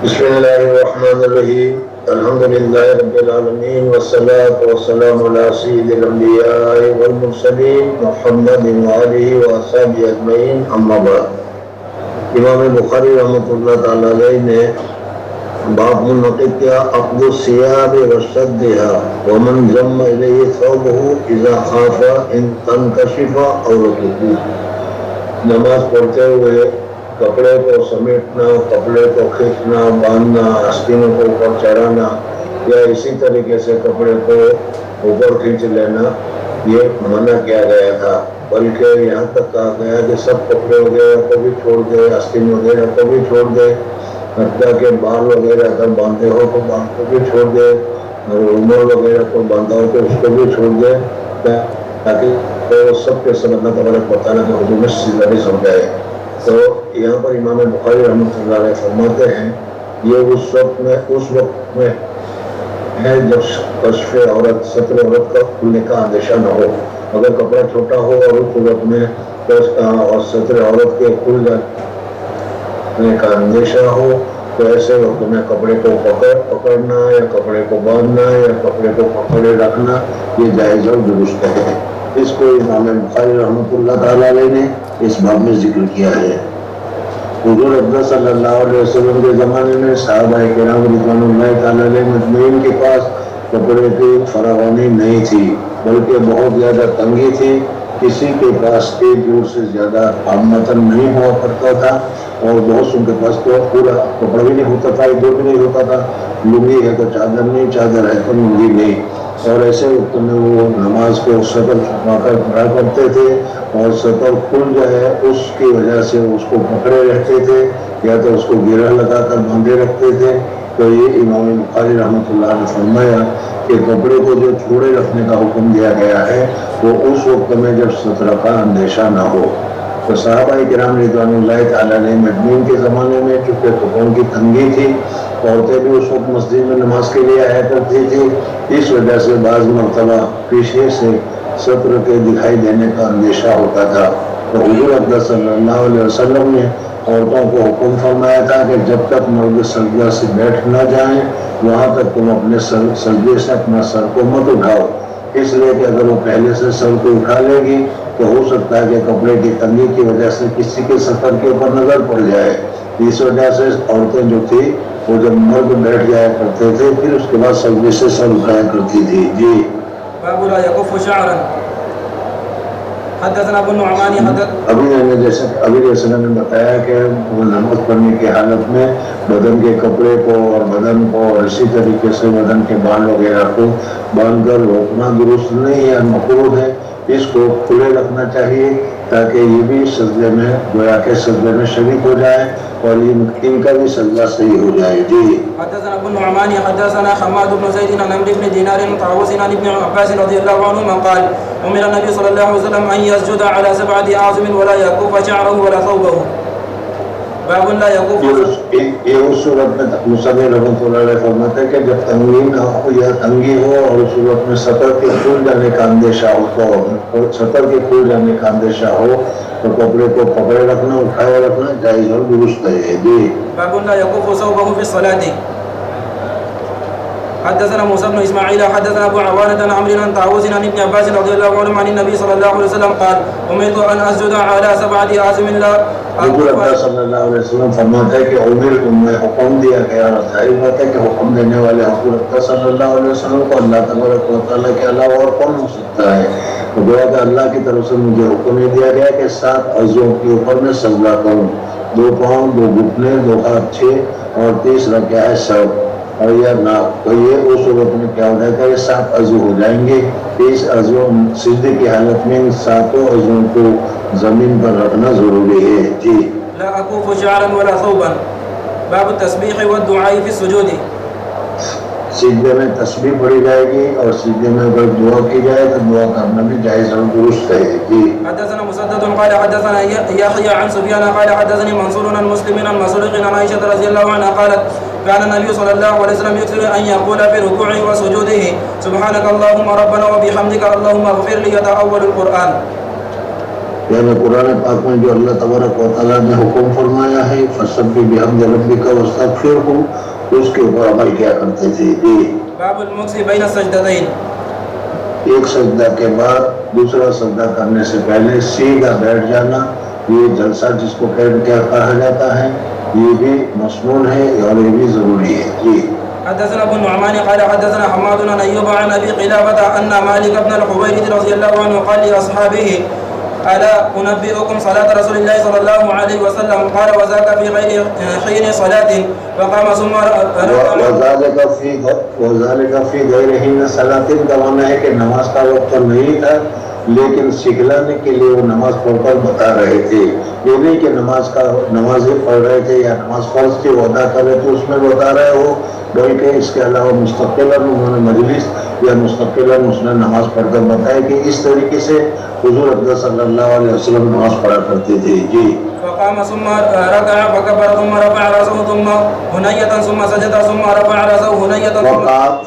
بسم الله الرحمن الرحيم الحمد لله رب العالمين والصلاة والسلام على سيد الأنبياء والمرسلين محمد وآله وأصحابه أجمعين أما بعد امام بخاری رحمۃ اللہ تعالی علیہ نے باب منعقد کیا عقد الثياب وشدها ومن ضم إليه ثوبه إذا خاف ان تنكشف عورته. نماز پڑھتے ہوئے کپڑے کو سمیٹنا، کپڑے کو کھینچنا، باندھنا، آستینوں کو اوپر چڑھانا یا اسی طریقے سے کپڑے کو اوپر کھینچ لینا یہ منع کیا گیا تھا، بلکہ یہاں تک کہا گیا کہ سب کپڑے وغیرہ کو بھی چھوڑ دے، آستین وغیرہ کو بھی چھوڑ دے، حتیٰ کہ بال وغیرہ اگر باندھے ہو تو بال کو بھی چھوڑ دے، اور عمر وغیرہ کو باندھا ہو تو اس کو بھی چھوڑ دے، تاکہ وہ سب کے سب اللہ تبارک و تعالیٰ کے حضور میں سیدھا بھی سمجھائے. تو یہاں پر امام بخاری رحمۃ اللہ علیہ فرماتے ہیں یہ اس وقت میں ہے جب کشف عورت، ستر عورت کا کھلنے کا اندیشہ نہ ہو. اگر کپڑا چھوٹا ہو اور اس صورت میں اور ستر عورت کے کھل جانے کا اندیشہ ہو تو ایسے وقت میں کپڑے کو پکڑنا یا کپڑے کو باندھنا یا کپڑے کو پکڑے رکھنا یہ جائز اور درست ہے. اس کو امام بخاری رحمۃ اللہ تعالیٰ علیہ نے اس باب میں ذکر کیا ہے. حضور اقدس صلی اللہ علیہ وسلم کے زمانے میں صحابہ کرام رضوان اللہ تعالیٰ علیہ مجمعین کے پاس کپڑے کی فراوانی نہیں تھی، بلکہ بہت زیادہ تنگی تھی. کسی کے پاس ایک جوڑ سے زیادہ متن نہیں ہوا کرتا تھا، اور بہت سن کے پاس تو پورا کپڑا بھی نہیں ہوتا تھا، ایک جوڑ بھی نہیں ہوتا تھا. لنگی ہے تو چادر نہیں، چادر ہے تو لنگی نہیں. اور ایسے وقت میں وہ نماز کو سطر چھپا کر پڑھا کرتے تھے، اور سطر کھل جائے اس کی وجہ سے اس کو پکڑے رہتے تھے یا تو اس کو گرہ لگا کر باندھے رکھتے تھے. تو یہ امام بخاری رحمۃ اللہ نے فرمایا کہ کپڑے کو جو چھوڑے رکھنے کا حکم دیا گیا ہے وہ اس وقت میں جب سطر کا اندیشہ نہ ہو. تو صحابہ کرام رضوان اللہ تعالیٰ علیہ مجمعین کے زمانے میں چونکہ کپڑوں کی تنگی تھی، عورتیں بھی اس وقت مسجد میں نماز کے لیے آیا کرتی تھی، اس وجہ سے بعض مرتبہ پیچھے سے سطر کے دکھائی دینے کا اندیشہ ہوتا تھا. تو حضور اقدس صلی اللہ علیہ وسلم نے عورتوں کو حکم فرمایا تھا کہ جب تک مرد سجدہ سے بیٹھ نہ جائیں وہاں تک تم اپنے سجدے سے اپنا سر کو مت اٹھاؤ، اس لیے کہ اگر وہ پہلے سے سر کو اٹھا لے گی تو ہو سکتا ہے کہ کپڑے کی تنگی کی وجہ سے کسی کے سطر کے اوپر نظر پڑ جائے. اس وجہ سے عورتیں جو تھی وہ جب مرد بیٹھ جایا کرتے تھے پھر اس کے بعد سجدے سے سر اٹھایا کرتی تھی. جی باب لا يكف شعرا. حدثنا ابو النعمان ابھی جیسے میں نے بتایا کہ نماز پڑھنے کی حالت میں بدن کے کپڑے کو اور بدن کو اور اسی طریقے سے بدن کے بال وغیرہ کو باندھ کر روکنا درست نہیں ہے، مکروہ ہے. اس کو کھلے رکھنا چاہیے تاکہ یہ بھی سجدے میں گویا کے سجدے میں شریک ہو جائے اور ان کا بھی سجدہ صحیح ہو جائے. جی حدثنا ابو النعمان حدثنا حماد بن زيد عن عمرو بن دينار طاووس عن ابن عباس رضي الله عنهما قال امر النبي صلى الله عليه وسلم ان يسجد على 7 اعظم ولا يكف شعره ولا ثوبه. باب لا يكف. یہ اس صورت میں مصنف رحمۃ اللہ علیہ فرماتے ہیں کہ جب تنگی نہ ہو یا تنگی ہو اور اس صورت میں سطر کے کھل جانے کا اندیشہ ہو تو سطر کے کھل جانے کا اندیشہ ہو تو کپڑے کو پکڑے رکھنا، اٹھائے رکھنا جائز اور درست ہے. جی باب لا يكف ثوبه في الصلاة. حدثنا موسى بن اسماعيل حدثنا ابو عوانة عن عمرو عن طاووس عن ابن عباس رضي الله عنه عن النبي صلى الله عليه وسلم قال امرت ان اسجد على 7 اعظم لا. حضور اقدس صلی اللہ علیہ وسلم فرماتا ہے کہ عمر میں حکم دیا گیا، ظاہر بات ہے کہ حکم دینے والے حضور اقدس صلی اللہ علیہ وسلم کو اللہ تبارک و تعالیٰ کے علاوہ اور کون ہو سکتا ہے. تو گویا کہ اللہ کی طرف سے مجھے حکم یہ دیا گیا کہ 7 عضووں کے اوپر میں سجدہ کروں، 2 پاؤں، 2 گھٹنے، 2 ہاتھ 6 اور تیسرا کیا ہے سر اور یا ناک. تو یہ اس وقت میں کیا ہو جائے گا، یہ 7 عضو ہو جائیں گے. اس عضو سجدے کی حالت میں ان 7 عضووں کو زمین پر رکھنا ضروری ہے. جی لا اكف شعرا ولا ثوبا. باب التسبيح والدعاء في السجود. سجدے میں تسبیح پڑھی جائے گی اور سجدے میں اگر دعا کی جائے تو دعا کرنا بھی جائز اور درست ہے. جی حدثنا مسدد قال حدثنا يحيى عن سفيان قال حدثني منصور عن مسلم عن مسروق عن عائشة رضي الله عنها قالت كان النبي صلى الله عليه وسلم يكثر ان يقول في ركوعه وسجوده سبحانك اللهم ربنا وبحمدك اللهم اغفر لي. يتأول القرآن. یعنی قرآن پاک میں جو اللہ تبارک و تعالیٰ نے حکم فرمایا ہے فَسَبِّحْ بِحَمْدِ رَبِّكَ وَاسْتَغْفِرْهُ اس کے اوپر عمل کیا کرتے تھے. باب المکث بین السجدتین. ایک سجدہ کے بعد دوسرا سجدہ کرنے سے پہلے سیدھا بیٹھ جانا، یہ جلسہ جس کو کہا جاتا ہے، یہ بھی مسنون ہے اور یہ بھی ضروری ہے. حدثنا ابو النعمان قال حدثنا حماد بن ايوب عن ابي قلابة ان مالك بن الحويرث رضي الله عنه قال لاصحابه الا انبئكم صلاه رسول الله صلى الله عليه وسلم قال وذاك في غير حين صلاه فقام ثم وذلك في غير حين صلاه کا معنی ہے کہ نماز کا وقت نہیں تھا لیکن سکھلانے کے لیے وہ نماز پڑھ کر بتا رہے تھے. یہ نہیں کہ نمازیں پڑھ رہے تھے یا نماز فرض تھی وہ ادا کر رہے تھے اس میں بتا رہے ہو، بلکہ اس کے علاوہ مستقلاً انہوں نے مجلس یا مستقلاً اس نے نماز پڑھ کر بتایا کہ اس طریقے سے حضور اقدس صلی اللہ علیہ وسلم نماز پڑھا کرتے تھے. فقام ثم ركع فكبر ثم رفع راسه ثم هنية ثم سجد ثم رفع راسه هنية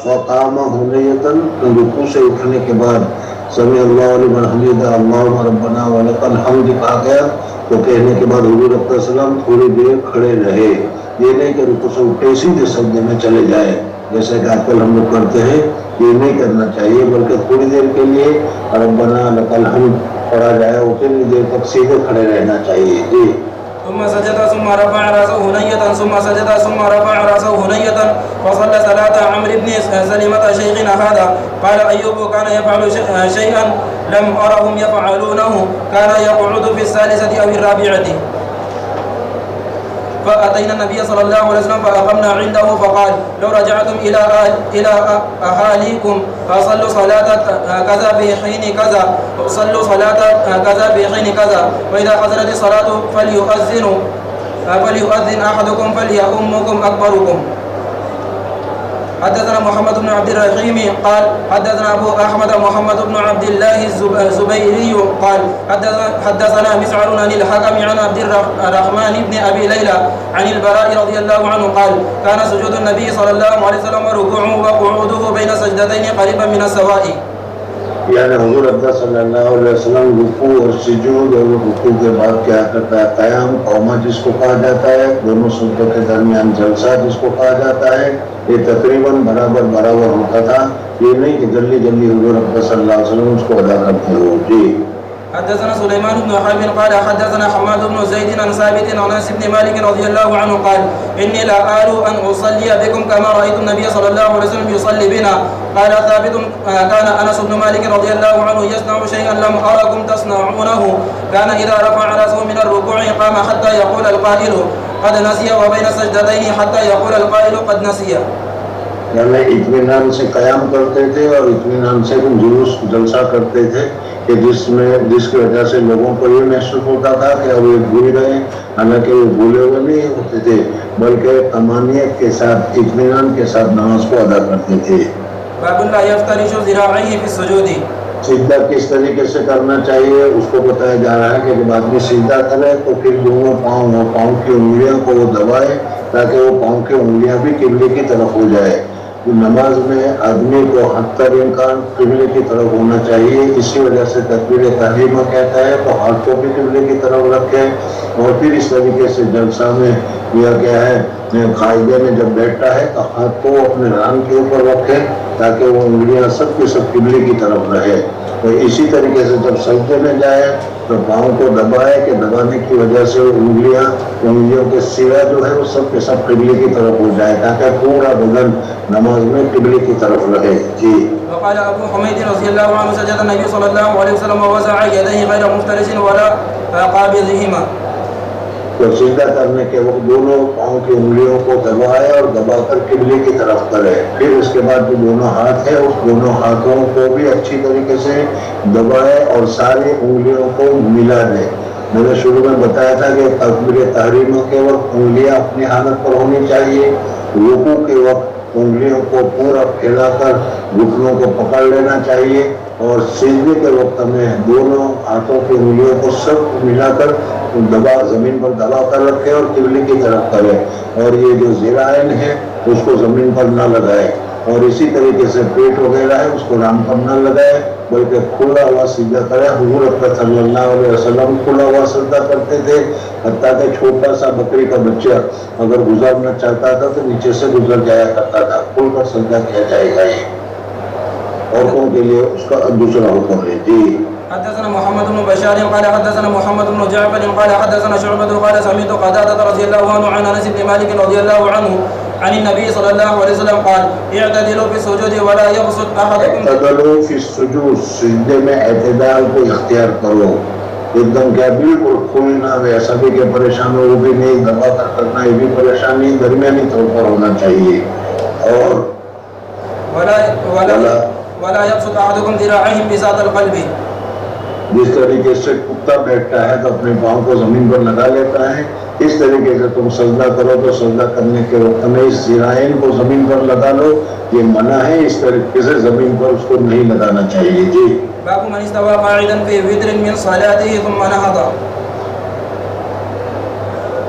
فقام هنية رکوع سے اٹھنے کے بعد سمع اللہ لمن حمدہ اللہم ربنا ولک الحمد کہا گیا تو کہنے کے بعد حضور اقدس صلی اللہ علیہ وسلم تھوڑی دیر کھڑے رہے. یہ نہیں کہ رکوع سے اٹھے سیدھے سجدے میں چلے جائے جیسے کہ آج کل ہم لوگ کرتے ہیں، یہ نہیں کرنا چاہیے بلکہ تھوڑی دیر کے لیے ربنا لک الحمد پڑھا جائے اتنی دیر تک سیدھے کھڑے رہنا چاہیے. ثم سجد ثم رفع راسه هنية ثم سجد ثم رفع راسه هنية فصلى صلاة عمرو بن سلمة شيخنا هذا. قال أيوب كان يفعل شيئا لم أرهم يفعلونه كان يقعد في الثالثة أو الرابعة. فأتينا النبي صلى الله عليه وسلم فأقمنا عنده فقال لو رجعتم إلى أهاليكم فصلوا صلاة كذا في حين كذا صلوا صلاة كذا في حين كذا وإذا حضرت الصلاة فليؤذن أحدكم فليؤمكم أكبركم. حدثنا محمد بن عبد الرحيم قال حدثنا أبو أحمد محمد بن عبد الله الزبيري قال حدثنا مسعر عن الحكم عن عبد الرحمن بن أبي ليلى عن البراء رضي الله عنه قال كان سجود النبي صلى الله عليه وسلم وركوعه وقعوده بين سجدتين قريبا من السواء. یعنی حضور اقدس صلی اللہ علیہ وسلم رکوع اور سجود اور رکوع کے بعد کیا کرتا ہے قیام قومہ جس کو کہا جاتا ہے، دونوں سجدوں کے درمیان جلسہ جس کو کہا جاتا ہے، یہ تقریباً برابر ہوتا تھا. یہ نہیں کہ جلدی حضور اقدس صلی اللہ علیہ وسلم اس کو ادا کرتے ہو. حدثنا سليمان بن حرب قال حدثنا حماد بن زيد عن ثابت عن انس بن مالك رضي الله عنه قال اني لا آل ان اصلي بكم كما رايت النبي صلى الله عليه وسلم يصلي بنا. قال ثابت كان انس بن مالك رضي الله عنه يصنع شيئا لم اركم تصنعونه كان اذا رفع راسه من الركوع قام حتى يقول القائل قد نسي وبين السجدتين حتى يقول القائل قد نسي. یعنی اطمینان سے قیام کرتے تھے اور اطمینان سے جلوس جلسہ کرتے تھے کہ جس کی وجہ سے لوگوں کو یہ محسوس ہوتا تھا کہ اب یہ بھول گئے، حالانکہ وہ بھولے ہوئے نہیں ہوتے تھے بلکہ طمانینت کے ساتھ اطمینان کے ساتھ نماز کو ادا کرتے تھے. باب لا يفترش ذراعيه في السجود. سجدہ کس طریقے سے کرنا چاہیے اس کو بتایا جا رہا ہے کہ جب آدمی سجدہ کرے تو پھر دونوں پاؤں کی انگلیاں کو وہ دبائے تاکہ وہ پاؤں کی انگلیاں بھی قبلے کی طرف ہو جائے. نماز میں آدمی کو حتی امکان قبلے کی طرف ہونا چاہیے، اسی وجہ سے تکبیر تحریمہ کہتا ہے تو ہاتھ کو بھی قبلے کی طرف رکھے اور پھر اس طریقے سے جلسہ میں یا کیا ہے قاعدے میں جب بیٹھتا ہے تو ہاتھ کو اپنے ران کے اوپر رکھے تاکہ وہ انگلیاں سب کے سب قبلے کی طرف رہے. تو اسی طریقے سے جب سجدے میں جائے تو پاؤں کو دبائے کہ دبانے کی وجہ سے انگلیوں کے سرا جو ہے وہ سب کے سب قبلے کی طرف ہو جائے تاکہ پورا بدن نماز میں قبلے کی طرف رہے. وقال ابو حمید رضی اللہ عنہ سجد النبی صلی اللہ علیہ وسلم ووضع یدیہ غیر مفترش ولا قابضہما. تو سجدہ کرنے کے وقت دونوں پاؤں کی انگلیوں کو دبائے اور دبا کر قبلے کی طرف کرے. پھر اس کے بعد جو دونوں ہاتھ ہیں اس دونوں ہاتھوں کو بھی اچھی طریقے سے دبائے اور ساری انگلیوں کو ملا دے. میں نے شروع میں بتایا تھا کہ تکبیر تحریمہ کے وقت انگلیاں اپنی حالت پر ہونی چاہیے، رکوع کے وقت انگلیوں کو پورا پھیلا کر گھٹنوں کو پکڑ لینا چاہیے اور سجدے کے وقت میں دونوں ہاتھوں کی انگلیوں کو سب ملا کر زمین پر دبا کر رکھے اور قبلے کی طرف کرے اور یہ جو ذراعین ہے اس کو زمین پر نہ لگائے اور اسی طریقے سے پیٹ وغیرہ ہے اس کو رام کم نہ لگائے بلکہ کھلا ہوا سجدہ کرے. حضور اکرم صلی اللہ علیہ وسلم کھلا ہوا سجدہ کرتے تھے، حتیٰ کہ چھوٹا سا بکری کا بچہ اگر گزرنا چاہتا تھا تو نیچے سے گزر جایا کرتا تھا. کھل کر سجدہ کیا جائے گا. یہ عورتوں کے لیے اس کا دوسرا حکم ہے. جی حدثنا محمد بن بشار قال حدثنا محمد بن جعفر قال حدثنا شعبة قال سمعت قتادة رضي الله عنه عن انس بن مالك رضي الله عنه عن النبي صلى الله عليه وسلم قال اعتدلوا في السجود ولا يبسط احدكم. اعتدلوا في السجود، سجدے میں اعتدال کو اختیار کرو. ایک دم کیا بالکل کھلنا ویسا بھی کہ پریشان ہو بھی نہیں، دبا کر کرنا یہ بھی پریشان نہیں، درمیانی طور پر ہونا چاہیے. اور ولا يبسط احدكم ذراعيه بساط القلب. جس طریقے سے کتا بیٹھتا ہے تو اپنے پاؤں کو زمین پر لگا لیتا ہے، اس طریقے سے تم سجدہ کرو تو سجدہ کرنے کے وقت میں اس ذراعین کو زمین پر لگا لو. یہ منع ہے، اس طریقے سے زمین پر اس کو نہیں لگانا چاہیے. جی باب من استوى قاعدا في وتر من صلاته ثم نهض.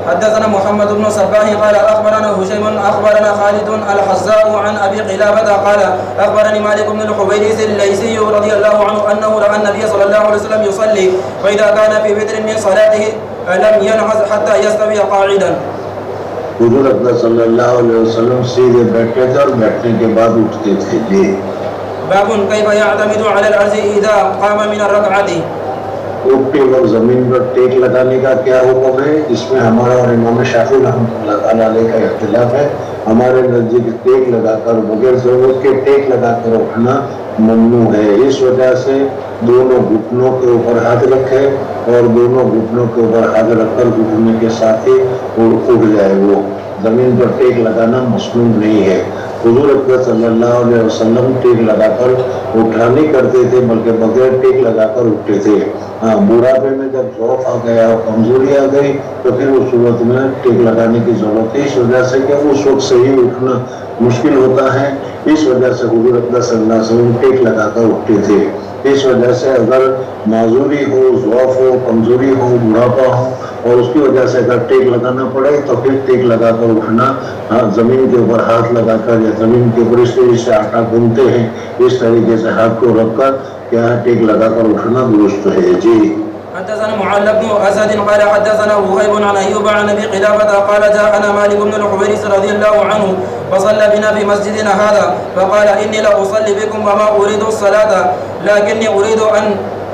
حدثنا محمد بن صباح قال اخبرنا هشيم اخبرنا خالد الحذاء عن ابي قلابة قال اخبرني مالك بن الحويرث الليثي رضي الله عنه انه راى النبي صلى الله عليه وسلم يصلي واذا كان في وتر من صلاته لم ينهض حتى يستوي قاعدا. حضور اکرم صلی اللہ علیہ وسلم سیدھے بیٹھتے تھے اور بیٹھنے کے بعد اٹھتے تھے. جی باب كيف يعتمد على الارض اذا قام من الركعه. اٹھتے وقت زمین پر ٹیک لگانے کا کیا حکم ہے؟ اس میں ہمارا اور امام شافعی رحمۃ اللہ تعالیٰ علیہ کا اختلاف ہے. ہمارے نزدیک ٹیک لگا کر بغیر ضرورت کے ٹیک لگا کر اٹھنا ممنوع ہے. اس وجہ سے دونوں گھٹنوں کے اوپر ہاتھ رکھے اور دونوں گھٹنوں کے اوپر ہاتھ رکھ کر گھٹنے کے ساتھ ہی اٹھ جائے. وہ زمین پر ٹیک لگانا مسنون نہیں ہے. حضور اکرم صلی اللہ علیہ وسلم ٹیک لگا کر اٹھا نہیں کرتے تھے بلکہ بغیر ٹیک لگا کر اٹھتے تھے. ہاں بوڑھاپے میں جب ضعف آ گیا اور کمزوری آ گئی تو پھر اس صورت میں ٹیک لگانے کی ضرورت ہے. اس وجہ سے کہ اس وقت صحیح اٹھنا مشکل ہوتا ہے، اس وجہ سے حضور اکرم صلی اللہ علیہ وسلم ٹیک لگا کر اٹھتے تھے. اس وجہ سے اگر معذوری ہو، ضعف ہو، کمزوری ہو، بڑھاپا ہو اور اس کی وجہ سے اگر ٹیک لگانا پڑے تو پھر ٹیک لگا کر اٹھنا، زمین کے اوپر ہاتھ لگا کر یا زمین کے اوپر اس طریقے سے آٹا گھومتے ہیں اس طریقے سے ہاتھ کو رکھ کر کیا ٹیک لگا کر اٹھنا درست ہے. جی حدثنا معل بن اسد قال حدثنا وهيب عن ايوب عن ابي قلابة قال جاءنا مالك بن الحويرث رضي الله عنه فصلى بنا في مسجدنا هذا فقال اني لا اصلي بكم وما اريد الصلاه لكني اريد ان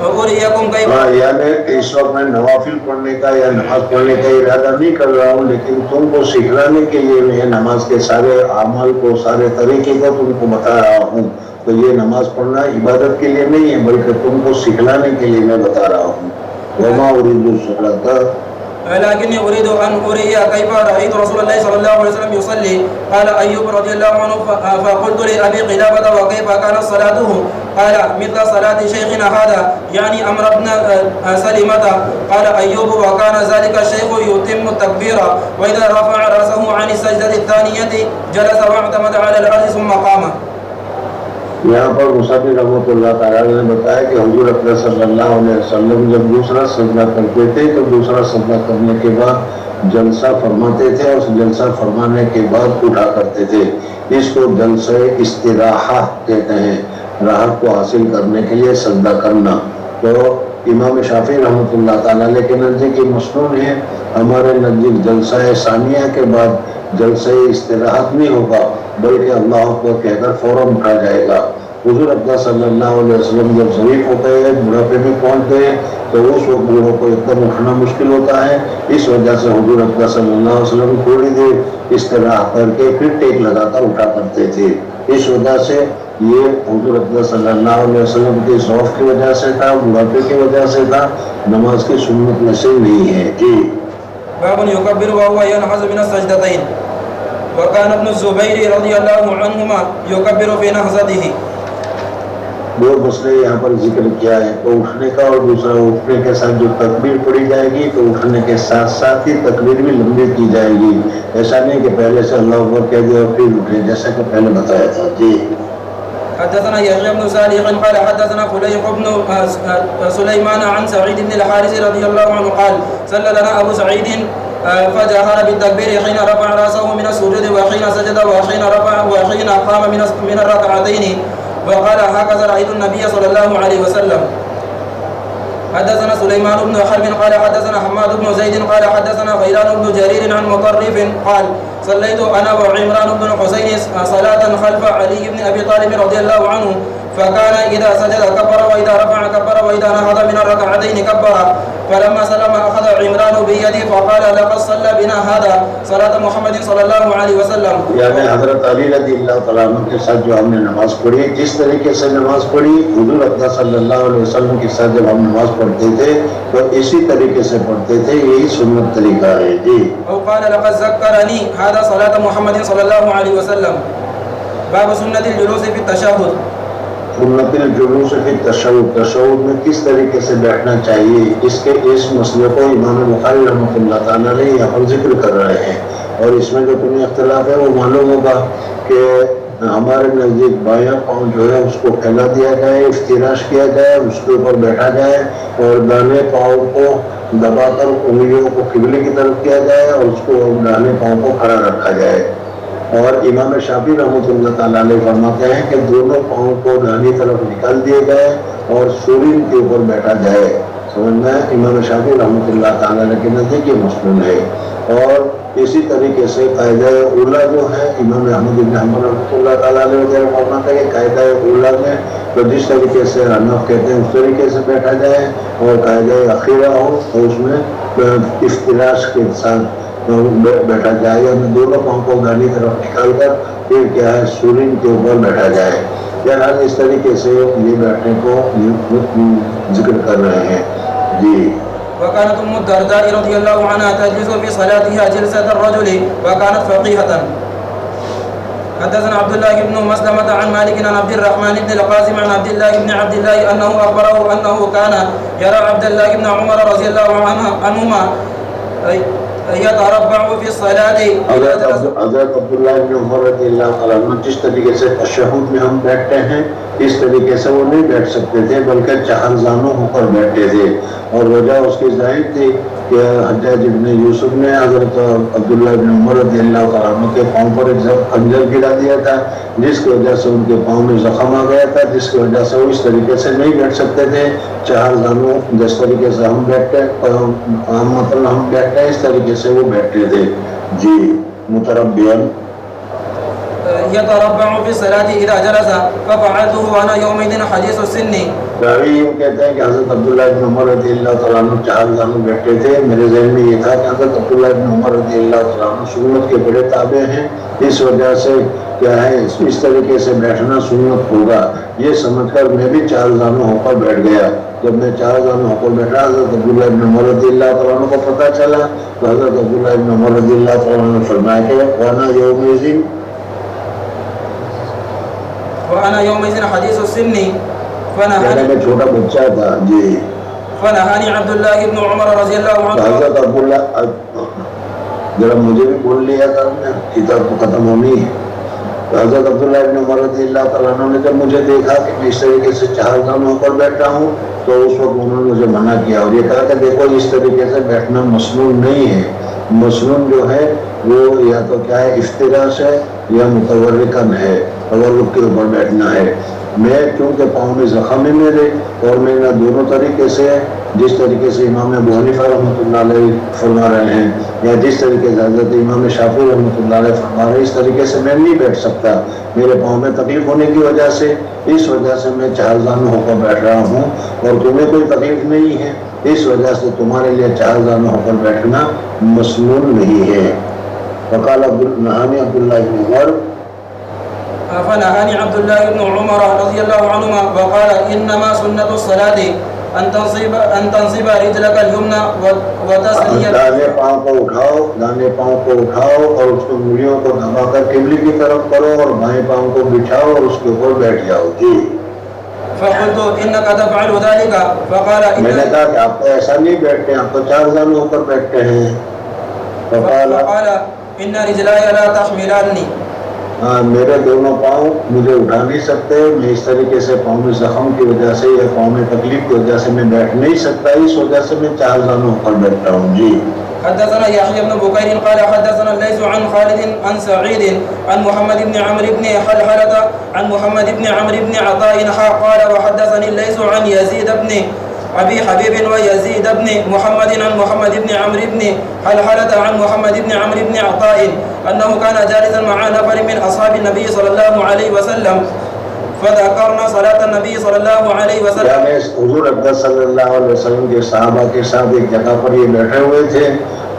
اريكم كيف. یعنی اس وقت میں نوافل پڑھنے کا یا نماز پڑھنے کا ارادہ نہیں کر رہا ہوں، لیکن تم کو سکھلانے کے لیے میں نماز کے سارے اعمال کو، سارے طریقے کو تم کو بتا رہا ہوں. تو یہ نماز پڑھنا عبادت کے لیے نہیں ہے بلکہ تم کو سکھلانے کے لیے میں بتا رہا ہوں. وما اريد الصلاة لكني اريد ان اري كيف رايت رسول الله صلى الله عليه وسلم يصلي. قال ايوب رضي الله عنه فقلت لابي قلابة وكيف كانت صلاته؟ قال مثل صلاة شيخنا هذا يعني امر ابن سلمة. قال ايوب وكان ذلك الشيخ يتم التكبير واذا رفع راسه عن السجدة الثانية جلس واعتمد على الارض ثم قام. یہاں پر مصنف رحمۃ اللہ تعالیٰ نے بتایا کہ حضور اکرم صلی اللہ علیہ وسلم جب دوسرا سجدہ کرتے تھے تو دوسرا سجدہ کرنے کے بعد جلسہ فرماتے تھے اور جلسہ فرمانے کے بعد اٹھا کرتے تھے. اس کو جلسہ استراحہ کہتے ہیں، راحت کو حاصل کرنے کے لیے سجدہ کرنا. تو امام شافعی رحمۃ اللہ تعالیٰ کے نزدیک یہ مسنون ہے. ہمارے نزدیک جلسہ ثانیہ کے بعد جلسہ استراحت نہیں ہوگا بلکہ اللہ کو کہہ کر فوراً اٹھا جائے گا. حضور اکرم صلی اللہ علیہ وسلم جب ضعیف ہوتے ہیں، بڑھاپے میں پہنچ گئے تو اس وقت بوڑھوں کو ایک دم اٹھنا مشکل ہوتا ہے. اس وجہ سے حضور اکرم صلی اللہ علیہ وسلم تھوڑی دیر استراحت کر کے پھر ٹیک لگا کر اٹھا کرتے تھے. اس وجہ سے یہ حضور اکرم صلی اللہ علیہ وسلم کے ضعف کی وجہ سے تھا، بڑھاپے کی وجہ سے تھا، نماز کی سنت میں سے نہیں ہے. جی باب يكبر وهو ينهض من السجدتين. وكان ابن الزبير رضي الله عنهما يكبر في نهضته. دو مسئلے یہاں پر ذکر کیا ہے، تو اٹھنے کا اور دوسرا اٹھنے کے ساتھ جو تکبیر پڑھی جائے گی تو اٹھنے کے ساتھ ساتھ ہی تکبیر بھی لمبی کی جائے گی. ایسا نہیں کہ پہلے سے اللہ اکبر کہہ دیا اور پھر اٹھے جیسا کہ پہلے بتایا تھا. جی حدثنا يحيى بن صالح قال حدثنا فليح بن سليمان عن سعيد بن الحارث رضي الله عنه قال صلى لنا ابو سعيد فجهر بالتكبير حين رفع راسه من السجود وحين سجد وحين رفع وحين قام من الركعتين وقال هكذا رأيت النبي صلى الله عليه وسلم. حدثنا سليمان بن حرب قال حدثنا حماد بن زيد قال حدثنا غيلان بن جرير عن مطرف قال صليت أنا وعمران بن حسين صلاة خلف علي بن أبي طالب رضي الله عنه فكان إذا سجد كبر وإذا رفع كبر وإذا نهض من الركعتين كبر فلما سلم أخذ عمران بيدي فقال لقد صلى بنا هذا صلاة محمد صلی اللہ علیہ وسلم. یعنی حضرت علی رضی اللہ تعالیٰ عنہ کے ساتھ جو ہم نے نماز پڑھی، جس طریقے سے نماز پڑھی حضور اقدس صلی اللہ علیہ وسلم کے ساتھ جب ہم نماز پڑھتے تھے تو اسی طریقے سے پڑھتے تھے، یہی سنت طریقہ ہے. جی. او قال لقد ذكرني هذا صلاة محمد صلی اللہ علیہ وسلم. باب سنت الجلوس فی التشہد. سنت الجلوس فی التشہد، تشہد میں کس طریقے سے بیٹھنا چاہیے، اس مسئلے کو امام بخاری رحمۃ اللہ تعالیٰ نے یہاں پر ذکر کر رہے ہیں. اور اس میں جو تمہیں اختلاف ہے وہ معلوم ہوگا کہ ہمارے نزدیک بایاں پاؤں جو ہے اس کو پھیلا دیا جائے، افتراش کیا جائے، اس کے اوپر بیٹھا جائے اور دانے پاؤں کو دبا کر انگلیوں کو قبلے کی طرف کیا جائے اور اس کو دانے پاؤں کو کھڑا رکھا جائے. اور امام شافعی رحمۃ اللہ تعالیٰ علیہ فرماتے ہیں کہ دونوں پاؤں کو داہنی طرف نکال دیے جائے اور سورین کے اوپر بیٹھا جائے. سمجھ میں امام شافعی رحمۃ اللہ تعالیٰ علیہ کے نزدیک یہ مسنون ہے. اور اسی طریقے سے قاعدہ اولا جو ہے امام احمد بن حنبل رحمۃ اللہ تعالیٰ علیہ وغیرہ فرماتے ہیں کہ قاعدہ اولا میں تو جس طریقے سے حنف کہتے ہیں اس طریقے سے بیٹھا جائے، اور قاعدہ اخیرہ ہو تو اس میں افتراش کے ساتھ بیٹھا جائے، یعنی دونوں پاؤں کو داہنی طرف نکال کر پھر کیا ہے سورین کے اوپر بیٹھا جائے. یعنی اس طریقے سے یہ بیٹھنے کو ذکر کر رہے ہیں. جی. وكانت ام الدرداء رضي الله عنها تجلس في صلاتها جلسة الرجل وكانت فقيهة. حدثنا عبد الله بن مسلمة عن مالك عن عبد الرحمن بن القاسم عن عبد الله بن عبد الله أنه أخبره أنه كان يرى عبد الله بن عمر رضي الله عنهما يتربع في الصلاة. حضرت عبداللہ بن عمر رضی اللہ عنہ جس طریقے سے تشہد میں ہم بیٹھتے ہیں اس طریقے سے وہ نہیں بیٹھ سکتے تھے، بلکہ چہل زانوں ہو کر بیٹھتے تھے. اور وجہ اس کی ظاہر تھی کہ حجاج بن یوسف نے حضرت عبداللہ بن عمر رضی اللہ عنہ کے پاؤں پر ایک خنجر گرا دیا تھا، جس کی وجہ سے ان کے پاؤں میں زخم آ گیا تھا، جس کی وجہ سے وہ اس طریقے سے نہیں بیٹھ سکتے تھے. چہل زانوں جس طریقے سے ہم بیٹھتے مطلب ہم بیٹھتے ہیں اس طریقے سے وہ بیٹھتے تھے. جی. متربعاً يتربع في الصلاة إذا جلس ففعلته وأنا يومئذ حديث السن. راوی یوں کہتے ہیں کہ حضرت عبداللہ بن عمر رضی اللہ تعالیٰ عنہ چہل زانوں بیٹھتے تھے. میرے ذہن میں یہ تھا کہ حضرت عبداللہ بن عمر رضی اللہ تعالیٰ عنہ سنت کے بڑے تابع ہیں، اس وجہ سے کیا ہے اس طریقے سے بیٹھنا سنت ہوگا، یہ سمجھ کر میں بھی چہل زانوں ہو کر بیٹھ گیا. جب میں چہل زانوں ہو کر بیٹھا حضرت عبداللہ بن عمر رضی اللہ تعالیٰ عنہ کو پتہ چلا تو حضرت عبداللہ بن عمر رضی اللہ تعالیٰ عنہ نے فرمایا کہ وأنا يومئذ حديث السن میں چھوٹا بچہ تھا. جی. فنهاني عبد الله بن عمر رضي الله عنه. حضرت عبداللہ ذرا مجھے بھی بول لیا تھا، کتاب کو ختم ہونی ہے. حضرت عبداللہ بن عمر رضی اللہ تعالیٰ عنہ نے جب مجھے دیکھا کہ میں اس طریقے سے چہل زانوں ہو کر بیٹھا ہوں تو اس وقت انہوں نے مجھے منع کیا اور یہ کہا کہ دیکھو اس طریقے سے بیٹھنا مسنون نہیں ہے. مسنون جو ہے وہ یا تو کیا ہے افتراش ہے یا متورکن ہے، تورک کے اوپر بیٹھنا ہے. میں چونکہ پاؤں میں زخم ہے میرے اور میں نہ دونوں طریقے سے جس طریقے سے امام ابو حنیفہ رحمۃ اللہ علیہ فرما رہے ہیں یا جس طریقے سے حضرت امام شافعی رحمۃ اللہ علیہ فرما رہے ہیں اس طریقے سے میں نہیں بیٹھ سکتا. میرے پاؤں میں تکلیف ہونے کی وجہ سے اس وجہ سے میں چہل زانوں ہو کر بیٹھ رہا ہوں اور تمہیں کوئی تکلیف نہیں ہے، اس وجہ سے تمہارے لیے چہل زانوں ہو کر بیٹھنا مسنون نہیں ہے. وقال نہانی عبداللہ بن عمر فنهاني عبد الله بن عمر رضي الله عنهما وقال إنما سنة الصلاة أن تنصب رجلك اليمنى وتسلية. دانے پاؤں کو اٹھاؤ اور اس کو انگلیوں کو دبا کر قبلے کی طرف کرو اور بائیں پاؤں کو بٹھاؤ اور اس کے اوپر بیٹھ جاؤ. جی. فقلت إنك تفعل ذلك فقال میں نے کہا کہ آپ تو ایسا نہیں بیٹھتے، آپ تو چہل زانوں ہو کر بیٹھتے ہیں. فقال إن رجلاي لا تحملاني. میرے دونوں پاؤں مجھے اٹھا نہیں سکتے، میں اس طریقے سے پاؤں میں زخم کی وجہ سے یا پاؤں میں تکلیف کی وجہ سے میں بیٹھ نہیں سکتا، اس وجہ سے میں چہل زانوں ہو کر بیٹھتا ہوں. جی. حدثنا يحيى بن بكير قال حدثنا الليث عن خالد عن سعيد عن محمد بن عمرو بن حلحلة عن محمد بن عمرو بن عطاء قال وحدثني الليث عن يزيد بن أبي حبيب ويزيد بن محمد عن محمد بن عمرو بن حلحلة عن محمد بن عمرو بن عطاء أنه كان جالسا مع نفر من أصحاب النبي صلى الله عليه وسلم فذكرنا صلاة النبي صلى الله عليه وسلم. حضور اقدس صلی اللہ علیہ وسلم کے صحابہ کے ساتھ ایک جگہ پر یہ بیٹھے ہوئے تھے.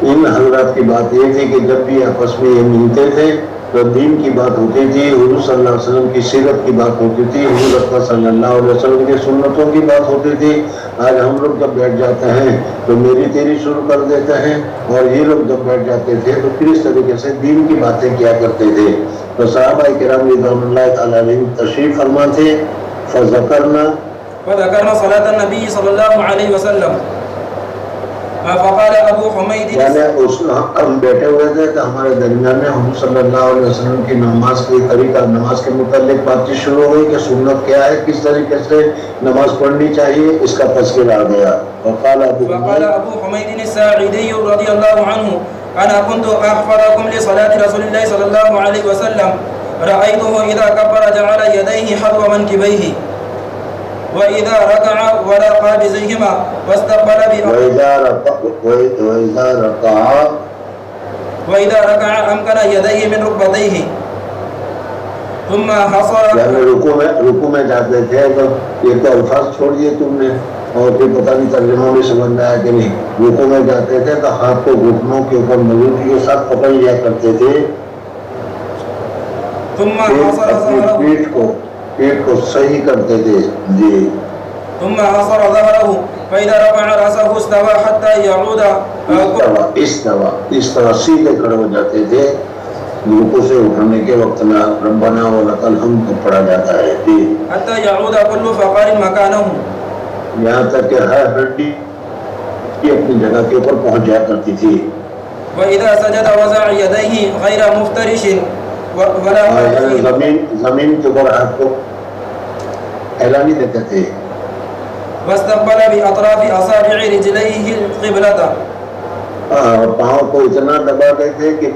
ان حضرات کی بات یہ تھی کہ جب بھی آپس میں یہ ملتے تھے تو دین کی بات ہوتی تھی, حضور صلی اللہ علیہ وسلم کی سیرت کی بات ہوتی تھی, حضور اقدس صلی اللہ علیہ وسلم کی سنتوں کی بات ہوتی تھی. آج ہم لوگ جب بیٹھ جاتے ہیں تو میری تیری شروع کر دیتے ہیں, اور یہ لوگ جب بیٹھ جاتے تھے تو پھر اس طریقے سے دین کی باتیں کیا کرتے تھے. تو صحابہ کرام رضوان اللہ تعالی علیہم تشریف فرما تھے. فذکرنا صلاة النبی صلی اللہ علیہ وسلم فقال ابو حمید, یعنی ہم بیٹھے ہوئے تھے تو ہمارے درمیان میں حضور صلی اللہ علیہ وسلم کی نماز کے طریقہ, نماز کے متعلق بات چیت شروع ہوئی کہ سنت کیا ہے, کس طریقے سے نماز پڑھنی چاہیے, اس کا تذکرہ آ گیا. فقال ابو حمید الساعدی رضی اللہ عنہ انا كنت احفظكم لصلاة رسول الله صلى الله عليه وسلم رأيته اذا كبر جعل يديه حذو منكبيه وإذا ركع ورقى بزيهما واستقبل وإذا ركع أمكن يديه من ركبتيه ثم حصر. یعنی رکوع میں جاتے تھے تو یہ تو الفاظ چھوڑ دیے تم نے, اور پھر پتہ نہیں ترجمہ بھی سمجھ میں آیا کہ نہیں. رکوع میں جاتے تھے تو ہاتھ کو گھٹنوں کے اوپر مضبوطی کے ساتھ پکڑ لیا کرتے تھے. پیٹ کو صحیح کرتے تھے. جی. ثم حصر ظهره فإذا رفع رأسه استوى حتى يعود استوى سیدھے کھڑے ہو جاتے تھے. رکوع سے اٹھنے کے وقت میں ربنا ولک الحمد پڑھا جاتا ہے. جی. حتى يعود كل فقار مكانه, یہاں تک کہ ہر ہڈی اپنی جگہ کے اوپر پہنچ جایا کرتی تھی. وإذا سجد وضع يديه غير مفترش ولا زمین کے اوپر ہاتھ کو پھیلا نہیں دیتے تھے. واستقبل بأطراف أصابع رجليه القبلة, پاؤں کو اتنا دباتے تھے کہ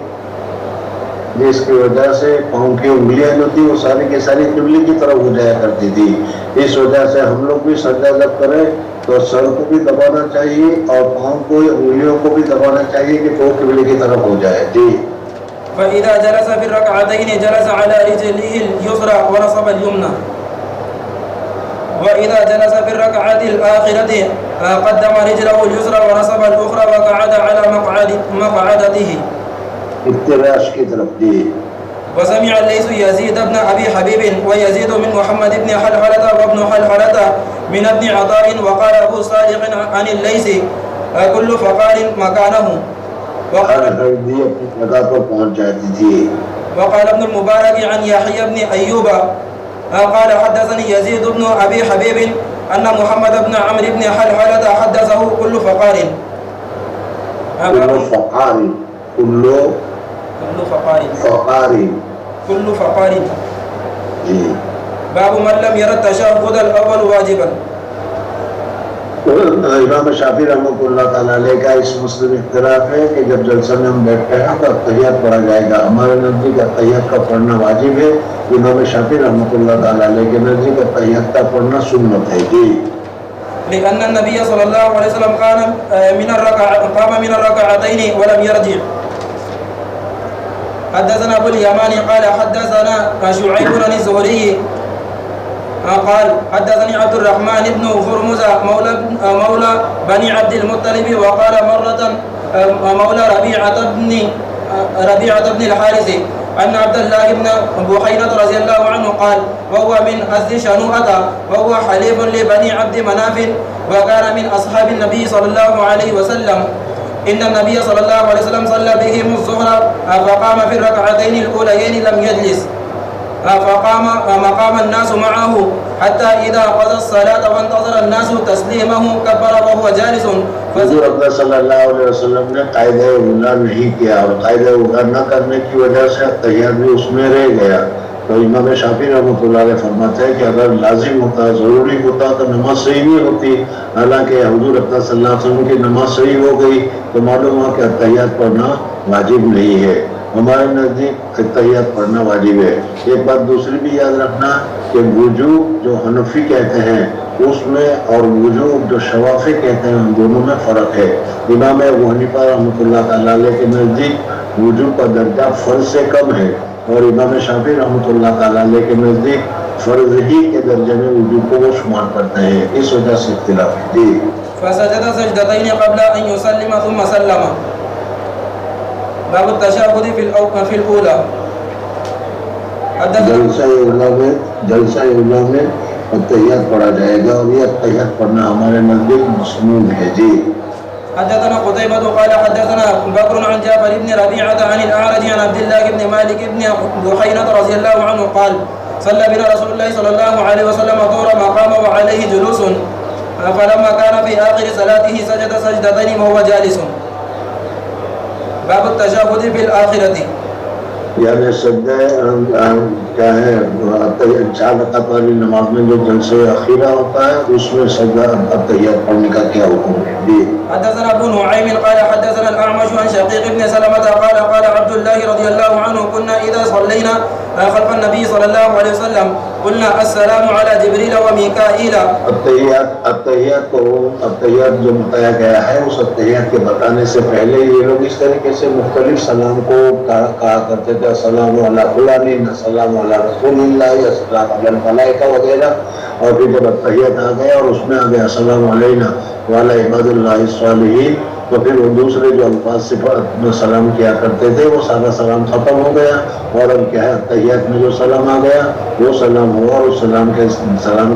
جس کی وجہ سے پاؤں کی انگلیاں جو تھی وہ ساری کی ساری قبلے کی طرف ہو جایا کرتی تھی. اس وجہ سے ہم لوگ بھی سجدہ جب کریں تو سر کو بھی دبانا چاہیے اور پاؤں کو, انگلیوں کو بھی دبانا چاہیے کہ وہ قبلے کی طرف ہو جائے. جی. فإذا جلس في الركعتين جلس على رجله اليسرى ونصب اليمنى, وإذا جلس في الركعة الآخرة قدم رجله اليسرى ونصب الأخرى وقعد على مقعدته. افتراش کی طرف. دی. وسمع الليث يزيد بن أبي حبيب ويزيد من محمد بن حلحلة وابن حلحلة من ابن عطاء وقال أبو صالح عن الليث كل فقار مكانه. وقال ابن المبارك عن يحيى بن أيوب قال حدثني يزيد بن أبي حبيب أن محمد بن عمرو بن حلحلة حدثه كل فقار. كل فقار. باب من لم ير التشهد الأول واجبا. امام شافعی رحمۃ اللہ تعالیٰ علیہ کا اس مسئلے میں اختلاف ہے کہ جب جلسہ میں ہم بیٹھتے ہیں تو تحیات پڑھا جائے گا. ہمارے نزدیک تحیات کا پڑھنا واجب ہے. امام شافعی رحمۃ اللہ تعالیٰ علیہ کے نزدیک تحیات کا پڑھنا سنت ہے. جی. لأن النبي صلى الله عليه وسلم قام من الركعتين ولم يرجع. حدثنا أبو اليماني قال حدثنا شعيب بن الزهري قال حدثني عبد الرحمن بن هرمز مولى بني عبد المطلب وقال مرة مولى ربيعة بن الحارث أن عبد الله بن بحينة رضي الله عنه قال وهو من أزد شنوءة وهو حليف لبني عبد مناف وكان من أصحاب النبي صلى الله عليه وسلم إن النبي صلى الله عليه وسلم صلى بهم الظهر فقام في الركعتين الأوليين لم يجلس فقام مقام الناس معه حتى إذا قضى الصلاة وانتظر الناس تسليمه كبر وهو جالس. حضور اقدس صلی اللہ علیہ وسلم نے قاعدہ اولا نہیں کیا, اور قاعدہ اولا نہ کرنے کی وجہ سے تحیات بھی اس میں رہ گیا. تو امام شافعی رحمۃ اللہ علیہ فرماتے ہیں کہ اگر لازم ہوتا، ضروری ہوتا تو نماز صحیح نہیں ہوتی. حالانکہ حضور اقدس صلی اللہ علیہ وسلم کی نماز صحیح ہو گئی تو معلوم ہوا کہ اتحیات پڑھنا واجب نہیں ہے. ہمارے نزدیک اتحیات پڑھنا واجب ہے. ایک بات دوسری بھی یاد رکھنا کہ وجوب جو حنفی کہتے ہیں اس میں اور وجوب جو شوافی کہتے ہیں ان دونوں میں فرق ہے. امام ابو حنیفہ رحمۃ اللہ تعالیٰ علیہ کے نزدیک وجوب کا درجہ فرض سے کم ہے اور امام شافعی رحمۃ اللہ تعالیٰ علیہ کے نزدیک فرض ہی کے درجے میں وجوب کو وہ شمار کرتے ہیں. اس وجہ سے اختلاف ہے. جی فسجد سجدتين قبل ان يسلم ثم سلم. باب التشهد في الاولى. جلسہ اولیٰ میں اتحیات پڑھا جائے گا اور یہ اتحیات پڑھنا ہمارے نزدیک مسنون ہے. جی حدثنا قتيبة قال حدثنا بكر عن جابر بن ربيعة عن الأعرج عن عبد الله بن مالك بن بحينة رضي الله عنه قال صلى بنا رسول الله صلى الله عليه وسلم الظهر مقام وعليه جلوس فلما كان في آخر صلاته سجد سجدتين وهو جالس. باب التشهد في الآخرة. یعنی سجدہ کیا ہے 4 رکعت والی نماز میں جو جلسہ اخیرہ ہوتا ہے اس میں سجدہ اتحیات پڑھنے کا کیا حکم ہے؟ جی حدثنا ابو نعيم قال حدثنا الأعمش عن شقيق بن سلمة قال قال عبد الله رضي الله عنه كنا إذا صلينا خلف النبي صلى الله عليه وسلم قلنا السلام على جبريل وميكائيل. اتحیات جو بتایا گیا ہے اس اتحیات کے بتانے سے پہلے یہ لوگ اس طریقے سے مختلف سلام کو کہا کرتے تھے. السلام علی فلان، السلام علی رسول اللہ، السلام علی الملائکہ وغیرہ. اور پھر جب اتحیات آ گیا اور اس میں آ گیا السلام علینا وعلی عباد اللہ الصالحین تو پھر وہ دوسرے جو الفاظ سے سلام کیا کرتے تھے وہ سارا سلام ختم ہو گیا اور اب کیا ہے اتحیات میں جو سلام آ گیا وہ سلام ہوا اور اس سلام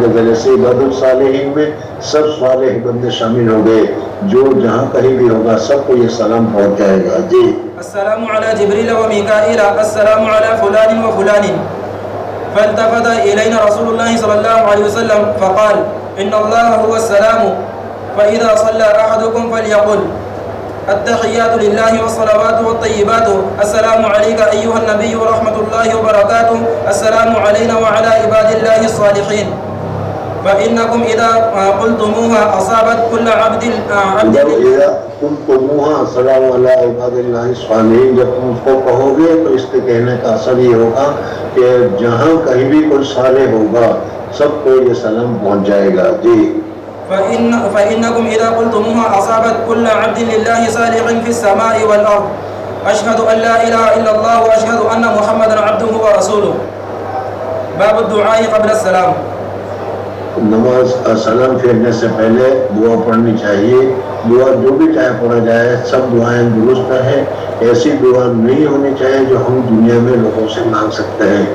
کے ذریعے سے عباد الصالحین میں سب صالح بندے شامل ہو گئے. جو جہاں کہیں بھی ہوگا سب کو یہ سلام پہنچ جائے گا. جی السلام علی جبریل و میکائیل، السلام علی فلان و فلان. فالتفت الینا رسول اللہ صلی اللہ علیہ وسلم فقال ان اللہ هو السلام فاذا صلى احدكم فليقل التحيات لله والصلوات والطيبات السلام عليك ايها النبي ورحمة الله وبركاته السلام علينا وعلى عباد الله الصالحين فإنكم إذا قلتموها أصابت كل عبد إذا قلتموها السلام على عباد الله الصالحين. جب تم اس کو کہو گے تو اس کے کہنے کا اثر یہ ہوگا کہ جہاں کہیں بھی کوئی صالح ہوگا سب کو یہ سلام پہنچ جائے گا. جی فإنكم إذا قلتموها أصابت كل عبد لله صالح في السماء والأرض أشهد أن لا إله إلا الله وأشهد أن محمدا عبده ورسوله. باب الدعاء قبل السلام. نماز سلام پھیرنے سے پہلے دعا پڑھنی چاہیے. دعا جو بھی چاہے پڑھا جائے سب دعائیں درست ہیں. ایسی دعا نہیں ہونی چاہیے جو ہم دنیا میں لوگوں سے مانگ سکتے ہیں.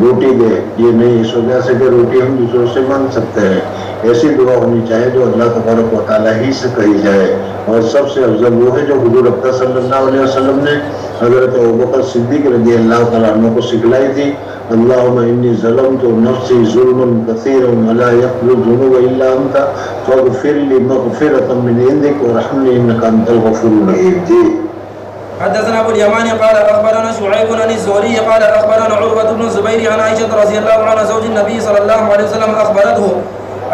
روٹی دے یہ نہیں، اس وجہ سے کہ روٹی ہم دوسروں سے مانگ سکتے ہیں. ایسی دعا ہونی چاہیے جو اللہ تبارک و تعالیٰ ہی سے کہی جائے. اور سب سے افضل وہ ہے جو حضور اقدس صلی اللہ علیہ وسلم نے حضرت ابوبکر صدیق رضی اللہ تعالیٰ عنہ کو سکھلائی تھی. اللہم انی ظلمت نفسی ظلما کثیرا ولا یغفر الذنوب الا انت فاغفر لی مغفرۃ من عندک وارحمنی انک انت الغفور الرحیم. جی حدثنا ابو اليمان قال اخبرنا شعيب عن الزهري قال اخبرنا عروة بن الزبير عن عائشة رضي الله عنها زوج النبي صلى الله عليه وسلم اخبرته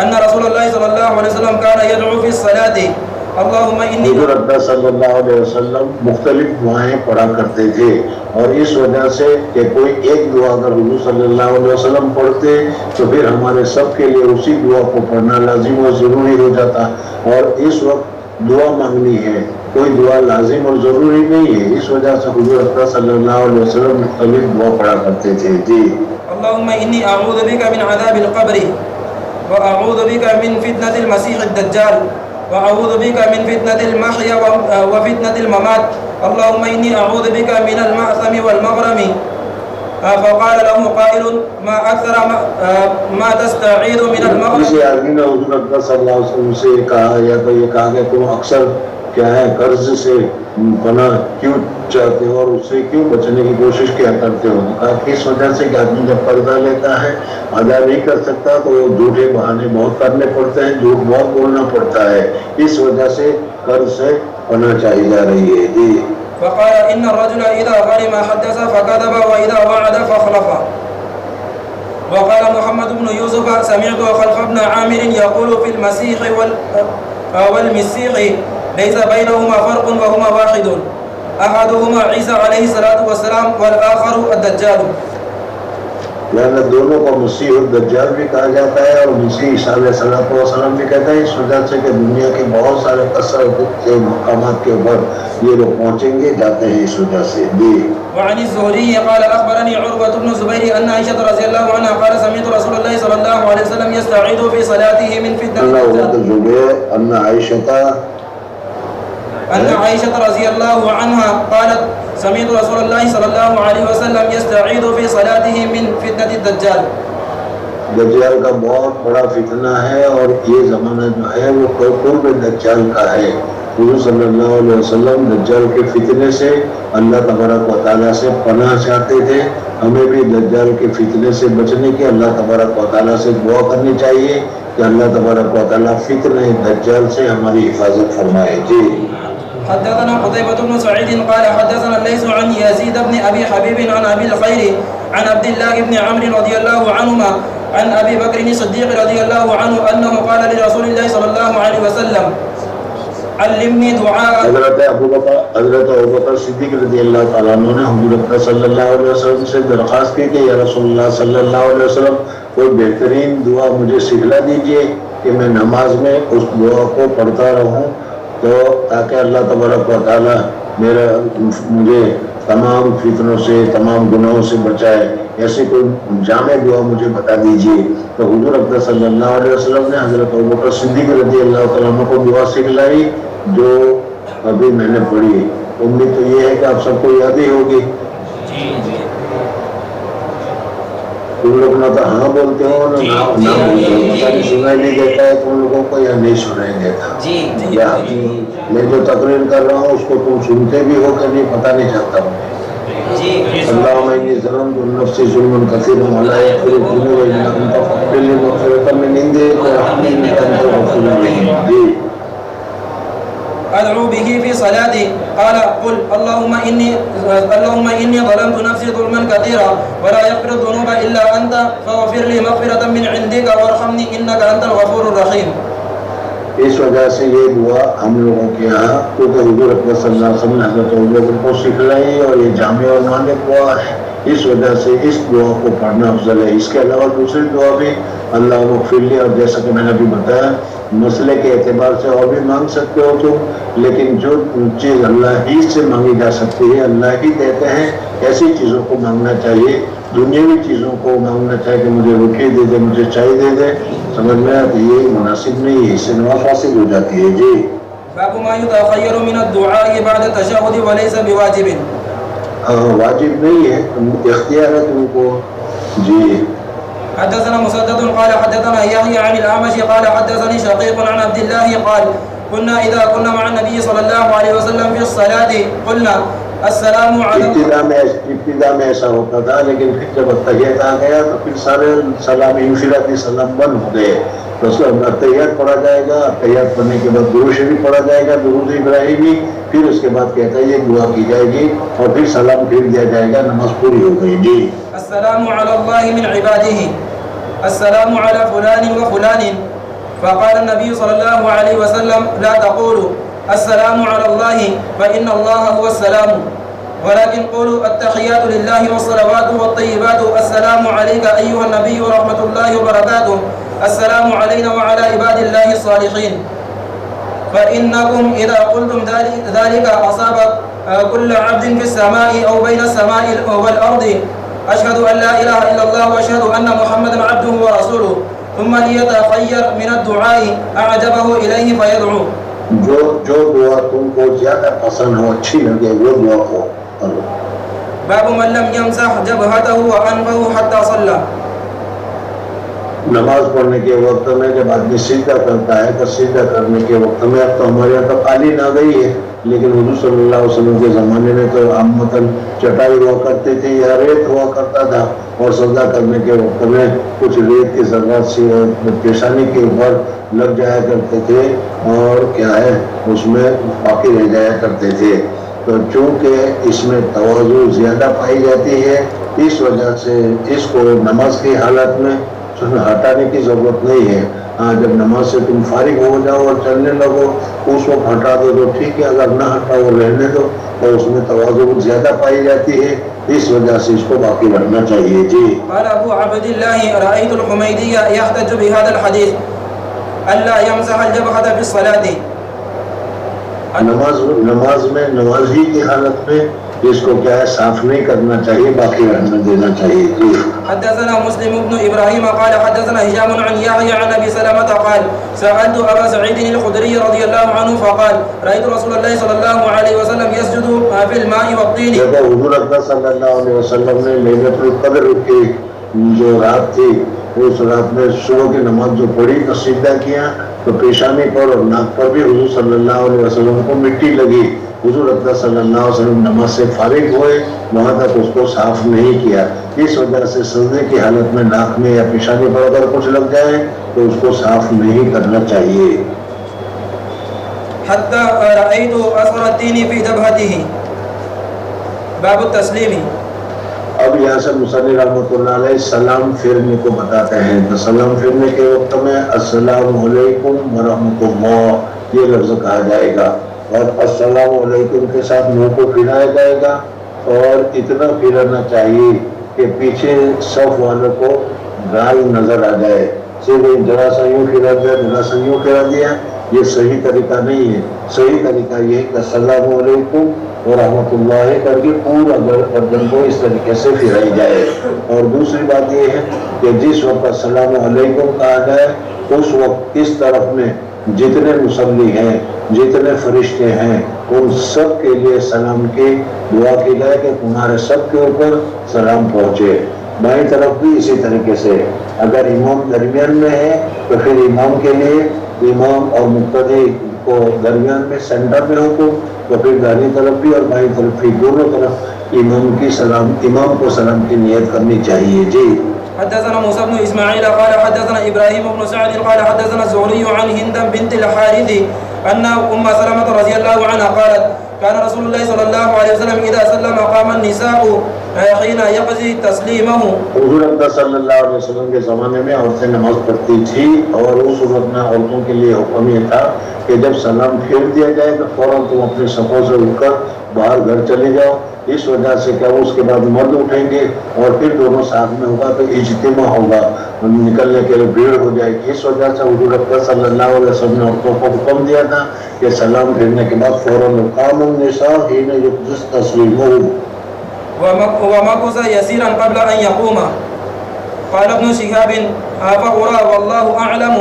ان رسول الله صلى الله عليه وسلم كان يدعو في الصلاة اللهم انی. حضور اقدس صلی اللہ علیہ وسلم مختلف دعائیں پڑھا کرتے تھے اور اس وجہ سے کہ کوئی ایک دعا اگر حضور صلی اللہ علیہ وسلم پڑھتے تو پھر ہمارے سب کے لیے اسی دعا کو پڑھنا لازم اور ضروری ہو جاتا. اور اس وقت دعا مانگنی ہے، کوئی دعا لازم اور ضروری نہیں ہے. اس وجہ سے حضور اقدس صلی اللہ علیہ وسلم مختلف دعا پڑھا کرتے تھے. جی اللہم انی اعوذ بک من عذاب القبر واعوذ بک من فتنة المسیح الدجال وأعوذ بك من فتنة المحيا وفتنة الممات اللهم إني أعوذ بك من المأثم والمغرم. فقال له قائل ما أكثر ما تستعيذ من المغرم. کسی آدمی نے حضور اقدس صلی اللہ علیہ وسلم سے کہا یا تو یہ کہا کہ تم اکثر کیا ہے قرض سے پناہ کیوں چاہتے ہو اور اس سے کیوں بچنے کی کوشش کیا کرتے ہو؟ کہا کہ اس وجہ سے کہ آدمی جب قرضہ لیتا ہے ادا نہیں کر سکتا تو وہ جھوٹے بہانے بہت کرنے پڑتے ہیں، جھوٹ بہت بولنا پڑتا ہے. اس وجہ سے قرض سے پناہ چاہی جا رہی ہے. جی فقال ان الرجل اذا غرم حدث فكذب واذا وعد فخلف. وقال محمد بن يوسف سمعت خلف بن عامر يقول في المسيح والمسيح ليس بينهما فرق وهما واحد أحدهما عيسى عليه الصلاة والسلام والآخر الدجال. لہذا دونوں کو مسیح الدجال بھی کہا جاتا ہے اور مسیح عیسیٰ علیہ السلام بھی کہتا ہے، اس وجہ سے کہ دنیا کے بہت سارے کثرت کے مقامات کے اوپر یہ لوگ پہنچیں گے، جاتے ہیں اس وجہ سے. وعن الزهري قال أخبرني عروة بن الزبير أن عائشة رضي الله عنها قال سمعت رسول الله صلى الله عليه وسلم يستعيذ في صلاته من فتنة الدجال. أن عائشة رضي الله عنها قالت سمعت رسول الله صلى الله عليه وسلم يستعيذ في صلاته من فتنة الدجال. دجال کا بہت بڑا فتنہ ہے اور یہ زمانہ جو ہے وہ قرب دجال کا ہے. حضور صلی اللہ علیہ وسلم دجال کے فتنے سے اللہ تبارک و تعالیٰ سے پناہ چاہتے تھے. ہمیں بھی دجال کے فتنے سے بچنے کی اللہ تبارک و تعالیٰ سے دعا کرنی چاہیے کہ اللہ تبارک و تعالیٰ فتنہ دجال سے ہماری حفاظت فرمائے. حدثنا قتيبة بن سعيد قال حدثنا الليث عن يزيد بن أبي حبيب عن أبي الخير عن عبد الله بن عمرو رضي الله عنهما عن أبي بكر الصديق رضي الله عنه أنه قال لرسول الله صلى الله عليه وسلم علمني دعاء. حضرت ابوبکر صدیق رضی اللہ تعالیٰ عنہ نے حضور صلی اللہ علیہ وسلم سے درخواست کی کہ یا رسول اللہ صلی اللہ علیہ وسلم کوئی بہترین دعا مجھے سکھلا دیجئے کہ میں نماز میں اس دعا کو پڑھتا رہوں تو تاکہ اللہ تبارک و تعالیٰ مجھے تمام فتنوں سے تمام گناہوں سے بچائے. ایسی کوئی جامع دعا مجھے بتا دیجیے. تو حضور اقدس صلی اللہ علیہ وسلم نے حضرت ابوبکر صدیق رضی اللہ تعالیٰ عنہ کو دعا سکھلائی جو ابھی میں نے پڑھی. امید تو یہ ہے کہ آپ سب کو یاد ہی ہوگی. تم لوگ نہ تو ہاں بولتے ہو نہ بولتے ہو، پتہ نہیں سنائی نہیں دیتا ہے تم لوگوں کو یا نہیں سنائی دیتا. یا میں جو تقریر کر رہا ہوں اس کو تم سنتے بھی ہو کہ نہیں پتہ نہیں چلتا. اللہم انی ظلمت نفسی ظلما کثیرا ولا یغفر الذنوب الا انت فاغفر لی مغفرۃ من عندک وارحمنی انک انت الغفور الرحیم. أدعو به في صلاتي قال قل اللهم إني ظلمت نفسي ظلما كثيرا ولا يغفر الذنوب إلا أنت فاغفر لي مغفرة من عندك وارحمني إنك أنت الغفور الرحيم. اس وجہ سے یہ دعا ہم لوگوں کے یہاں کیونکہ حضور اکرم صلی اللہ علیہ وسلم نے حضرت ابوبکر کو سکھلائی اور یہ جامع اور مانع دعا ہے، اس وجہ سے اس دعا کو پڑھنا افضل ہے. اس کے علاوہ دوسری دعا بھی اللہ اغفر لی، اور جیسا کہ میں نے ابھی بتایا مسئلے کے اعتبار سے اور بھی مانگ سکتے ہو تم، لیکن جو چیز اللہ ہی سے مانگی جا سکتی ہے اللہ ہی دیتے ہیں، ایسی چیزوں کو مانگنا چاہیے. دنیاوی چیزوں کو مانگنا چاہیے کہ مجھے روٹی دے دے، مجھے چائے دے دے، سمجھ میں آتی یہ مناسب نہیں ہے، اس سے نواز حاصل ہو جاتی ہے. باب ما يتخير من الدعاء بعد التشهد وليس بواجب. واجب نہیں ہے، اختیار ہے تم کو. حدثنا مسدد قال حدثنا يحيى عن الأعمش قال حدثني شقيق عن عبد الله قال كنا إذا كنا مع النبي صلى الله عليه وسلم في الصلاة قلنا السلام علیکم. ابتدا میں ایسا ہوتا تھا لیکن پھر جب التحیات آ گیا تو پھر سارے سلام انفرادی سلام بند ہو گئے. تو التحیات پڑھا جائے گا، التحیات پڑھنے کے بعد درود شریف پڑھا جائے گا، درود ابراہیمی، پھر اس کے بعد کہتا ہے یہ دعا کی جائے گی اور پھر سلام پھر دیا جائے گا، نماز پوری ہو گئی. السلام علی اللہ من عباده السلام علی فلان و فلان. فقال النبي صلى الله عليه وسلم لا تقولوا السلام على الله فإن الله هو السلام ولكن قولوا التحيات لله والصلوات والطيبات السلام عليك أيها النبي ورحمة الله وبركاته السلام علينا وعلى عباد الله الصالحين فإنكم إذا قلتم ذلك أصاب كل عبد في السماء أو بين السماء والأرض أشهد أن لا إله إلا الله وأشهد أن محمدا عبده ورسوله ثم ليتخير من الدعاء أعجبه إليه فيدعو. جو دعا تم کو زیادہ پسند ہو، اچھی لگے وہ دعا کو کرو. باب من لم يمسح جبهته وأنفه حتى صلى. نماز پڑھنے کے وقت میں جب آدمی سجدہ کرتا ہے تو سجدہ کرنے کے وقت میں اب تو ہمارے یہاں تو قالین آ گئی ہے لیکن حضور صلی اللہ علیہ وسلم کے زمانے میں تو عامتاً چٹائی ہوا کرتی تھی یا ریت ہوا کرتا تھا اور سجدہ کرنے کے وقت میں کچھ ریت کی ذرات سے پیشانی کے اوپر لگ جایا کرتے تھے اور کیا ہے اس میں باقی رہ جایا کرتے تھے. تو چونکہ اس میں تواضع زیادہ پائی جاتی ہے اس وجہ سے اس کو نماز کی حالت میں ہٹانے کی ضرورت نہیں ہے. ہاں جب نماز سے تم فارغ ہو جاؤ اور چلنے لگو اس وقت ہٹا دو تو ٹھیک ہے، اگر نہ ہٹاؤ رہنے دو اور اس میں تواضع زیادہ پائی جاتی ہے، اس وجہ سے اس کو باقی رکھنا چاہیے. جی قال ابو عبد الله رأيت الحميدي يحتج بهذا الحديث الا يمسح الجبهة في الصلاة. نماز میں نمازی کی حالت میں اس کو کیا ہے صاف نہیں کرنا چاہیے، باقی رہنے دینا چاہیے. جی حدثنا مسلم بن ابراهيم قال حدثنا هشام عن يحيى عن ابي سلمة قال سألت ابا سعيد الخدري رضي الله عنه فقال رأيت رسول الله صلى الله عليه وسلم يسجد في الماء والطين. جب حضور اکرم صلی اللہ علیہ وسلم نے لیلۃ القدر کی جو رات تھی اس رات میں صبح کی نماز جو پڑھی تو سجدہ کیا تو پیشانی پر اور ناک پر بھی حضور صلی اللہ علیہ وسلم کو مٹی لگی. حضور اکرم صلی اللہ علیہ وسلم نماز سے فارغ ہوئے، وہاں تک اس کو صاف نہیں کیا. اس وجہ سے سجدے کی حالت میں ناک میں یا پیشانی پر اگر کچھ لگ جائے تو اس کو صاف نہیں کرنا چاہیے. حتى رأيت أثر التين في جبهته. باب التسليم. اب یہاں سے مصنف رحمۃ اللہ علیہ سلام پھیرنے کو بتاتے ہیں. تو سلام پھیرنے کے وقت میں السلام علیکم ورحمۃ اللہ یہ لفظ کہا جائے گا اور السلام علیکم کے ساتھ منہ کو پھرایا جائے گا اور اتنا پھرانا چاہیے کہ پیچھے صف والوں کو گال نظر آ جائے. صرف ذرا سا یوں پھرا دیا، ذرا سا یوں پھرا دیا، یہ صحیح طریقہ نہیں ہے. صحیح طریقہ یہ ہے کہ السلام علیکم ورحمۃ اللہ کر کے پورا گردن کو اس طریقے سے پھرائی جائے. اور دوسری بات یہ ہے کہ جس وقت السلام علیکم کہا جائے اس وقت اس طرف میں جتنے مصلی ہیں، جتنے فرشتے ہیں، ان سب کے لیے سلام کی دعا کی جائے کہ تمہارے سب کے اوپر سلام پہنچے. بائیں طرف بھی اسی طریقے سے. اگر امام درمیان میں ہے تو پھر امام کے لیے امام اور مقتدی کو درمیان میں سینٹر میں ہو تو پھر دائیں طرف بھی اور بائیں طرف بھی دونوں طرف امام کو سلام کی نیت کرنی چاہیے. جی حدثنا موسى بن اسماعيل قال حدثنا ابراهيم بن سعد قال حدثنا الزهري عن هند بنت الحارث ان ام سلمة رضي الله عنها قالت كان رسول الله صلى الله عليه وسلم اذا سلم قام النساء حين يقضي تسليمه. حضور اکرم صلی اللہ علیہ وسلم کے زمانے میں عورتیں نماز پڑھتی تھی اور اس صورت میں عورتوں کے لیے حکم یہ تھا کہ جب سلام پھیر دیا جائے تو فوراً تم اپنے صفوں سے اٹھ کر باہر گھر چلے جاؤ. اس وجہ سے کیا اس کے بعد مرد اٹھیں گے اور پھر دونوں ساتھ میں ہوگا تو اجتماع ہوگا، نکلنے کے لیے بھیڑ ہو جائے گی. اس وجہ سے حضور اکرم صلی اللہ علیہ وسلم نے عورتوں کو حکم دیا تھا کہ سلام پھیرنے کے بعد فوراً قام النساء حين يقضي تسليمه ومكث يسيرا قبل ان يقوم. قال ابن شهاب فأرى والله اعلم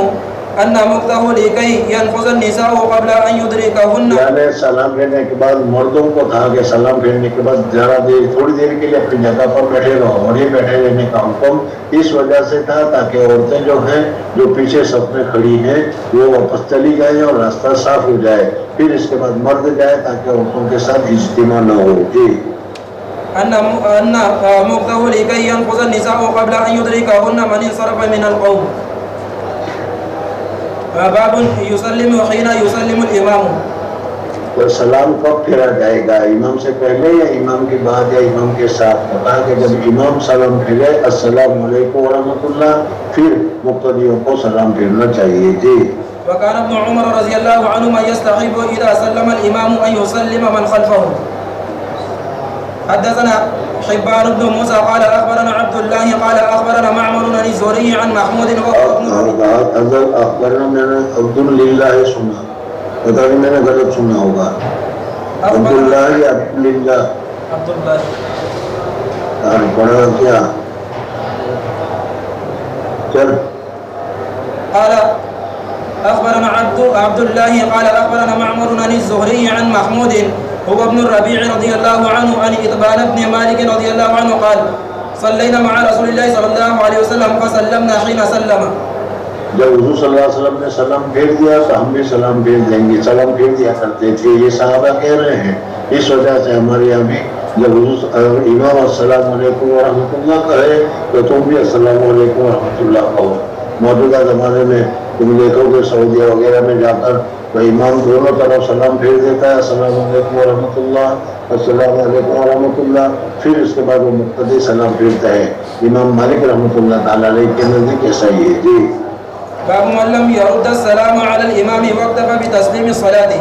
ان مكثه لكي ينفذ النساء قبل ان يدركهن. یعنی سلام پھیرنے کے بعد مردوں کو تھا کہ سلام پھیرنے کے بعد ذرا دیر تھوڑی دیر کے لیے اپنی جگہ پر بیٹھے رہو اور یہ بیٹھے رہنے کا حکم اس وجہ سے تھا تاکہ عورتیں جو ہیں جو پیچھے صف میں کھڑی ہیں وہ واپس چلی جائیں اور راستہ صاف ہو جائے، پھر اس کے بعد مرد جائے تاکہ عورتوں کے ساتھ اجتماع نہ ہو. جی ان مكثه لكي ينفذ النساء قبل ان يدركهن من انصرف من القوم. باب يسلم حين يسلم الامام. تو سلام کب پھیرا جائے گا، امام سے پہلے یا امام کے بعد یا امام کے ساتھ؟ بتا کہ جب امام سلام پھیرے السلام علیکم ورحمۃ اللہ پھر مقتدیوں کو سلام پھیرنا چاہیے. جی وكان ابن عمر رضي الله عنهما يستحب اذا سلم الامام ان يسلم من خلفه. حدثنا حبان بن موسى قال اخبرنا عبد الله قال اخبرنا معمر عن الزهري عن محمود اگر اخبرنا میں نے عبداللہ سنا، پتہ نہیں میں نے غلط سنا ہوگا. عبداللہ یا عبداللہ؟ عبداللہ پڑھا کیا چل. قال اخبرنا عبد الله قال اخبرنا معمر عن الزهري عن محمود هو ابن الربيع رضي الله عنه عن إطبان بن مالك رضي الله عنه قال صلينا مع رسول الله صلى الله عليه وسلم فسلمنا حين سلم. جب حضور صلی اللہ علیہ وسلم نے سلام پھیر دیا تو ہم بھی سلام پھیر دیں گے، سلام پھیر دیا کرتے تھے. یہ صحابہ کہہ رہے ہیں. اس وجہ سے ہمارے یہاں بھی جب حضور امام السلام علیکم ورحمۃ اللہ کہے تو تم بھی السلام علیکم ورحمۃ اللہ کہو. موجودہ زمانے میں تم دیکھو کہ سعودیہ وغیرہ میں جا کر وہ امام دونوں طرف سلام پھیر دیتا ہے، السلام علیکم ورحمۃ اللہ، السلام علیکم ورحمۃ اللہ، پھر اس کے بعد وہ مقتدی سلام پھیرتا ہے۔ امام مالک رحمۃ اللہ تعالیٰ علیہ کے نزدیک ایسا ہی ہے۔ جی باب من لم يرد السلام على الإمام واكتفى بتسليم الصلاة.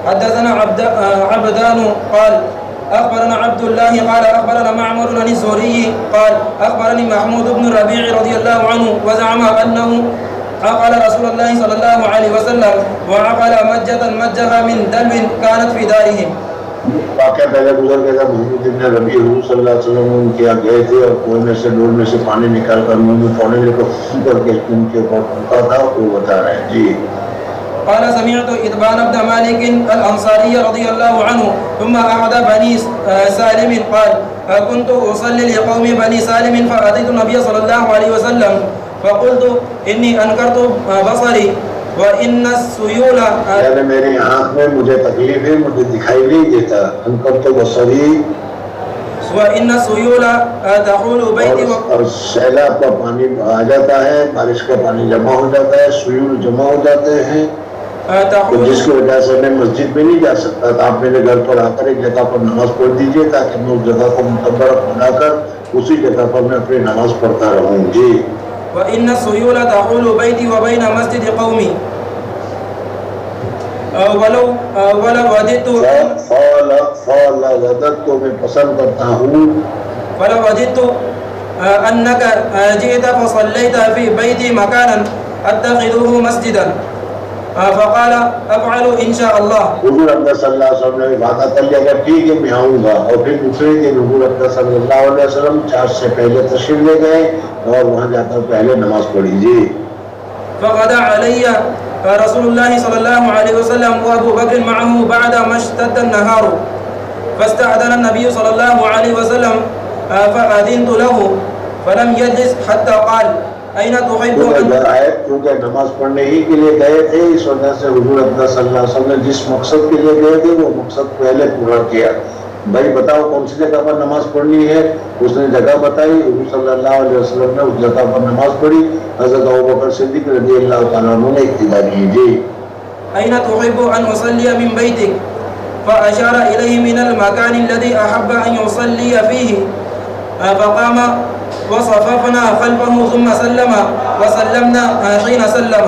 حدثنا عبدان قال أخبرنا عبد الله قال أخبرنا معمر عن الزهري قال أخبرني محمود بن ربيع رضي الله عنه وزعم أنه عقل رسول الله صلى الله عليه وسلم وعقل مجة مجها من دلو كانت في دارهم. واقعہ پہلے گزر گیا تھا، محمود بن ربیع حضور صلی اللہ علیہ وسلم ان کے یہاں گئے تھے اور کنویں میں سے ڈول میں سے پانی نکال کر منہ میں پونے لے کر کر کے ان کے اوپر پھونکا تھا، وہ بتا رہے ہیں۔ جی قال سمعت إتبان بن مالك الأنصاري رضي الله عنه ثم أحد بني سالم قال كنت أصلي لقوم بني سالم فأتيت النبي صلى الله عليه وسلم فقلت إني أنكرت بصري وإن السيول یعنی میری آنکھ میں مجھے تکلیف ہے، مجھے دکھائی نہیں دیتا، انکرت بصری، وإن السيول تحول بيتي اور سیلاب کا پانی آ جاتا ہے، بارش کا پانی جمع ہو جاتا ہے، سیول جمع ہو جاتے ہیں، تو جس کی وجہ سے میں مسجد میں نہیں جا سکتا تھا۔ آپ میرے گھر پر آ کر ایک جگہ پر نماز پڑھ دیجیے تاکہ میں اس جگہ کو متبر بنا کر اسی جگہ پر میں اپنی نماز پڑھتا رہوں۔ جی وإن السيول تحول بيتي وبين مسجد قومي ولو وجدت ودت کو میں پسند کرتا ہوں، ولو وجدت أنك جئت فصليت في بيتي مكانا أتخذه مسجدا فقال أفعل إن شاء الله. حضور اقدس صلی اللہ علیہ وسلم نے وعدہ کر لیا کہ ٹھیک ہے میں آؤں گا، اور پھر دوسرے دن حضور اقدس صلی اللہ علیہ وسلم چارج سے پہلے تشریف لے گئے اور وہاں جا کر پہلے نماز پڑھی۔ جی فغدا علي رسول الله صلى الله عليه وسلم وأبو بكر معه بعد ما اشتد النهار فاستأذن النبي صلى الله عليه وسلم فأذنت له فلم يجلس حتى قال أين تحب أن کیونکہ نماز پڑھنے ہی کے لیے گئے تھے، اس وجہ سے حضور اقدس صلی اللہ علیہ وسلم نے جس مقصد کے لیے گئے تھے وہ مقصد پہلے پورا کیا۔ بھائی بتاؤ کون سی جگہ پر نماز پڑھنی ہے؟ اس نے جگہ بتائی، حضور صلی اللہ علیہ وسلم نے اس جگہ پر نماز پڑھی، حضرت ابوبکر صدیق رضی اللہ تعالیٰ عنہ نے اقتدا کی۔ جی أين تحب أن أصلي من بيتك فأشار إليه من المكان الذي أحب أن يصلي فيه فقام وصففنا خلفه ثم سلم وسلمنا حين سلم.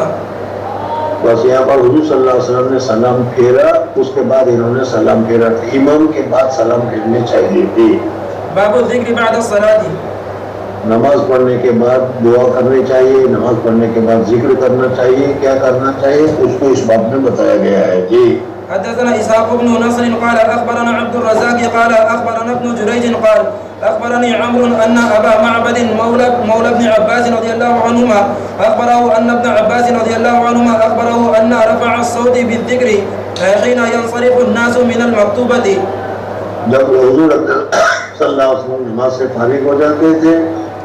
بس یہاں پر حضور صلی اللہ علیہ وسلم نے سلام پھیرا، اس کے بعد انہوں نے سلام پھیرا، امام کے بعد سلام پھیرنے چاہیے تھی۔ باب الذکر بعد الصلاة. نماز پڑھنے کے بعد دعا کرنی چاہیے، نماز پڑھنے کے بعد ذکر کرنا چاہیے، کیا کرنا چاہیے اس کو اس باب میں بتایا گیا ہے۔ جی حدثنا إسحاق بن نصر قال أخبرنا عبد الرزاق قال أخبرنا ابن جريج قال أخبرني عمرو أن أبا معبد مولى ابن عباس رضي الله عنهما أخبره أن ابن عباس رضي الله عنهما أخبره أن رفع الصوت بالذكر حين ينصرف الناس من المكتوبة. جب حضور صلی اللہ علیہ وسلم نماز سے فارغ ہو جاتے تھے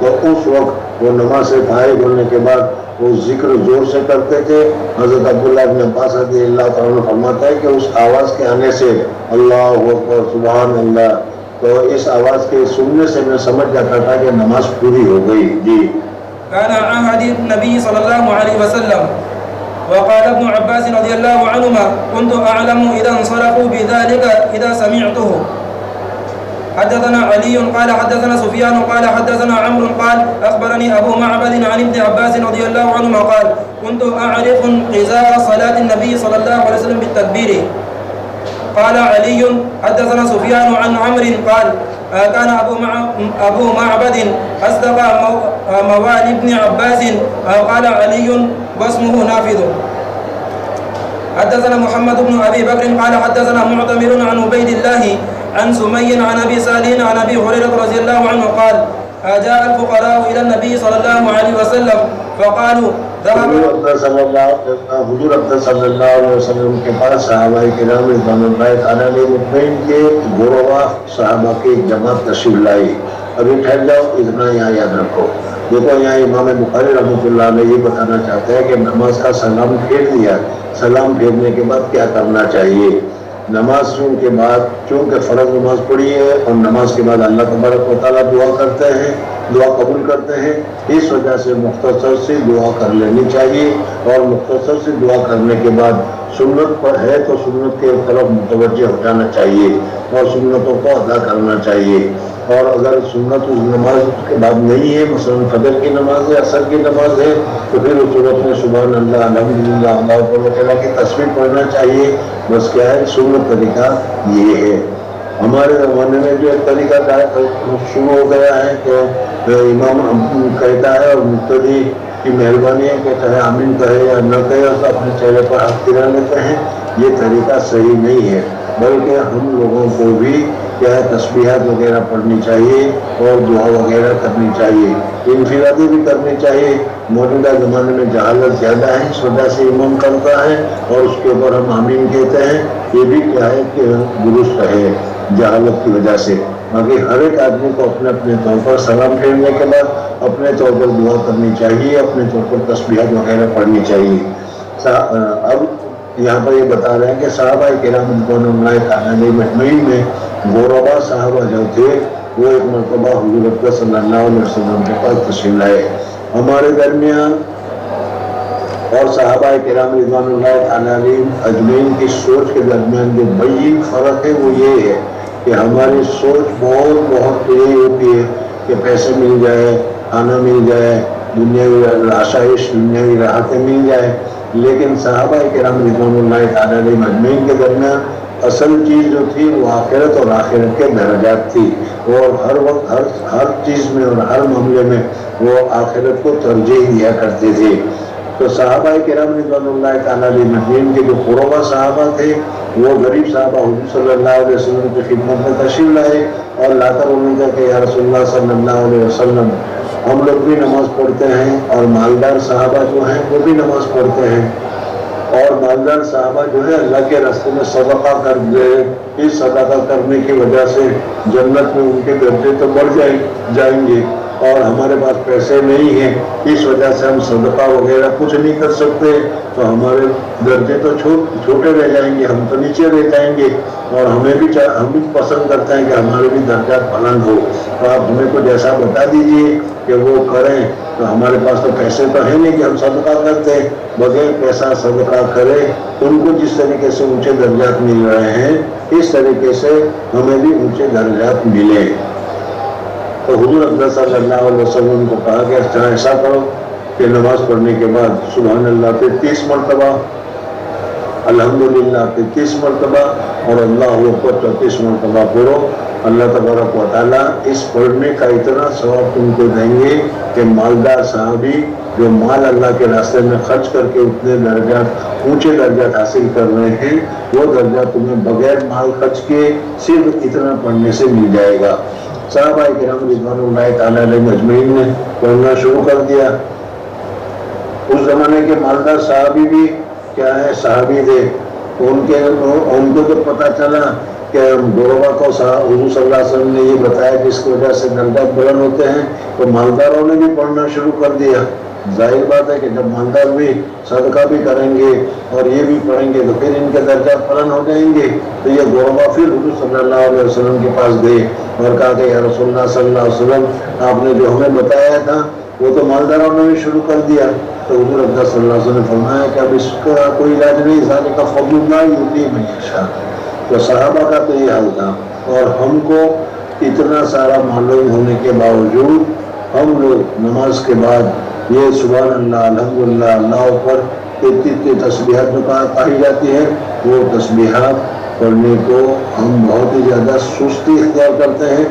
تو اس وقت وہ نماز سے فارغ ہونے کے بعد وہ ذکر زور سے کرتے تھے۔ حضرت عبداللہ بن عباس رضی اللہ تعالیٰ عنہ فرماتا ہے کہ اس آواز کے آنے سے اللہ اکبر سبحان اللہ، تو اس آواز کے سننے سے میں سمجھ جاتا تھا کہ نماز پوری ہو گئی۔ جی كان عهد النبي صلى الله عليه وسلم. وقال ابن عباس رضي الله عنهما كنت أعلم إذا انصرفوا بذلك إذا سمعته. حدثنا علي قال حدثنا سفيان قال حدثنا عمرو قال أخبرني أبو معبد عن ابن عباس رضي الله عنهما قال كنت أعرف انقضاء صلاة النبي صلى الله عليه وسلم بالتكبير. قال علي حدثنا سفيان عن عمرو قال كان أبو معبد أصدق موالي ابن عباس. قال علي واسمه نافذ. حدثنا محمد بن أبي بكر قال حدثنا معتمر عن عبيد الله عن سمي عن أبي صالح عن أبي هريرة رضي الله عنه قال جاء الفقراء إلى النبي صلى الله عليه وسلم فقالوا حضور اقدس صلی اللہ علیہ وسلم کے پاس صحابہ کرام رضوان اللہ تعالیٰ علیہ مجمعین کے گروہ صحابہ کی ایک جماعت تشریف لائی۔ ابھی ٹھہر جاؤ، اتنا یہاں یاد رکھو۔ دیکھو یہاں امام بخاری رحمۃ اللہ علیہ یہ بتانا چاہتے ہیں کہ نماز کا سلام پھیر دیا، سلام پھیرنے کے بعد کیا کرنا چاہیے۔ نماز کے بعد چونکہ فرض نماز پڑھی ہے اور نماز کے بعد اللہ تبارک و تعالیٰ دعا کرتے ہیں، دعا قبول کرتے ہیں. اس وجہ سے مختصر سی دعا کر لینی چاہیے، اور مختصر سی دعا کرنے کے بعد سنت پر ہے تو سنت کے طرف متوجہ ہو جانا چاہیے اور سنتوں کو ادا کرنا چاہیے. اور اگر سنت اس نماز کے بعد نہیں ہے، مثلا فجر کی نماز ہے، عصر کی نماز ہے، تو پھر اس صورت میں سبحان اللہ الحمدللہ اللہ تعالیٰ کی تسبیح پڑھنا چاہیے. بس کیا ہے، سنت طریقہ یہ ہے. ہمارے زمانے میں جو ایک طریقہ شروع ہو گیا ہے کہ امام کہتا ہے اور مقتدی کی مہربانی ہے کہ چاہے آمین کہے یا نہ کہے تو اپنے چہرے پر ہاتھ پھیرا لیتے ہیں. یہ طریقہ صحیح نہیں ہے، بلکہ ہم لوگوں کو بھی کیا ہے تسبیحات وغیرہ پڑھنی چاہیے اور دعا وغیرہ کرنی چاہیے. انفرادی بھی کرنی چاہیے. موجودہ زمانے میں جہالت زیادہ ہے، اس وجہ سے امام کرتا ہے اور اس کے اوپر ہم آمین کہتے ہیں. یہ بھی کیا ہے کہ درست ہے جہالت کی وجہ سے. باقی ہر ایک آدمی کو اپنے اپنے طور پر سلام پھیرنے کے بعد اپنے طور پر دعا کرنی چاہیے، اپنے طور پر تسبیحات وغیرہ پڑھنی چاہیے. اب یہاں پر یہ بتا رہے ہیں کہ صحابہ کرام رضوان اللہ تعالی اجمعین میں غربا صحابہ جو تھے وہ ایک مرتبہ حضور اکرم صلی اللہ علیہ وسلم کے پاس تشریف لائے. ہمارے درمیان اور صحابہ کرام رضوان اللہ تعالی اجمعین کی سوچ کے درمیان جو بڑی فرق ہے وہ یہ ہے کہ ہماری سوچ بہت یہی ہوتی ہے کہ پیسے مل جائے، کھانا مل جائے، دنیاوی آسائش، دنیاوی راحتیں مل جائے. لیکن صحابہ کرام رضوان اللہ تعالی اجمعین کے درمیان اصل چیز جو تھی وہ آخرت اور آخرت کے درجات تھی، اور ہر وقت ہر چیز میں اور ہر معاملے میں وہ آخرت کو ترجیح دیا کرتے تھے. تو صحابہ کرام رضوان اللہ تعالی اجمعین کے جو قربا صحابہ تھے وہ غریب صحابہ حضور صلی اللہ علیہ وسلم کی خدمت میں تشریف لائے اور لا کر انہوں نے کہا کہ یا رسول اللہ صلی اللہ علیہ وسلم ہم لوگ بھی نماز پڑھتے ہیں اور مالدار صحابہ جو ہیں وہ بھی نماز پڑھتے ہیں، اور مالدار صحابہ جو ہے اللہ کے راستے میں صدقہ کر دے. اس صدقہ کرنے کی وجہ سے جنت میں ان کے درجے تو بڑھ جائیں گے، اور ہمارے پاس پیسے نہیں ہیں، اس وجہ سے ہم صدقہ وغیرہ کچھ نہیں کر سکتے، تو ہمارے درجے تو چھوٹے رہ جائیں گے، ہم تو نیچے رہ جائیں گے، اور ہم بھی پسند کرتے ہیں کہ ہمارے بھی درجات بلند ہو. تو آپ ہمیں کچھ ایسا بتا دیجئے کہ وہ کریں. تو ہمارے پاس تو پیسے تو ہے نہیں کہ ہم صدقہ کرتے ہیں، بغیر پیسہ صدقہ کرے. ان کو جس طریقے سے اونچے درجات مل رہے ہیں اس طریقے سے ہمیں بھی اونچے درجات ملے. تو حضور اکرم صلی اللہ علیہ وسلم کو کہا کہ اچھا ایسا کرو کہ نماز پڑھنے کے بعد سبحان اللہ پہ 30 مرتبہ، الحمدللہ پہ 30 مرتبہ اور اللہ اکبر 34 مرتبہ پڑھو. اللہ تبارک و تعالیٰ اس پڑھنے کا اتنا ثواب تم کو دیں گے کہ مالدار صحابی جو مال اللہ کے راستے میں خرچ کر کے اتنے درجات اونچے درجات حاصل کر رہے ہیں وہ درجات تمہیں بغیر مال خرچ کے صرف اتنا پڑھنے سے مل جائے گا. صحابہ کرام رضوان اللہ تعالی علیہ اجمعین نے پڑھنا شروع کر دیا. اس زمانے کے مالدار صحابی بھی کیا ہے صحابی تھے. ان کو تو پتہ چلا کہ غربا کو حضور صلی اللہ علیہ وسلم نے یہ بتایا جس کی وجہ سے درجات بلند ہوتے ہیں، تو مالداروں نے بھی پڑھنا شروع کر دیا. ظاہر بات ہے کہ جب مالدار بھی صدقہ بھی کریں گے اور یہ بھی پڑھیں گے تو پھر ان کے درجات بلند ہو جائیں گے. تو یہ غربا پھر حضور صلی اللہ علیہ وسلم کے پاس گئے اور کہا کہ یا رسول اللہ صلی اللہ علیہ وسلم آپ نے جو ہمیں بتایا تھا وہ تو مالداروں نے بھی شروع کر دیا. تو حضور اکرم صلی اللہ علیہ وسلم نے فرمایا کہ اب اس کا کوئی علاج نہیں، ذالک فضل اللہ یؤتیہ من یشاء. تو صحابہ کا تو یہ حال تھا، اور ہم کو اتنا سارا معلوم ہونے کے باوجود ہم لوگ نماز کے بعد یہ سبحان اللہ الحمدللہ اللہ اکبر اتنی تسبیحات میں پائی جاتی ہے، وہ تسبیحات پڑھنے کو ہم بہت ہی زیادہ سستی اختیار کرتے ہیں.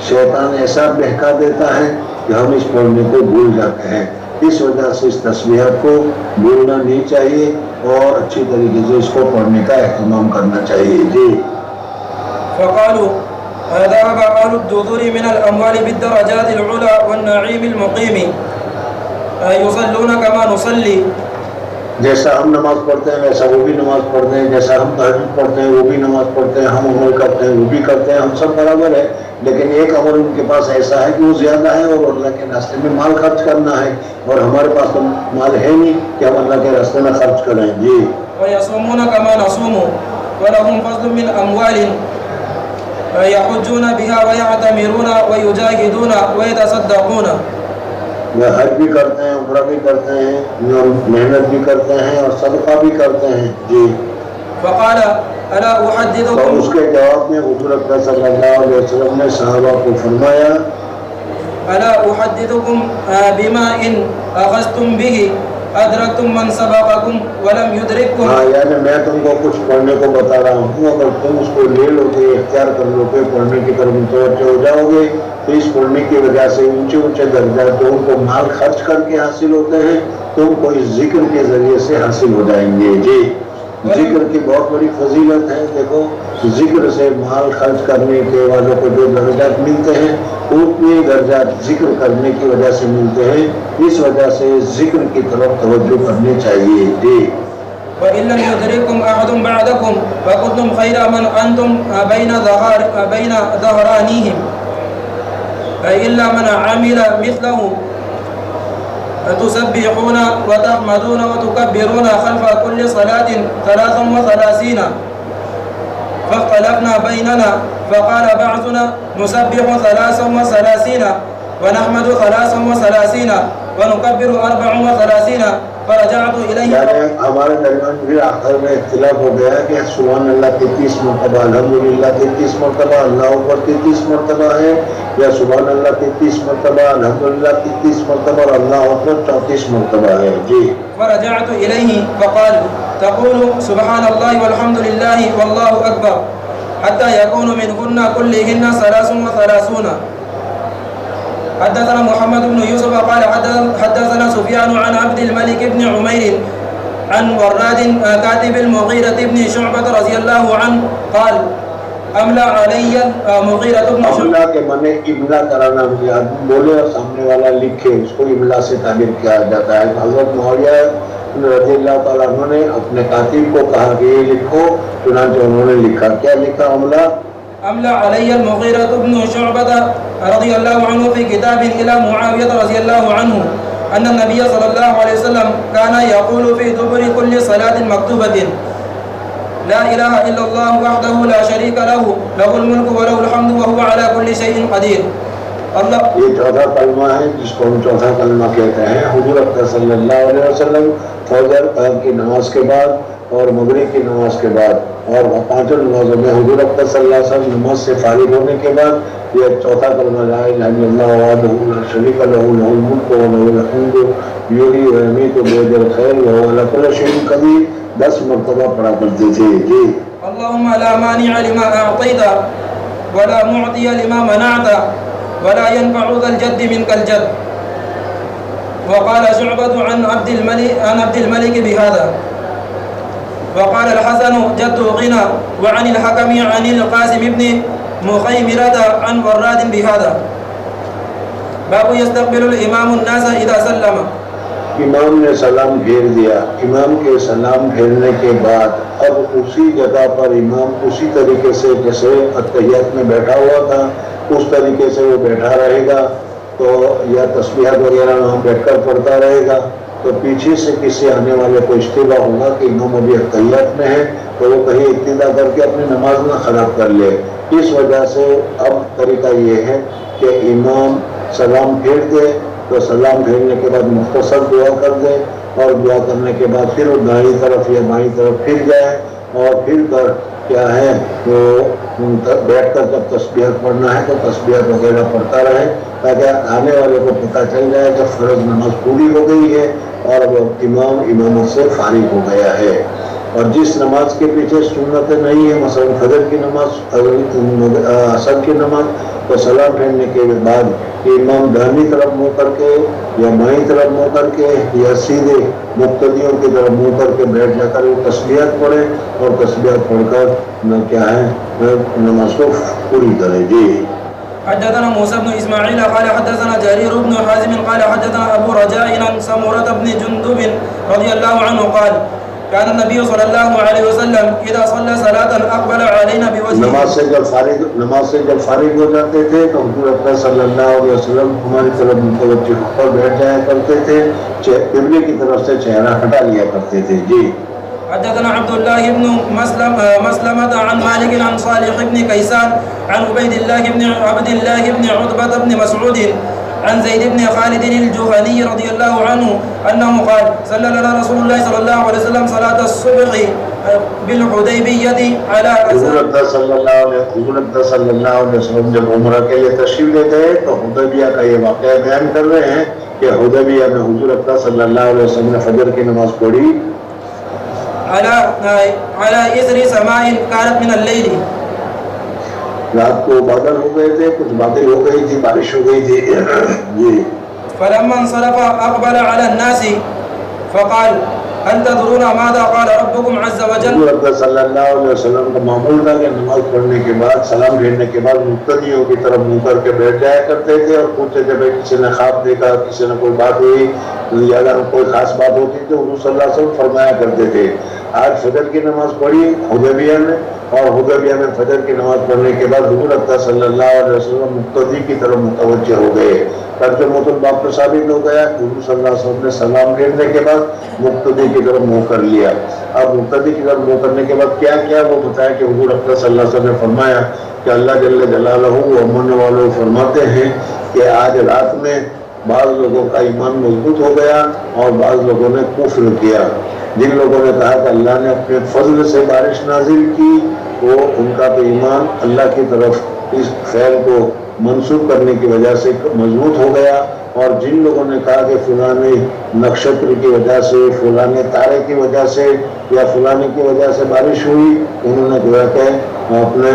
شیطان ایسا بہکا دیتا ہے کہ ہم اس پڑھنے کو بھول جاتے ہیں. اس وجہ سے اس تسبیحات کو بھولنا نہیں چاہیے اور اچھی طریقے سے اس کو پڑھنے کا اہتمام کرنا چاہیے. جی فقالوا ذهب أهل الدثور من الأموال بالدرجات العلى والنعيم المقيم يصلون كما نصلي. جیسا ہم نماز پڑھتے ہیں ویسا وہ بھی نماز پڑھتے ہیں، جیسا ہم تہجد پڑھتے ہیں وہ بھی نماز پڑھتے ہیں، ہم عمل کرتے ہیں وہ بھی کرتے ہیں، ہم سب برابر ہے. لیکن ایک عمل ان کے پاس ایسا ہے کہ وہ زیادہ ہے اور اللہ کے راستے میں مال خرچ کرنا ہے، اور ہمارے پاس تو مال ہے نہیں کہ ہم اللہ کے راستے میں خرچ کریں. جی ويصومون كما نصوم ولهم فضل من أموال يحجون بها ويعتمرون ويجاهدون ويتصدقون. وہ حج بھی کرتے ہیں، عمرہ بھی کرتے ہیں، محنت بھی کرتے ہیں اور صدقہ بھی کرتے ہیں. جی. فقال الا تو احدثكم اس کے جواب میں حضور اکرم صلی اللہ علیہ وسلم نے صحابہ کو فرمایا الا احدثكم بما ان اخذتم به ادرکتم من سبقکم ولم یدرککم. ہاں، یعنی میں تم کو کچھ پڑھنے کو بتا رہا ہوں، اگر تم اس کو لے لو گے، اختیار کر لو گے، پڑھنے کی طرف متوجہ ہو جاؤ گے تو اس پڑھنے کی وجہ سے اونچے اونچے درجات جو ان کو مال خرچ کر کے حاصل ہوتے ہیں تم کو اس ذکر کے ذریعے سے حاصل ہو جائیں گے. جی. ذکر کی بہت بڑی فضیلت ہے. دیکھو، ذکر سے مال خرچ کرنے کے والوں کو جو درجات ملتے ہیں اتنے درجات ذکر کرنے کی وجہ سے ملتے ہیں. اس وجہ سے ذکر کی طرف توجہ کرنی چاہیے. جی. وَإِن لَّمْ يُدْرِكْكُمْ أَحَدٌ بَعْدَكُمْ فَكُنتُمْ خَيْرَ مَنْ أَنْتُمْ بَيْنَ ظَهْرَانِيهِمْ إِلَّا مَنْ عَمِلَ مِثْلَهُ تسبحون وتحمدون وتكبرون خلف كل صلاة 33 فاختلفنا بيننا فقال بعضنا نسبح 33 ونحمد 33 ونكبر 34 فرجعت إليه. یعنی ہمارے درمیان بھی آخر میں اختلاف ہو گیا کہ سبحان اللہ 33 مرتبہ، الحمدللہ 33 مرتبہ، اللہ اکبر 33 مرتبہ ہے، یا سبحان اللہ 33 مرتبہ، الحمدللہ 33 مرتبہ اور اللہ اکبر 34 مرتبہ ہے. جی. فرجعت إليه فقال تقول سبحان الله والحمد لله والله أكبر حتى يكون منهن كلهن 33. حدثنا محمد بن يوسف قال حدثنا سفيان عن عبد الملك بن عمير عن وراد كاتب المغيرة بن شعبة رضي الله عنه قال املا علی مغیرۃ بن شعبہ. املا کے معنی املا کرانا، آدمی بولے اور سامنے والا لکھے، اس کو املا سے تعبیر کیا جاتا ہے. حضرت معاویہ رضی اللہ تعالیٰ عنہ نے اپنے کاتب کو کہا کہ یہ لکھو، چنانچہ انہوں نے لکھا. کیا لکھا؟ املا علی المغیرۃ بن شعبہ رضی اللہ عنہ فی کتاب الی معاویہ رضی اللہ عنہ ان النبی صلی اللہ علیہ وسلم کان یقول فی دبر کل صلاۃ مکتوبۃ لا الہ الا اللہ وحدہ لا شریک لہ لہ الملک ولہ الحمد وہو علی کل شیء قدیر. یہ چوتھا کلمہ ہے جس کو ہم چوتھا کلمہ کہتے ہیں. حضور اکرم صلی اللہ علیہ وسلم فجر کی نماز کے بعد اور مغرب کی نماز کے بعد اور پانچوں نمازوں میں حضور اکرم صلی اللہ علیہ وسلم نماز سے فارغ ہونے کے بعد یہ چوتھا کلمہ لا الہ الا اللہ وحدہ لا شریک لہ لہ الملک ولہ الحمد یحیی و یمیت بیدہ الخیر وہو علی کل شیء قدیر 10 مرتبہ پڑھا کرتے تھے. جی. اللہم لا مانع لما اعطیت ولا معطی لما منعت ولا ينفع ذا الجد منك الجد. وقال شعبة عن عبد الملك بهذا. وقال الحسن جد غنى. وعن الحكم عن القاسم بن مخيمرة عن وراد بهذا. باب يستقبل الامام الناس اذا سلم. امام نے سلام پھیر دیا. امام کے سلام پھیرنے کے بعد اب اسی جگہ پر امام اسی طریقے سے جیسے اتحیات میں بیٹھا ہوا تھا اس طریقے سے وہ بیٹھا رہے گا، تو یا تسبیحات وغیرہ وہاں بیٹھ کر پڑھتا رہے گا. تو پیچھے سے کسی آنے والے کو اشتباہ ہوگا کہ امام ابھی اتحیات میں ہے تو وہ کہیں ابتدا کر کے اپنی نماز نہ خراب کر لے. اس وجہ سے اب طریقہ یہ ہے کہ امام سلام پھیر دے تو سلام پھیرنے کے بعد مختصر دعا کر دے اور دعا کرنے کے بعد پھر وہ دائیں طرف یا بائیں طرف پھر جائے اور پھر کر کیا ہے وہ بیٹھ کر جب تسبیحات پڑھنا ہے تو تسبیحات وغیرہ پڑھتا رہے تاکہ آنے والے کو پتہ چل جائے کہ فرض نماز پوری ہو گئی ہے اور وہ امامت سے فارغ ہو گیا ہے. اور جس نماز کے پیچھے سنتیں نہیں ہیں، مثلا فجر کی نماز، عصر کی نماز، تو سلام پھیرنے کے بعد امام داہنی طرف منہ کر کے یا بائیں طرف منہ کر کے یا سیدھے مقتدیوں کی طرف منہ کر کے بیٹھ جا کر وہ تسبیحات پڑھے اور تسبیحات پڑھ کر کیا ہے نماز کو پوری کرے. جی. حدثنا موسى بن اسماعيل قال حدثنا جرير بن حازم قال حدثنا ابو رجاء عن سمرة بن جندب رضي الله عنه قال كان النبي صلى الله عليه وسلم اذا صلى صلاة اقبل علينا بوجهه. نماز سے جب فارغ ہو جاتے تھے تو حضور اکرم صلی اللہ علیہ وسلم ہماری طرف متوجہ ہو کر بیٹھ جایا کرتے تھے، قبلے کی طرف سے چہرہ ہٹا لیا کرتے تھے. جی. حدثنا عبد الله بن مسلمة عن مالك عن صالح بن كيسان عن عبيد الله بن عبد الله بن عتبة بن مسعود عن زيد بن خالد الجهني رضي الله عنه أنه قال صلى لنا رسول الله صلى الله عليه وسلم صلاة الصبح بالحدیبیہ على حضور اقدس صلی اللہ علیہ وسلم جب عمرہ کے لیے تشریف لے گئے تو حدیبیہ کا یہ واقعہ بیان کر رہے ہیں کہ حدیبیہ میں حضور اقدس صلی اللہ علیہ وسلم نے فجر کی نماز پڑھی على اثر سماء كانت من الليل. رات کو بادل ہو گئے تھے، کچھ بادل ہو گئی تھی، بارش ہو گئی تھی جی. فلما انصرف اقبل على الناس فقال هل تدرون ماذا قال ربكم عز وجل. حضور اقدس صلی اللہ علیہ وسلم کا معمول تھا کہ نماز پڑھنے کے بعد سلام پھیرنے کے بعد مقتدیوں کی طرف منہ کر کے بیٹھ جایا کرتے تھے اور پوچھتے تھے بھائی کسی نے خواب دیکھا، کسی نے کوئی بات ہوئی یا اگر کوئی خاص بات ہوتی تو حضور صلی اللہ علیہ وسلم فرمایا کرتے تھے. آج فجر کی نماز پڑھی حدیبیہ میں اور حدیبیہ میں فجر کی نماز پڑھنے کے بعد حضور اقدس صلی اللہ علیہ وسلم مقتدی کی طرف متوجہ ہو گئے. ترجمۃ الباب تو ثابت ہو گیا کہ حضور صلی اللہ علیہ وسلم نے سلام پھیرنے کے بعد مقتدی کی طرف منہ کر لیا. اب مقتدی کی طرف منہ کرنے کے بعد کیا کیا وہ بتایا کہ حضور اقدس صلی اللہ علیہ وسلم نے فرمایا کہ اللہ جل جلالہ و امن والے فرماتے ہیں کہ آج رات میں بعض لوگوں کا ایمان مضبوط ہو گیا اور بعض لوگوں نے کفر کیا. جن لوگوں نے کہا کہ اللہ نے اپنے فضل سے بارش نازل کی وہ ان کا تو ایمان اللہ کی طرف اس فعل کو منسوخ کرنے کی وجہ سے مضبوط ہو گیا. اور جن لوگوں نے کہا کہ فلانے نکشتر کی وجہ سے، فلانے تارے کی وجہ سے یا فلانے کی وجہ سے بارش ہوئی، انہوں نے گویا کہ اپنے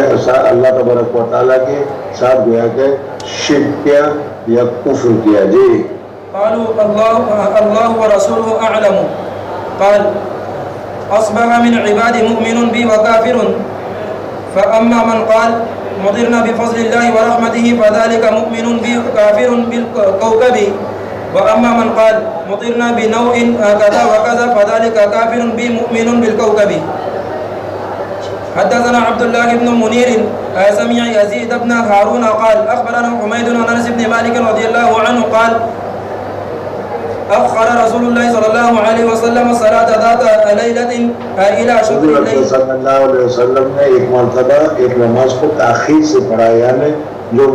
اللہ تبارک و تعالیٰ کے ساتھ گویا کہ شرک کیا یا کفر کیا. جی قالوا اللہ ورسولہ اعلم. قال اصبح من عباد مؤمن بی وکافر فاما من قال مطرنا بفضل الله ورحمته فذلك مؤمن بي كافر بالكوكب واما من قال مطرنا بنوع كذا وكذا فذلك كافر بي مؤمن بالكوكب. حدثنا عبد الله بن منير سمع يزيد بن هارون قال اخبرنا حميد بن انس بن مالك رضي الله عنه قال اخر رسول الله صلى الله عليه وسلم صلاة ذات ليلة الى شطر الليل. صلی اللہ علیہ وسلم نے ایک مرتبہ ایک نماز کو تاخیر سے پڑھا، یعنی جو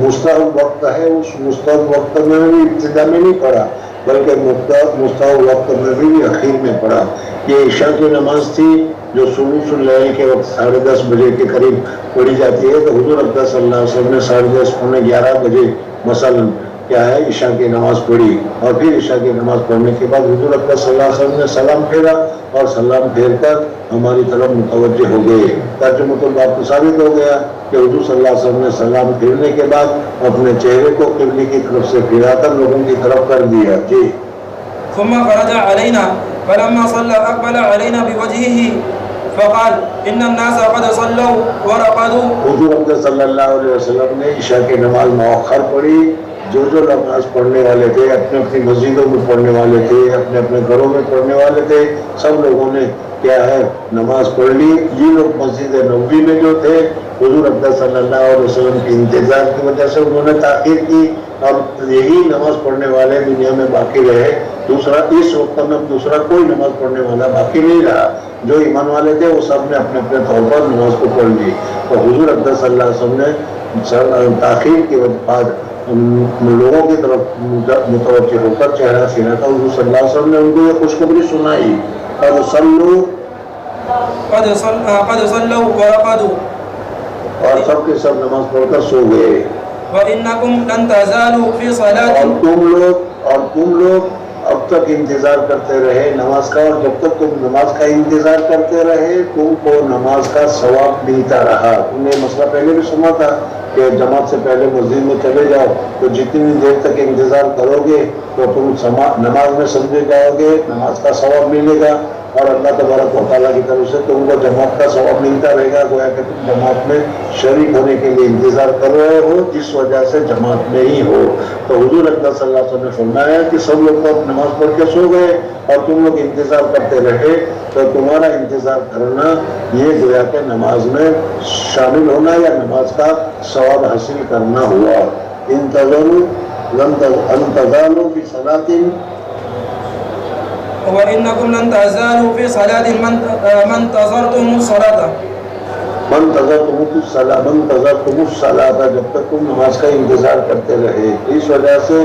مستحب وقت ہے اس مستحب وقت میں بھی ابتدا میں نہیں پڑھا بلکہ مستحب وقت میں بھی اخیر میں پڑھا. یہ عشاء کی نماز تھی جو ثلث اللیل کے وقت 10:30 بجے کے قریب پڑھی جاتی ہے. تو حضور اقدس صلی اللہ علیہ وسلم نے 10:30 پونے 11 بجے مثلاً کیا ہے عشاء کی نماز پڑھی اور پھر عشاء کی نماز پڑھنے کے بعد حضور اقدس صلی اللہ علیہ وسلم نے سلام پھیرا اور سلام پھیر کر ہماری طرف متوجہ ہو گئے. ترجمۃ الباب تو ثابت ہو گیا کہ حضور صلی اللہ علیہ وسلم نے سلام پھیرنے کے بعد اپنے چہرے کو قبلے کی طرف سے پھرا کر لوگوں کی طرف کر دیا. جی ثم خرج علينا فلما صلى اقبل علينا بوجهه فقال ان الناس قد صلوا ورقدوا. حضور اقدس صلی اللہ علیہ وسلم نے عشاء کی نماز مؤخر پڑھی. جو نماز پڑھنے والے تھے اپنے اپنی مسجدوں میں پڑھنے والے تھے، اپنے اپنے گھروں میں پڑھنے والے تھے، سب لوگوں نے کیا ہے نماز پڑھ لی. یہ لوگ مسجد نبوی میں جو تھے حضور اقدس صلی اللہ علیہ وسلم کے انتظار کی وجہ سے انہوں نے تاخیر کی اور یہی نماز پڑھنے والے دنیا میں باقی رہے. دوسرا اس وقت میں دوسرا کوئی نماز پڑھنے والا باقی نہیں رہا. جو ایمان والے تھے وہ سب نے اپنے اپنے طور پر نماز کو پڑھ لی. تو حضور اقدس صلی اللہ علیہ وسلم نے تاخیر کے بعد لوگوں کی طرف متوجہ ہو کر چہرہ پھیرا تھا. حضور صلی اللہ علیہ وسلم نے ان کو یہ خوشخبری سنائی قد صلوا ورقدوا اور سب کے سب نماز پڑھ کر سو گئے. وَإِنَّكُمْ لَن تَزَالُوا فِي صَلَاةٍ اور تم لوگ اب تک انتظار کرتے رہے نماز کا، اور جب تک تم نماز کا انتظار کرتے رہے تم کو نماز کا ثواب ملتا رہا. تم نے مسئلہ پہلے بھی سنا تھا کہ جماعت سے پہلے مسجد میں چلے جاؤ تو جتنی دیر تک انتظار کرو گے تو تم نماز میں سمجھے جاؤ گے، نماز کا ثواب ملے گا اور اللہ تبارک و تعالیٰ کی طرف سے تم کو جماعت کا ثواب ملتا رہے گا. گویا کہ تم جماعت میں شریک ہونے کے لیے انتظار کر رہے ہو جس وجہ سے جماعت میں ہی ہو. تو حضور اقدس صلی اللہ علیہ وسلم نے فرمایا کہ سب لوگ تو نماز پڑھ کے سو گئے اور تم لوگ انتظار کرتے رہے تو تمہارا انتظار کرنا یہ گویا کہ نماز میں شامل ہونا یا نماز کا ثواب حاصل کرنا ہوا. انتظروا لن تزالوا بصلاة وإنكم لن تزالوا في صلاة من انتظرتم الصلاة منتظرتم الصلاۃ، جب تک تم نماز کا انتظار کرتے رہے. اس وجہ سے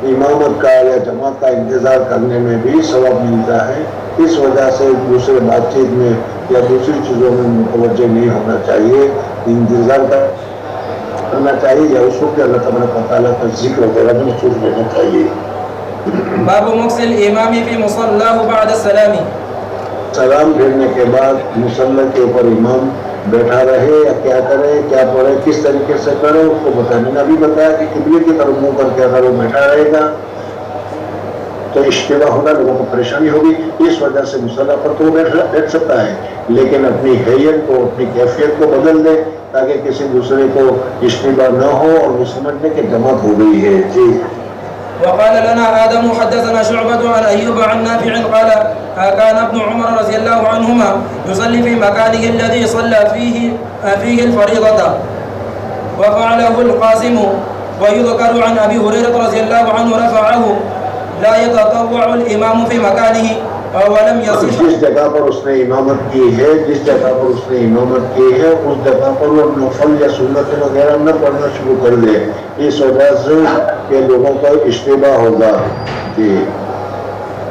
امامت کا یا جماعت کا انتظار کرنے میں بھی ثواب ملتا ہے. اس وجہ سے دوسرے بات چیت میں یا دوسری چیزوں میں متوجہ نہیں ہونا چاہیے، انتظار کرنا چاہیے، یا اس وقت اللہ تبارک و تعالیٰ کا ذکر وغیرہ میں مصروف رہنا چاہیے. باب مکث الامام فی مصلاہ بعد السلام. سلام پھیرنے کے بعد مصلی کے اوپر امام بیٹھا رہے یا کیا کرے، کیا پڑھے، کس طریقے سے کرے، اس کو بتانے نے ابھی بتایا کہ قبلے کی طرف منہ کر کے اگر وہ بیٹھا رہے گا تو اشتباہ ہوگا، لوگوں کو پریشانی ہوگی. اس وجہ سے مصلی پر تو بیٹھ سکتا ہے، لیکن اپنی حیت کو، اپنی کیفیت کو بدل دے تاکہ کسی دوسرے کو اشتباہ نہ ہو اور وہ سمجھ لے کہ جماعت ہو گئی ہے. جی. وقال لنا آدم حدثنا شعبة عن أيوب عن نافع قال كان ابن عمر رضي الله عنهما يصلي في مكانه الذي صلى فيه الفريضة وفعله القاسم. ويذكر عن أبي هريرة رضي الله عنه رفعه لا يتطوع الإمام في مكانه ولم يصح. جس جگہ پر اس نے امامت کی ہے، جس جگہ پر اس نے امامت کی ہے، اس جگہ پر وہ نفل یا سنت وغیرہ نہ پڑھنا شروع کر دے، اس وجہ سے کہ لوگوں کا اشتباہ ہوگا. جی.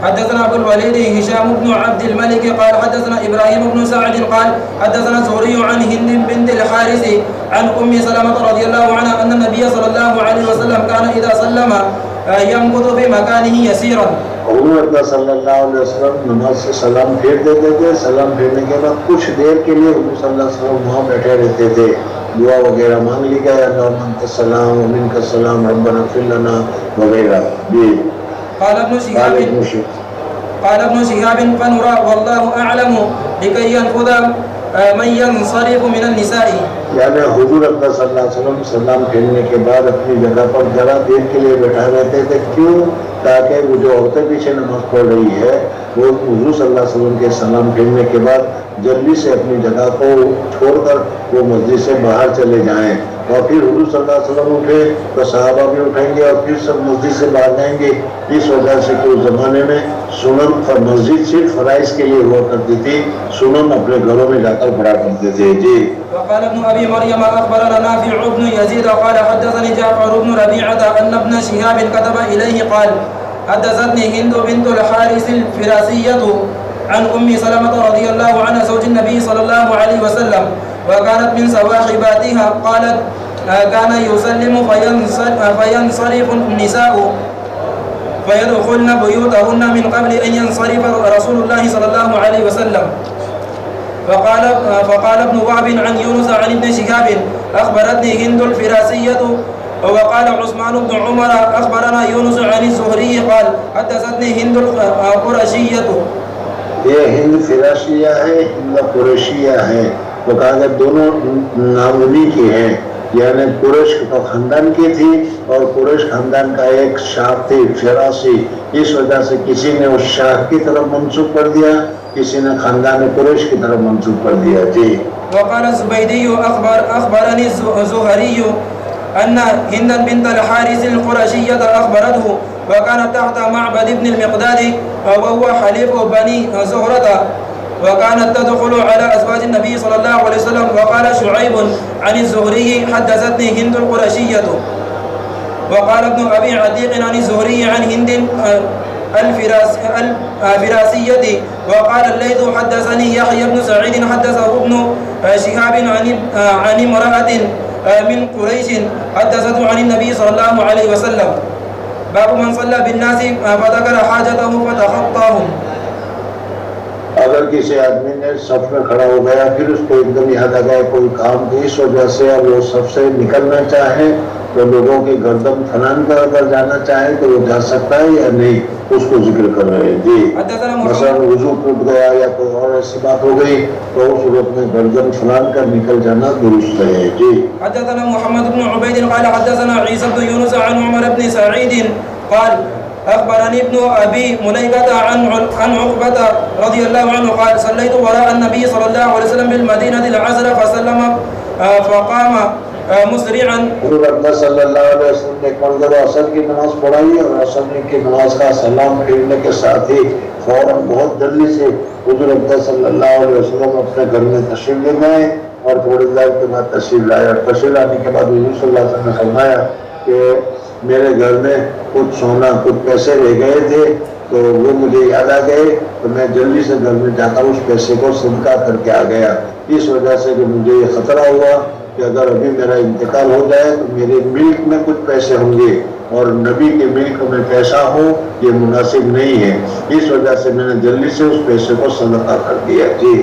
حدثنا ابو الوليد هشام بن عبد الملك قال حدثنا ابراهيم بن سعد قال حدثنا الزهري عن هند بنت الحارث عن ام سلمة رضي الله عنها ان النبي صلى الله عليه وسلم كان اذا سلم يمكث في مكانه يسيرا. حضور صلی اللہ علیہ وسلم نماز سے سلام پھیر دیتے تھے. سلام پھیرنے کے بعد کچھ دیر کے لیے حضور صلی اللہ علیہ وسلم وہاں بیٹھے رہتے تھے، دعا وغیرہ مانگ لی گیا، اللہم انت السلام و منک السلام ربنا اغفر لنا وغیرہ. جی. قال ابن شهاب فنرى والله اعلم لكي ينفذ من ينصرف من النساء. یعنی حضور اکرم صلی اللہ علیہ وسلم سلام پھیرنے کے بعد اپنی جگہ پر ذرا دیر کے لیے بیٹھا رہتے تھے. کیوں؟ تاکہ وہ جو عورتیں پیچھے نماز پڑھ رہی ہے وہ حضور صلی اللہ علیہ وسلم کے سلام پھیرنے کے بعد جلدی سے اپنی جگہ کو چھوڑ کر وہ مسجد سے باہر چلے جائیں، اور پھر حضور صلی اللہ علیہ وسلم اٹھے تو صحابہ بھی اٹھیں گے اور پھر سب مسجد سے باہر جائیں گے. اس وجہ سے کہ اس زمانے میں سنن مسجد صرف فرائض کے لیے ہوا کرتی تھی، سنن اپنے گھروں میں جا کر پڑھا کرتے تھے. جی. وقال ابن ابي مريم اخبرنا نافع بن يزيد قال حدثني جعفر بن ربيعه ان ابن شهاب كتب اليه قال حدثتني هند بنت الحارث الفراسية عن ام سلمة رضي الله عنها زوج النبي صلى الله عليه وسلم وكانت من صواحباتها قالت كان يسلم فينصرف النساء فيدخلن بيوتهن من قبل ان ينصرف رسول الله صلى الله عليه وسلم. فقال ابن وهب عن يونس عن ابن شهاب اخبرتني هند الفراسية. وقال عثمان بن عمر اخبرنا يونس عن الزهري قال حدثتني هند القرشية. یہ ہند فراشیہ ہے، ہند قریشیہ ہے، وہ کہا دونوں نامونی کی ہیں، یعنی قریش خاندان کی تھی اور قریش خاندان کا ایک شاخ تھی فراسی. اس وجہ سے کسی نے اس شاخ کی طرف منسوب کر دیا، کسی نے خاندان قریش کی طرف منسوب کر دیا. جی. وقال الزبيدي اخبرني الزهري ان هند بنت الحارث القرشية اخبرته وكانت تحت معبد ابن المقداد وهو حليف بني زهرة وكانت تدخل على ازواج النبي صلى الله عليه وسلم. وقال شعيب عن الزهري حدثتني هند القرشية. وقال ابن ابي عتيق عن الزهري عن هند الفراسية. وقال الليث حدثني يحيى بن سعيد حدثه ابن شهاب عن امرأة من قريش حدثته عن النبي صلى الله عليه وسلم. باب من صلى بالناس فذكر حاجته فتخطاهم. اگر کسی آدمی نے صف میں کھڑا ہو گیا پھر اس کو ایک دم یاد آ گیا کوئی کام کی، اس وجہ سے اب وہ صف سے نکلنا چاہے تو لوگوں کی گردن پھلان کر اگر جانا چاہے تو وہ جا سکتا ہے یا نہیں، اس کو ذکر کر رہے ہیں. جی. مثلا وضو ٹوٹ گیا یا کوئی اور ایسی بات ہو گئی تو اس صورت میں گردن پھلان کر نکل جانا درست ہے. جی. حدثنا محمد بن عبيد قال حدثنا عيسى بن يونس عن عمر بن سعيد قال اخبرني ابن ابي مليكة عن عقبة رضي الله عنه قال صليت وراء النبي صلى الله عليه وسلم بالمدينة العصر فسلم فقام مسرعا حضور اکرم صلی اللہ علیہ وسلم نے ایک مرتبہ عصر کی نماز پڑھائی اور عصر کی نماز کا سلام پھیرنے کے ساتھ ہی فوراً بہت جلدی سے حضور اکرم صلی اللہ علیہ وسلم اپنے گھر میں تشریف لے گئے اور تھوڑی دیر کے بعد تشریف لائے. اور تشریف لانے کے بعد حضور صلی اللہ علیہ وسلم نے فرمایا کہ میرے گھر میں کچھ سونا کچھ پیسے رہ گئے تھے تو وہ مجھے یاد آ گئے تو میں جلدی سے گھر میں جا کر اس پیسے کو صدقہ کر کے آ گیا. اس وجہ سے کہ مجھے یہ خطرہ ہوا کہ اگر ابھی میرا انتقال ہو جائے تو میرے ملک میں کچھ پیسے ہوں گے اور نبی کے ملک میں پیسہ ہو یہ مناسب نہیں ہے. اس وجہ سے میں نے جلدی سے اس پیسے کو صدقہ کر دیا. جی.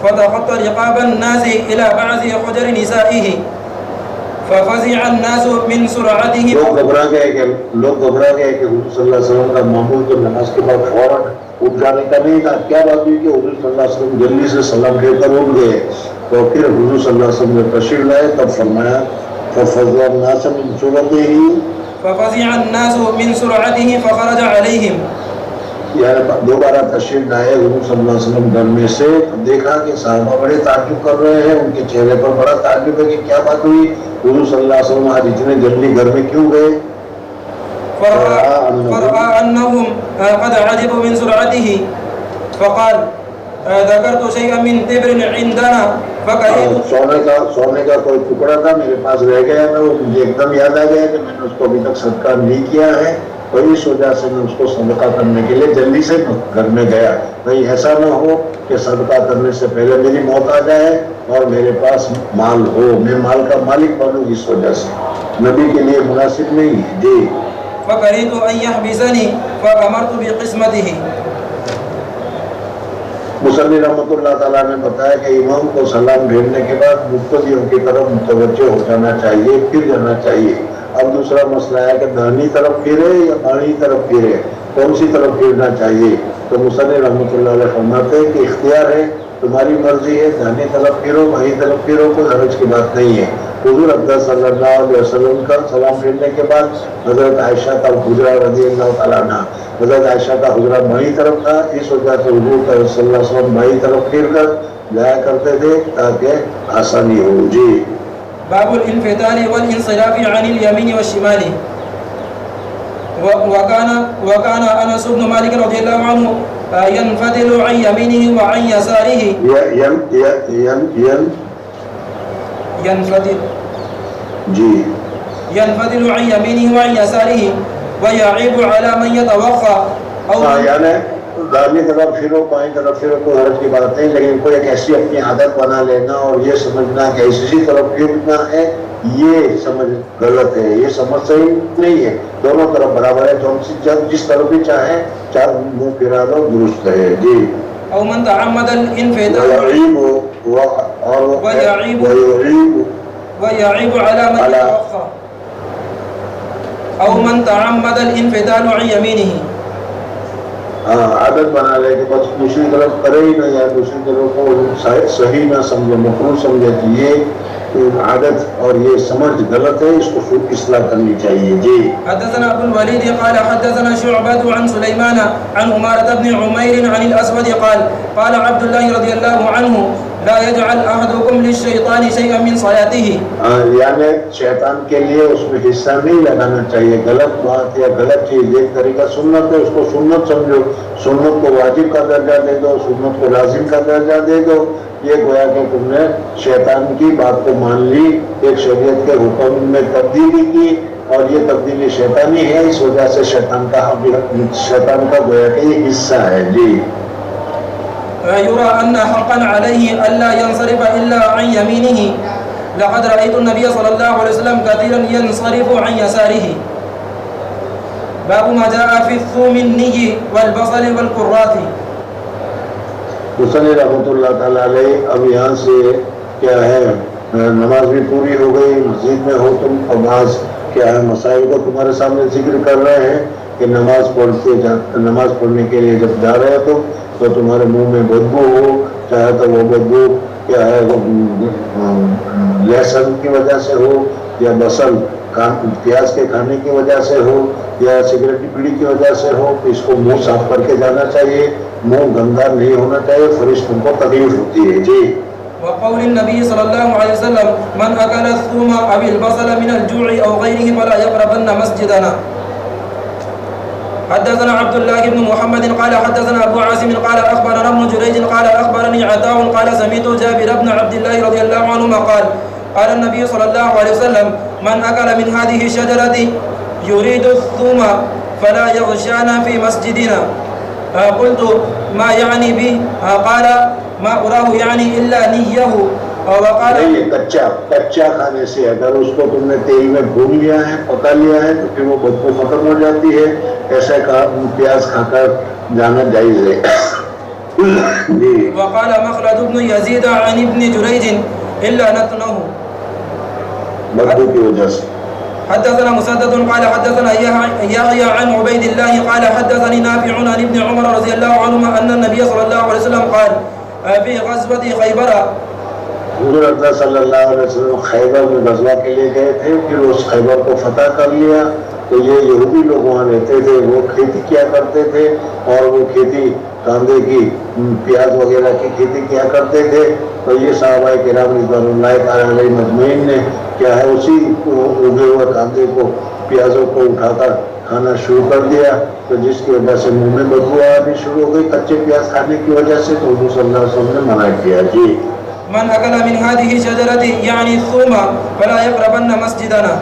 فضغط رقاب الناس إلى بعض حجر نسائه ففزع الناس من سرعته. لوگ گھبرا گئے کہ حضور صلی اللہ علیہ وسلم کا معمول تو نماز کے بعد فوراً اٹھ جانے کا نہیں تھا. کیا بات ہوئی کہ حضور صلی اللہ علیہ وسلم جلدی سے سلام پھیر کر اٹھ گئے تو پھر حضور صلی اللہ علیہ وسلم نے تشریف لائے تب فرمایا ففزع الناس من سرعته فخرج عليهم. یعنی دوبارہ تشریف لائے حضور صلی اللہ علیہ وسلم گھر میں سے دیکھا کہ صحابہ بڑے تعجب کر رہے ہیں. ان کے چہرے پر بڑا تعجب ہے کہ کیا بات ہوئی, حضور صلی اللہ علیہ وسلم آج اتنے جلدی گھر میں کیوں گئے. فرأى أنهم قد عجبوا من سرعته فقال ذكرت شيئا من تبر عندنا فكرهت. سونے کا کوئی ٹکڑا تھا میرے پاس رہ گیا تھا, وہ مجھے ایک دم یاد آ گیا کہ میں نے اس کو ابھی تک صدقہ نہیں کیا ہے تو اس وجہ سے میں اس کو صدقہ کرنے کے لیے جلدی سے گھر میں گیا. بھائی ایسا نہ ہو کہ صدقہ کرنے سے پہلے میری موت آ جائے اور میرے پاس مال ہو, میں مال کا مالک بنوں, اس وجہ سے نبی کے لیے مناسب نہیں ہے. جی. فكرهت أن يحبسني فأمرت بقسمته. مصنف رحمۃ اللہ تعالیٰ نے بتایا کہ امام کو سلام بھیجنے کے بعد مقتدیوں کی طرف متوجہ ہو جانا چاہیے, پھر جانا چاہیے. اب دوسرا مسئلہ ہے کہ داہنی طرف پھرے یا بائیں طرف پھرے, کون سی طرف پھرنا چاہیے. تو مصنف رحمۃ اللہ علیہ فرماتے ہیں کہ اختیار ہے, تمہاری مرضی ہے, داہنی طرف پھرو بائیں طرف پھرو, کوئی حرج کی بات نہیں ہے. حضور اکرم صلی اللہ علیہ وسلم کا سلام پھیرنے کے بعد حضرت عائشہ کا حجرہ رضی اللہ تعالیٰ عنہ, حضرت عائشہ کا حجرہ بائیں طرف تھا, اس وجہ سے حضور صلی اللہ علیہ وسلم بائیں طرف پھیر کر جایا کرتے تھے تاکہ آسانی ہو. جی. باب الانفتال والانصراف عن اليمين والشمال. وكان انس بن مالك رضي الله عنه ينفتل عن يمينه وعن يساره. ينفتل جی. ينفتل عن يمينه وعن يساره ويعيب على من يتوخى او یعنی داہنی طرف پھرو بائیں طرف پھرو کوئی حرج کی بات نہیں, لیکن کوئی ایک ایسی اپنی عادت بنا لینا اور یہ سمجھنا کہ اسی طرف پھرنا ہے یہ سمجھ غلط ہے, یہ سمجھ صحیح نہیں ہے. دونوں طرف برابر ہے, جس طرف بھی چاہیں چار منہ پھرا دو درست ہے. جی. او من تعمد الانفتال ويعيب على من يتوخى او من تعمد الانفتال عن يمينه. عادت بنا لے کہ بس دوسری طرف کرے ہی نہ یا دوسری طرف کو صحیح نہ سمجھے, مکروہ سمجھے, کہ یہ عادت اور یہ سمجھ غلط ہے, اس کو اصلاح کرنی چاہیے. جی. حدثنا ابو الوليد قال حدثنا شعبة عن سليمان عن عمارة بن عمير عن الأسود قال عبد الله رضي الله عنه لا يجعل أحدكم للشيطان شيئا من صلاته. یعنی شیطان کے لیے اس میں حصہ نہیں لگانا چاہیے. غلط بات یا غلط چیز ایک طریقہ سنت ہے, اس کو سنت سمجھو, سنت کو واجب کا درجہ دے دو, سنت کو لازم کا درجہ دے دو. یہ گویا کہ تم نے شیطان کی بات کو مان لی, ایک شریعت کے حکم میں تبدیلی کی اور یہ تبدیلی شیطانی ہے, اس وجہ سے شیطان کا گویا کہ یہ حصہ ہے. جی. يرى أن حقا عليه ألا ينصرف إلا عن يمينه. لقد رأيت النبي صلى الله عليه وسلم كثيرا ينصرف عن يساره. باب ما جاء في الثوم الني والبصل والقرات. مصنف رحمۃ اللہ تعالیٰ علیہ اب یہاں سے کیا ہے, نماز بھی پوری ہو گئی, مسجد میں ہو تم, اور بعض کیا ہے مسائل کو تمہارے سامنے ذکر کر رہے ہیں کہ نماز پڑھنے کے لیے جب جا رہے ہو تو تمہارے منہ میں بدبو ہو, چاہے تو وہ بدبو کیا ہے لہسن کی وجہ سے ہو یا بصل پیاز کے کھانے کی وجہ سے ہو یا سگریٹ کی بیڑی کی وجہ سے ہو, تو اس کو منہ صاف کر کے جانا چاہیے. منہ گندا نہیں ہونا چاہیے, فرشتوں کو تکلیف ہوتی ہے. جی. وقول النبي صلى الله عليه وسلم من أكل الثوم أو البصل من الجوع أو غيره فلا يقربن مسجدنا. حدثنا عبد الله بن محمد قال حدثنا أبو عاصم قال أخبرنا ابن جريج قال أخبرني عطاء قال سمعت جابر بن عبد الله رضي الله عنهما قال قال النبي صلى الله عليه وسلم من أكل من هذه الشجرة يريد الثوم فلا يغشانا في مسجدنا. قلت ما يعني به؟ قال ما أراه يعني إلا نيه. وقال کچا کھانے سے اگر اس کو تم نے تیل میں بھون لیا ہے پکا لیا ہے تو پھر وہ بدبو ختم ہو جاتی ہے. ایسا پیاز کھا کر جانا جائز ہے. وقال مخلد بن يزيد عن ابن جريج إلا نتنه بدبو کی وجہ سے. حدثنا مسدد قال حدثنا يحيى عن عبيد الله قال حدثني نافع عن ابن عمر رضي الله عنهما أن النبي صلى الله عليه وسلم قال في غزوة خيبر. حضور اقدس صلی اللہ علیہ وسلم خیبر میں غزوہ کے لیے گئے تھے. پھر اس خیبر کو فتح کر لیا تو یہ یہودی لوگ وہاں رہتے تھے. وہ کھیتی کیا کرتے تھے اور وہ کھیتی کاندے کی پیاز وغیرہ کی کھیتی کیا کرتے تھے. تو یہ صحابہ کرام رضوان اللہ تعالی علیہ مجمعین نے کیا ہے اسی اگے ہوئے کاندے کو پیازوں کو اٹھا کر کھانا شروع کر دیا. تو جس کی وجہ سے منہ میں بدبو آنی شروع ہو گئی کچے پیاز کھانے کی وجہ سے. تو حضور صلی اللہ علیہ وسلم نے منع کیا. جی من أكل من هذه الشجرة يعني الثوم فلا يقربن مسجدنا.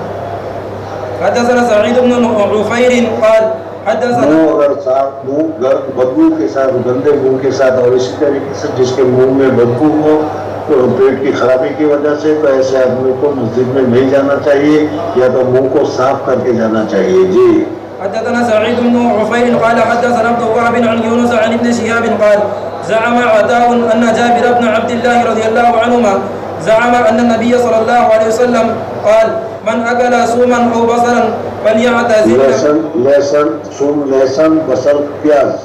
حدثنا سعيد بن عفير قال حدثنا اگر بدبو کے ساتھ گندے منہ کے ساتھ اور اسی طریقے سے جس کے منہ میں بدبو ہو تو پیٹ کی خرابی کی وجہ سے تو ایسے آدمی کو مسجد میں نہیں جانا چاہیے یا تو منہ کو صاف کر کے جانا چاہیے. جی حدثنا سعيد بن عفير قال حدثنا ابن وهب عن يونس عن ابن شهاب قال زعم عطاء أن جابر بن عبد الله رضي الله عنهما زعم أن النبي صلى الله عليه وسلم قال من أكل ثوما أو بصلا فليعتزل لہسن بصل پیاز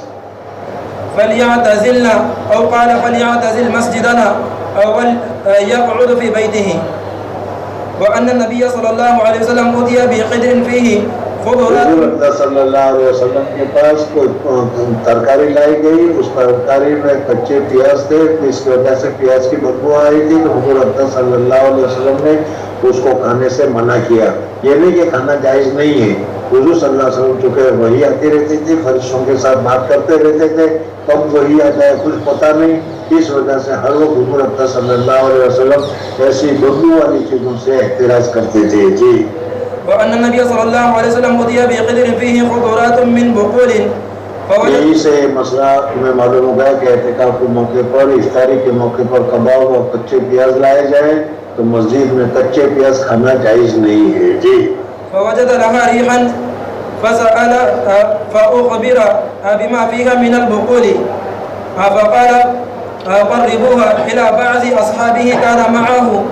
فليعتزلنا أو قال فليعتزل مسجدنا أو يقعد في بيته. وأن النبي صلى الله عليه وسلم أتي بقدر فيه خضرات. صلی اللہ علیہ وسلم کے پاس کوئی ترکاری لائی گئی. اس ترکاری میں کچے پیاز تھے جس کی وجہ سے پیاز کی بدبو آئی تھی. تو حضور اقدس صلی اللہ علیہ وسلم نے اس کو کھانے سے منع کیا. یہ نہیں کہ کھانا جائز نہیں ہے. حضور صلی اللہ علیہ وسلم چونکہ وہی آتی رہتی تھی فرشتوں کے ساتھ بات کرتے رہتے تھے کب وہی آ جائے کچھ پتہ نہیں. اس وجہ سے ہر وقت حضور اقدس صلی اللہ علیہ وسلم ایسی بدبو والی چیزوں سے احتراز کرتے تھے. جی وأن النبي صلى الله عليه وسلم أتي بقدر فيه خضرات من بقول. یہی سے مسئلہ تمہیں معلوم ہو گیا کہ اعتکاف کے موقع پر افطاری کے موقع پر کباب اور کچے پیاز لائے جائیں تو مسجد میں کچے پیاز کھانا جائز نہیں ہے. جی فوجد لها ريحا فسأل فأخبر بما فيها من البقول فقال قربوها إلى بعض أصحابه كان معه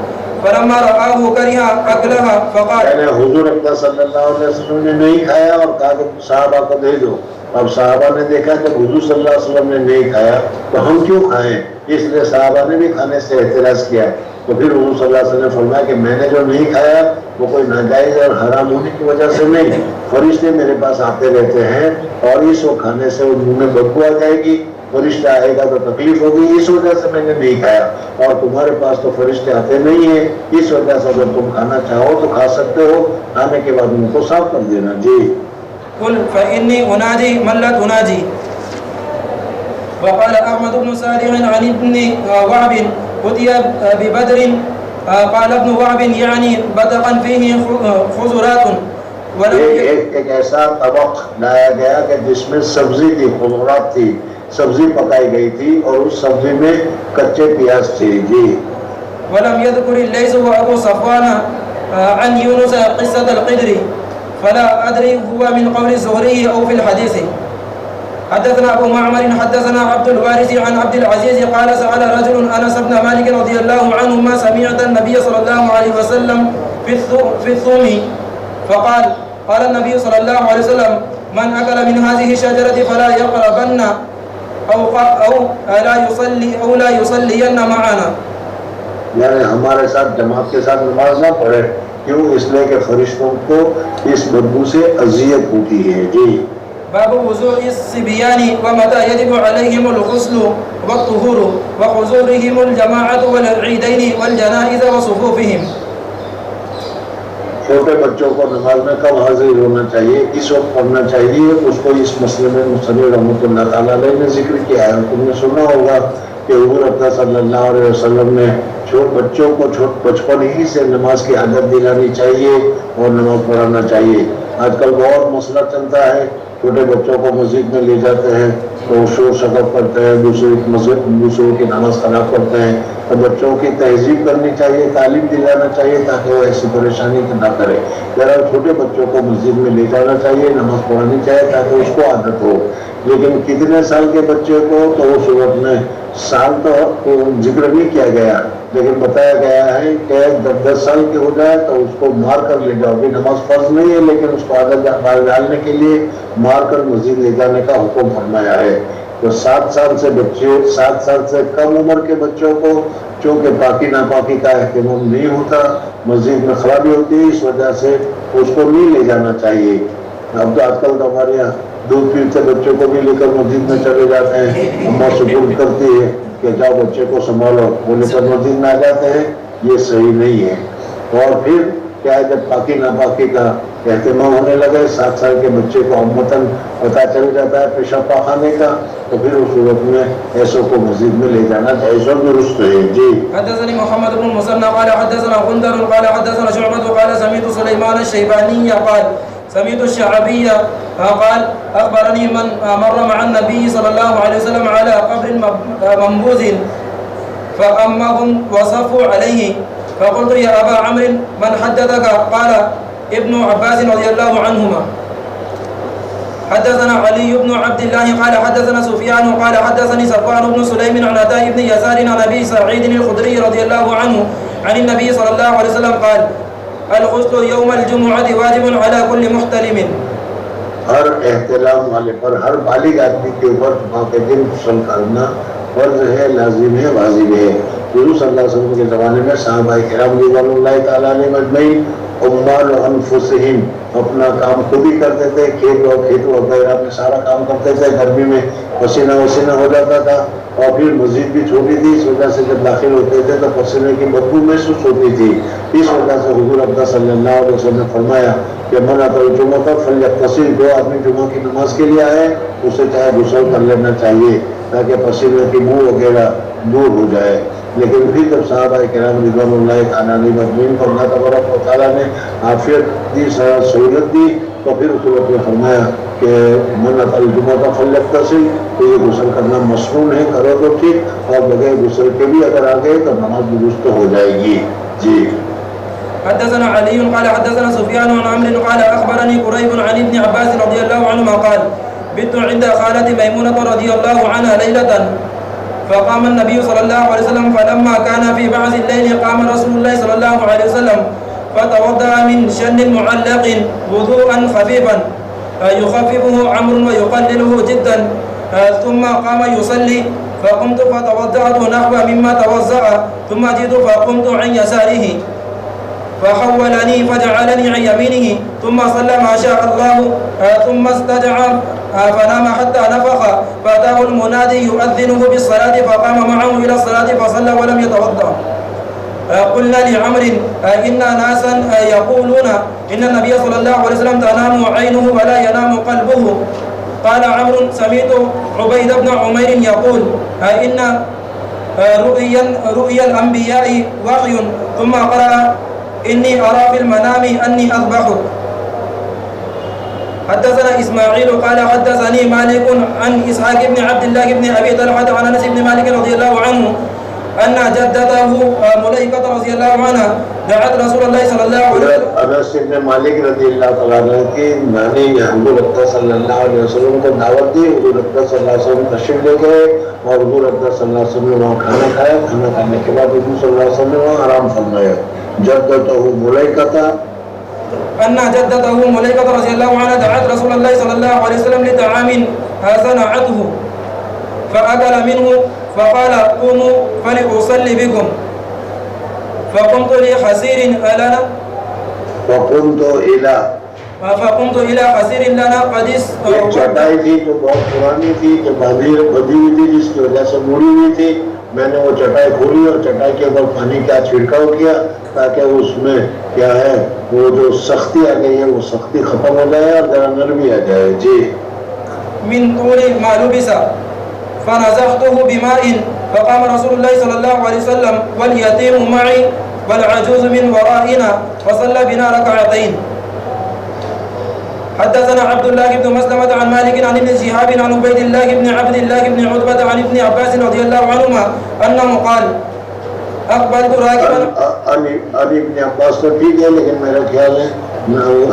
فلما رآه كره أكلها فقال حضور اقدس صلی اللہ علیہ وسلم نے نہیں کھایا اور کہا کہ صحابہ کو دے دو. اب صحابہ نے دیکھا کہ حضور صلی اللہ علیہ وسلم نے نہیں کھایا تو ہم کیوں کھائیں. اس لیے صحابہ نے بھی کھانے سے اعتراض کیا. تو پھر حضور صلی اللہ علیہ وسلم نے فرمایا کہ میں نے جو نہیں کھایا وہ کوئی ناجائز اور حرام ہونے کی وجہ سے نہیں. فرشتے میرے پاس آتے رہتے ہیں اور اس کو کھانے سے منہ میں بدبو آ جائے گی. فرشتہ آئے گا تو تکلیف ہوگی. اس وجہ سے میں نے نہیں کھایا. اور تمہارے پاس تو فرشتے آتے نہیں ہیں. اس وجہ سے اگر تم کھانا چاہو تو کھا سکتے ہو. کھانے کے بعد منہ کو صاف کر دینا. جی قل فإني أناجي من لا تناجي. وقال أحمد بن صالح عن ابن وهب أتي ببدر قال ابن وهب يعني بطقا فيه خضرات. ایک ایسا طبق لایا گیا کہ جس میں سبزی تھی خضرات تھی. سبزی پکائی گئی تھی اور اس سبزی میں کچے پیاز تھے. جی ولم يذكر الليث وأبو صفوان عن يونس قصة القدر فلا أدري هو من قول الزهري أو في الحديث. حدثنا أبو معمر حدثنا عبد الوارث عن عبد العزيز قال سأل رجل أنس بن مالك رضي الله عنه ما سمعت النبي صلى الله عليه وسلم في الثوم فقال قال النبي صلى الله عليه وسلم من أكل من هذه الشجرة فلا يقربن أو لا يصلين معنا. یعنی ہمارے ساتھ جماعت کے ساتھ نماز نہ پڑھے. کیوں؟ اس لیے کہ فرشتوں کو اس بدبو سے اذیت ہوتی ہے. جی باب وضوء الصبيان ومتى يجب عليهم الغسل والطهور وحضورهم الجماعة والعيدين والجنائز وصفوفهم. چھوٹے بچوں کو نماز میں کب حاضر ہونا چاہیے، کس وقت پڑھنا چاہیے، اس کو اس مسئلے میں مصنف رحمۃ اللہ تعالیٰ علیہ نے ذکر کیا ہے. تم نے سنا ہوگا کہ حضور اقدس صلی اللہ علیہ وسلم نے بچوں کو بچپن ہی سے نماز کی عادت دلانے چاہیے اور نماز پڑھانا چاہیے. آج کل بہت مسئلہ چلتا ہے، چھوٹے بچوں کو مسجد میں لے جاتے ہیں تو شور شکب کرتے ہیں، دوسروں کی نماز خراب کرتے ہیں. تو بچوں کی تہذیب کرنی چاہیے، تعلیم دلانا چاہیے تاکہ وہ ایسی پریشانی نہ کرے. ذرا چھوٹے بچوں کو مسجد میں لے جانا چاہیے، نماز پڑھانی چاہیے تاکہ اس کو عادت ہو. لیکن کتنے سال کے بچے کو تو اس صورت میں سال تو ذکر نہیں کیا گیا، لیکن بتایا گیا ہے کہ جب 10 سال کے ہو جائے تو اس کو مار کر لے جاؤ. بھی نماز فرض نہیں ہے لیکن اس کو عادت ڈالنے کے لیے مار کر مسجد لے جانے کا حکم فرمایا ہے. تو 7 سال سے بچے، 7 سال سے کم عمر کے بچوں کو چونکہ پاکی ناپاکی کا اہتمام نہیں ہوتا، مسجد میں خرابی ہوتی ہے، اس وجہ سے اس کو نہیں لے جانا چاہیے. اب تو آج کل تو ہمارے یہاں دودھ پیتے بچوں کو بھی لے کر مسجد میں چلے جاتے ہیں. اماں سپورٹ کرتی ہے کہ جاؤ بچے کو سنبھالو، وہ لے کر مسجد میں آ جاتے ہیں. یہ صحیح نہیں ہے. اور پھر کیا ہے، جب پاکی ناپاکی کا اہتمام ہونے لگے، 7 سال کے بچے کو امتاً پتہ چل جاتا ہے پیشاب پاخانے کا، تو پھر اس صورت میں ایسوں کو مسجد میں لے جانا چاہیے. درست ہے. جی حدثني محمد بن المثنى قال حدثنا غندر قال حدثنا شعبة قال سمعت سليمان الشيباني قال سمعت الشعبي قال أخبرني من مر مع النبي صلى الله عليه وسلم على قبر منبوذ فأمهم وصفوا عليه فقلت يا أبا عمرو من حدثك؟ قال ابن عباس رضي الله عنهما. حدثنا علي بن عبد الله قال حدثنا سفيان قال حدثني صفوان بن سليم عن عطاء بن يسار عن أبي سعيد الخدري رضي الله عنه عن النبي صلى الله عليه وسلم قال الغسل يوم الجمعة واجب على كل محتلم. ہر احتلام والے پر، ہر بالغ آدمی کے اوپر جمعہ کے دن غسل کرنا فرض ہے، لازم ہے، واجب ہے. حضور صلی اللہ علیہ وسلم کے زمانے میں صحابہ کرام رضوان اللہ تعالیٰ علیہم اجمعین عمال انفسہم اپنا کام خود ہی کرتے تھے. کھیت وغیرہ میں سارا کام کرتے تھے. گرمی میں پسینہ وسینہ ہو جاتا تھا اور پھر مسجد بھی چھوٹی تھی، اس وجہ سے جب داخل ہوتے تھے تو پسینے کی بدبو محسوس ہوتی تھی. اس وجہ سے حضور اقدس صلی اللہ علیہ وسلم نے فرمایا کہ من اتى الجمعۃ فلیغتسل. جو آدمی جمعہ کی نماز کے لیے آئے اسے چاہے غسل کر لینا چاہیے تاکہ پسینے کی بو وغیرہ دور ہو جائے. لیکن پھر جب صحابہ کرام رضوان اللہ تعالیٰ علیہم اجمعین کو اللہ تبارک و تعالیٰ نے عافیت دی، سہولت دی، تو پھر اس وقت میں فرمایا کہ من اتى الجمعۃ فلیغتسل. تو یہ غسل کرنا مشروع ہے، کرو تو ٹھیک، اور بغیر غسل کے بھی اگر آ گئے تو نماز درست ہو جائے گی. جی حدثنا علي قال حدثنا سفيان عن عمرو قال أخبرني قريب عن ابن عباس رضي الله عنهما قال بت عند خالتي ميمونة رضي الله عنها ليلة فقام النبي صلى الله عليه وسلم فلما كان في بعض الليل قام رسول الله صلى الله عليه وسلم فتوضأ من شن معلق وضوءا خفيفا يخففه عمرو ويقلله جدا ثم قام يصلي فقمت فتوضأت نحو مما توضأ ثم جئت فقمت عن يساره فحولني فجعلني عن يمينه ثم صلى ما شاء الله ثم استدعى فنام حتى نفخ فأتاه المنادي يؤذنه بالصلاة فقام معه إلى الصلاة فصلى ولم يتوضأ. قلنا لعمر إن ناسا يقولون إن النبي صلى الله عليه وسلم تنام عينه ولا ينام قلبه. قال عمرو سمعت عبيد بن عمير يقول إن رؤيا الأنبياء وحي ثم قرأ إني أرى في المنام أني أذبحك. حدثنا إسماعيل قال حدثني مالك عن إسحاق بن عبد الله بن أبي طلحة عن أنس بن مالك رضي الله عنه أن جدته مليكة رضي الله عنها دعت رسول الله صلى الله عليه وسلم. انس بن مالک رضی اللہ تعالیٰ عنہ کی نانی حضور اقدس صلی اللہ علیہ وسلم کو دعوت دی. حضور اقدس صلی اللہ علیہ وسلم تشریف لے گئے اور حضور اقدس صلی اللہ علیہ وسلم نے وہاں کھانا کھایا. کھانا کھانے کے بعد حضور صلی اللہ علیہ وسلم نے وہاں آرام فرمایا. جدته مليكة أن جدته مليكة رضي الله عنها دعت رسول الله صلى الله عليه وسلم لطعام صنعته فأكل منه فقال قوموا فلأصلي بكم فقمت لحسير ألنا فقمت إلى فقمت إلى حصير لنا قد ایک چٹائی تھی جو بہت پرانی تھی، جو بدی ہوئی تھی، جس کی وجہ سے مڑی ہوئی تھی. میں نے وہ چٹائی کھولی اور چٹائی کے اوپر پانی کا چھڑکاؤ کیا تاکہ اس میں کیا ہے وہ جو سختی آ گئی ہے وہ سختی ختم ہو جائے اور ذرا نرمی آ جائے. جی. من طول ما لبس فنزحته بماء فقام رسول الله صلى الله عليه وسلم واليتيم معي والعجوز من ورائنا فصلى بنا ركعتين. حدثنا عبد الله بن مسلمة عن مالك عن ابن شهاب عن عبيد الله بن عبد الله بن عتبة عن ابن عباس رضي الله عنهما أنه قال أقبلت راكبا. علی ابن عباس تو ٹھیک ہے لیکن میرا خیال ہے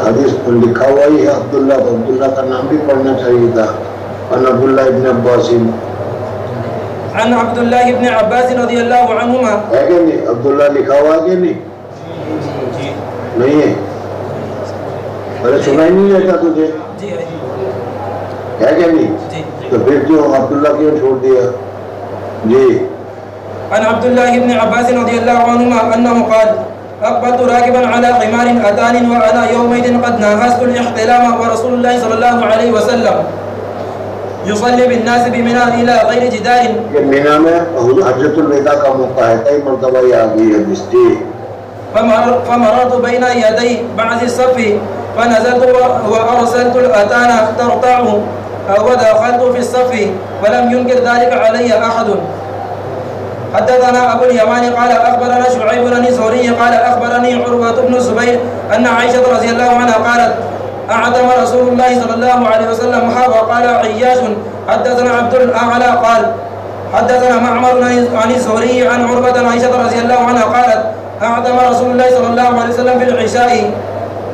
حدیث پر لکھا ہوا ہی ہے عبداللہ کا نام بھی پڑھنا چاہیے تھا. عن عبداللہ ابن عباس عن عبد الله بن عباس رضي الله عنهما. ہے کہ نہیں؟ عبداللہ لکھا ہوا کہ نہیں؟ نہیں ہے. میں نے سنا ہی نہیں رہتا تجھے. ہے کہ نہیں؟ تو پھر کیوں عبداللہ کیوں چھوڑ دیا؟ جی. عن عبد الله بن عباس رضي الله عنهما أنه قال أقبلت راكبا على حمار أتان وأنا يومئذ قد ناهزت الاحتلام ورسول الله صلى الله عليه وسلم يصلي بالناس بمنى إلى غير جدار. یہ منى میں حجۃ الوداع کا موقع ہے، کئی مرتبہ یہ آ گئی حدیث. جی. فمررت بين يدي بعض الصف فنزلت وأرسلت الأتان ترتع ودخلت في الصف ولم ينكر ذلك علي أحد. حدثنا أبو اليمان قال أخبرنا شعيب بن زهري قال أخبرني عروة بن الزبير أن عائشة رضي الله عنها قالت أعتم رسول الله صلى الله عليه وسلم وقال عياش حدثنا عبد الأعلى قال حدثنا معمر عن الزهري عن عروة عائشة رضي الله عنها قالت أعتم رسول الله صلى الله عليه وسلم في العشاء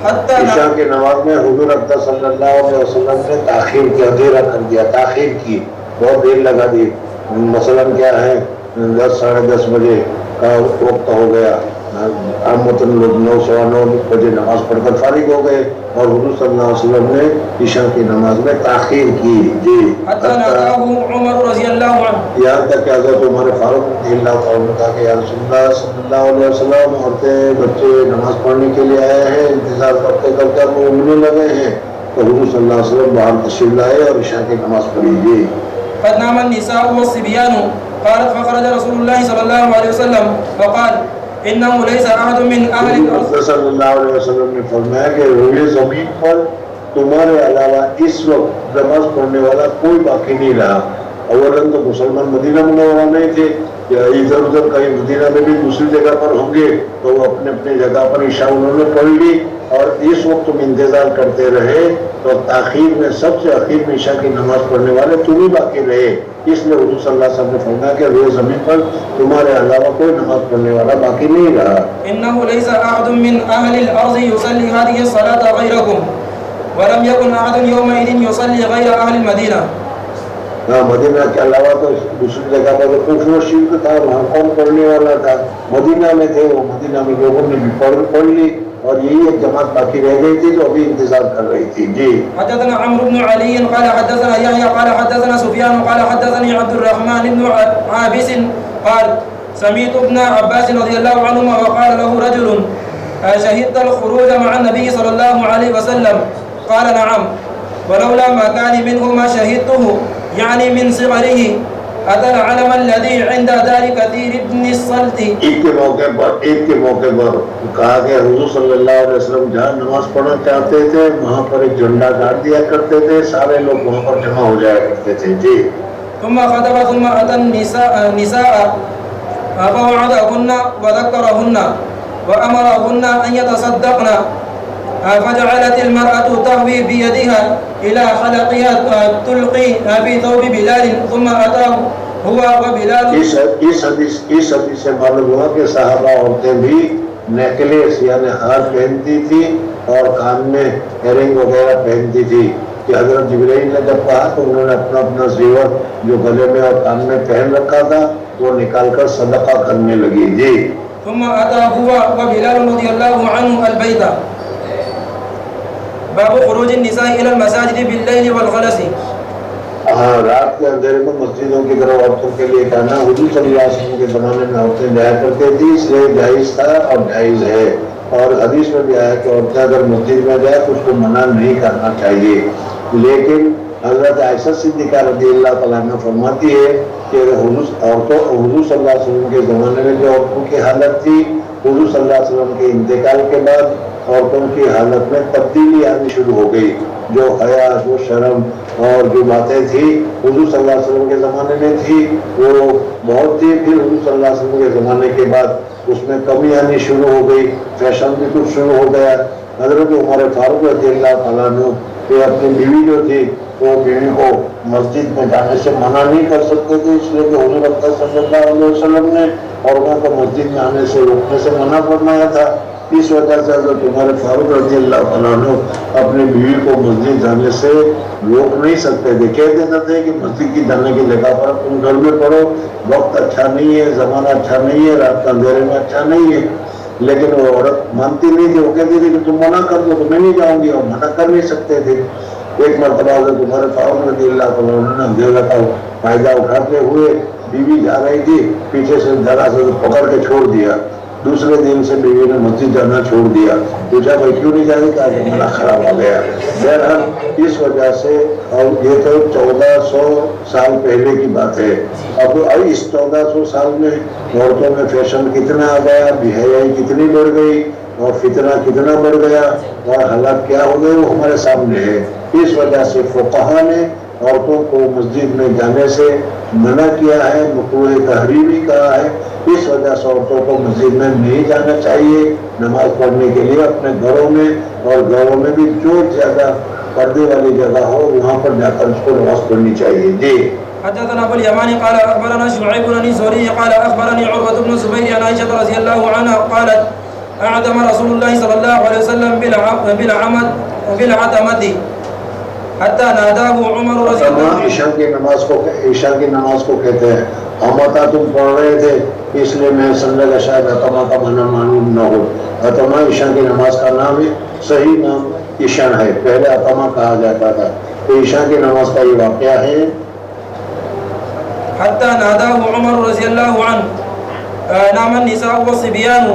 حتى عشاء کی نماز میں حضور اقدس صلی اللہ علیہ وسلم نے تاخیر کی، اندھیرا کر دیا، تاخیر کی، بہت دیر لگا دی. مثلاً کیا ہے 10 ساڑھے 10 بجے کا وقت ہو گیا، عامتاً لوگ 9 سوا 9 بجے نماز پڑھ کر فارغ ہو گئے اور حضور صلی اللہ علیہ وسلم نے عشاء کی نماز میں تاخیر کی. جی. عمر رضی اللہ عنہ، یہاں تک کہ حضرت عمر فاروق رضی اللہ عنہ نے کہا کہ یا رسول اللہ صلی اللہ علیہ وسلم عورتیں بچے نماز پڑھنے کے لیے آئے ہیں، انتظار کرتے کرتے وہ اڑنے لگے ہیں. تو حضور صلی اللہ علیہ وسلم باہر تشریف لائے اور عشاء کی نماز پڑھی. جی. قد نام النساء والصبيان قالت فخرج رسول الله صلى الله عليه وسلم فقال انه ليس احد من اهل الارض صلی اللہ علیہ وسلم نے فرمایا کہ روئے زمین پر تمہارے علاوہ اس وقت نماز پڑھنے والا کوئی باقی نہیں رہا. اولاً تو مسلمان مدینہ منورہ میں تھے، یا ادھر ادھر کہیں مدینہ میں بھی دوسری جگہ پر ہوں گے تو وہ اپنے اپنے جگہ پر عشاء انہوں نے پڑھ لی اور اس وقت تم انتظار کرتے رہے تو تاخیر میں سب سے اخیر میں عشاء کی نماز پڑھنے والے تم ہی باقی رہے. اس لیے حضور صلی اللہ علیہ وسلم نے فرمایا کہ روئے زمین پر تمہارے علاوہ کوئی نماز پڑھنے والا باقی نہیں رہا. انه ليس احد من اهل الارض يصلي هذه الصلاه غيركم ولم يكن احد يومئذ يصلي غير اهل المدينه. مدینہ کے علاوہ تو دوسری جگہ پر کفر و شرک تھا، وہاں کون پڑھنے والا تھا؟ مدینہ میں تھے، وہ مدینہ میں لوگوں نے بھی پڑھ لی اور یہی ایک جماعت باقی رہ گئی تھی جو ابھی انتظار کر رہی تھی. جی. حدثنا عمرو بن علي قال حدثنا يحيى قال حدثنا سفيان قال حدثني عبد الرحمن بن عابس قال سمعت ابن عباس رضي الله عنهما وقال له رجل شهدت الخروج مع النبي صلى الله عليه وسلم قال نعم ولولا ما كان منه ما شهدته يعني من صغره أتى العلم الذي عند ذلك كثير ابن الصلت. عید کے موقع پر کہا کہ حضور صلی اللہ علیہ وسلم جہاں نماز پڑھنا چاہتے تھے وہاں پر ایک جھنڈا گاڑ دیا کرتے تھے، سارے لوگ وہاں پر جمع ہو جایا کرتے تھے. جی. ثم خطب ثم أتى النساء فوعظهن وذكرهن وأمرهن أن يتصدقن فجعلت المرأة تهوي بيدها إلى حلقها تلقي في ثوب بلال ثم أتاه هو وبلال. اس حدیث سے معلوم ہوا کہ صحابہ عورتیں بھی نیکلیس یعنی ہار پہنتی تھی اور کان میں ایئرنگ وغیرہ پہنتی تھی. کہ حضرت جبرائیل نے جب کہا تو انہوں نے اپنا اپنا زیور جو گلے میں اور کان میں پہن رکھا تھا وہ نکال کر صدقہ کرنے لگی. جی. ثم أتاه هو وبلال رضي الله عنه البيت. باب خروج النساء الى المساجد بالليل والغلس. ہاں، رات کے اندھیرے میں مسجدوں کی طرف عورتوں کے لیے کہنا حضور صلی اللہ علیہ وسلم کے زمانے میں عورتیں جایا کرتے تھی، اس لیے جائز تھا اور جائز ہے. اور حدیث میں بھی آیا کہ عورتیں اگر مسجد میں جائے تو اس کو منع نہیں کرنا چاہیے. لیکن حضرت عائشہ صدیقہ رضی اللہ تعالیٰ عنہ فرماتی ہے کہ حضور صلی اللہ علیہ وسلم کے زمانے میں جو عورتوں کی حالت تھی، حضور صلی اللہ علیہ وسلم کے انتقال کے بعد عورتوں کی حالت میں تبدیلی آنی شروع ہو گئی. جو حیا، جو شرم اور جو باتیں تھی حضور صلی اللہ علیہ وسلم کے زمانے میں تھی وہ بہت تھی. پھر حضور صلی اللہ علیہ وسلم کے زمانے کے بعد اس میں کمی آنی شروع ہو گئی، فیشن بھی کچھ شروع ہو گیا. حضرت عمر فاروق رضی اللہ تعالیٰ عنہ کہ اپنی بیوی جو تھی وہ بیوی کو مسجد میں جانے سے منع نہیں کر سکتے تھے، اس لیے کہ حضور اکرم صلی اللہ علیہ وسلم نے عورتوں کو مسجد میں آنے سے روکنے سے منع فرمایا تھا. اس وجہ سے حضرت عمر فاروق رضی اللہ تعالیٰ عنہ اپنی بیوی کو مسجد جانے سے روک نہیں سکتے تھے. کہہ دیتے تھے کہ مسجد کی جانے کی جگہ پر تم گھر میں پڑھو، وقت اچھا نہیں ہے، زمانہ اچھا نہیں ہے، رات کا اندھیرے میں اچھا نہیں ہے. لیکن وہ عورت مانتی نہیں تھی، وہ کہتی تھی کہ تم منع کر دو تو میں نہیں جاؤں گی، اور منع کر نہیں سکتے تھے. ایک مرتبہ حضرت عمر فاروق رضی اللہ تعالیٰ عنہ نے اندھیرے کا فائدہ اٹھاتے ہوئے بیوی جا رہی تھی، پیچھے سے ذرا سے پکڑ کے چھوڑ دیا. دوسرے دن سے بیوی نے مسجد جانا چھوڑ دیا. پوچھا بھائی کیوں نہیں جا رہی؟ کہا کہ میرا خراب ہو گیا. بہرحال اس وجہ سے، اور یہ تو 1400 سال پہلے کی بات ہے. اب اس 1400 سال میں عورتوں میں فیشن کتنا آ گیا، بے حیائی کتنی بڑھ گئی، اور فتنہ کتنا بڑھ گیا، اور حالات کیا ہو گئے وہ ہمارے سامنے ہے. اس وجہ سے فقہا نے عورتوں کو مسجد میں جانے سے منع کیا ہے، مکروہ تحریمی کہا ہے. اس وجہ سے عورتوں کو مسجد میں نہیں جانا چاہیے نماز پڑھنے کے لیے. اپنے گھروں میں، اور گھروں میں بھی جو زیادہ پردے والی جگہ ہو وہاں پر جا کر اس کو نماز پڑھنی چاہیے. جی حدثنا ابو اليماني قال اخبرنا شعيب بن الزهري قال اخبرني عروة بن الزبير عن عائشة رضي الله عنها قالت اعدم رسول الله صلى الله عليه وسلم بالعتمة حتى ناداه عمر رضي الله عنه. عشاء کی نماز کو کہتے ہیں. امتا تم پڑھ رہے تھے اس لیے میں سمجھا کہ شاید اتما کا معنی معلوم نہ ہو. اتما عشاء کی نماز کا نام ہے، صحیح نام عشاء ہے، پہلے اتما کہا جاتا تھا. تو عشاء کی نماز کا یہ واقعہ ہے. حتى ناداه عمر رضي الله عنه نام النساء والصبيان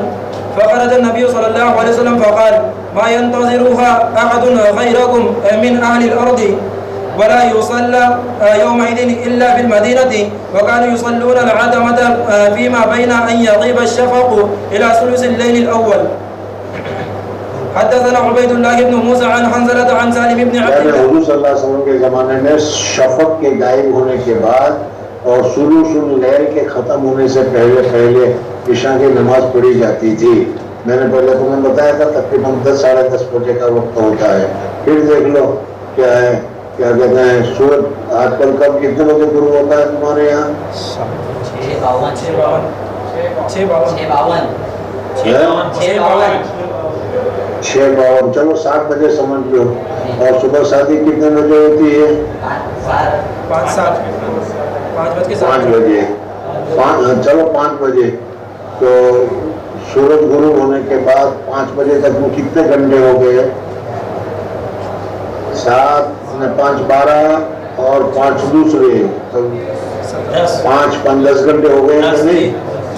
فخرج النبي صلى الله عليه وسلم فقال ما ينتظرها أحد غيركم من أهل الأرض ولا يصلى يومئذ إلا في المدينة وكانوا يصلون العتمة فيما بين أن يغيب الشفق إلى ثلث الليل الأول. حدثنا عبيد الله بن موسى عن حنظلة عن سالم بن عبد الله. حضور صلی اللہ علیہ وسلم کے زمانے میں شفق کے غائب ہونے کے بعد اور ثلث اللیل کے ختم ہونے سے پہلے عشاء کی نماز پڑھی جاتی تھی. میں نے پہلے تمہیں بتایا تھا تقریباً 10 ساڑھے 10 بجے کا وقت ہوتا ہے. پھر دیکھ لو کیا ہے، کیا کہتے ہیں، سورج آج کل کب کتنے بجے شروع ہوتا ہے تمہارے یہاں؟ 6:52. چلو 7 بجے سمجھ لو. اور صبح شادی کتنے بجے ہوتی ہے؟ 5 بجے. چلو 5 بجے. تو سورج غروب ہونے کے بعد 5 بجے تک وہ کتنے گھنٹے ہو گئے؟ 7 5 12 اور 5 دوسرے 5 5 10 گھنٹے ہو گئے کہ نہیں؟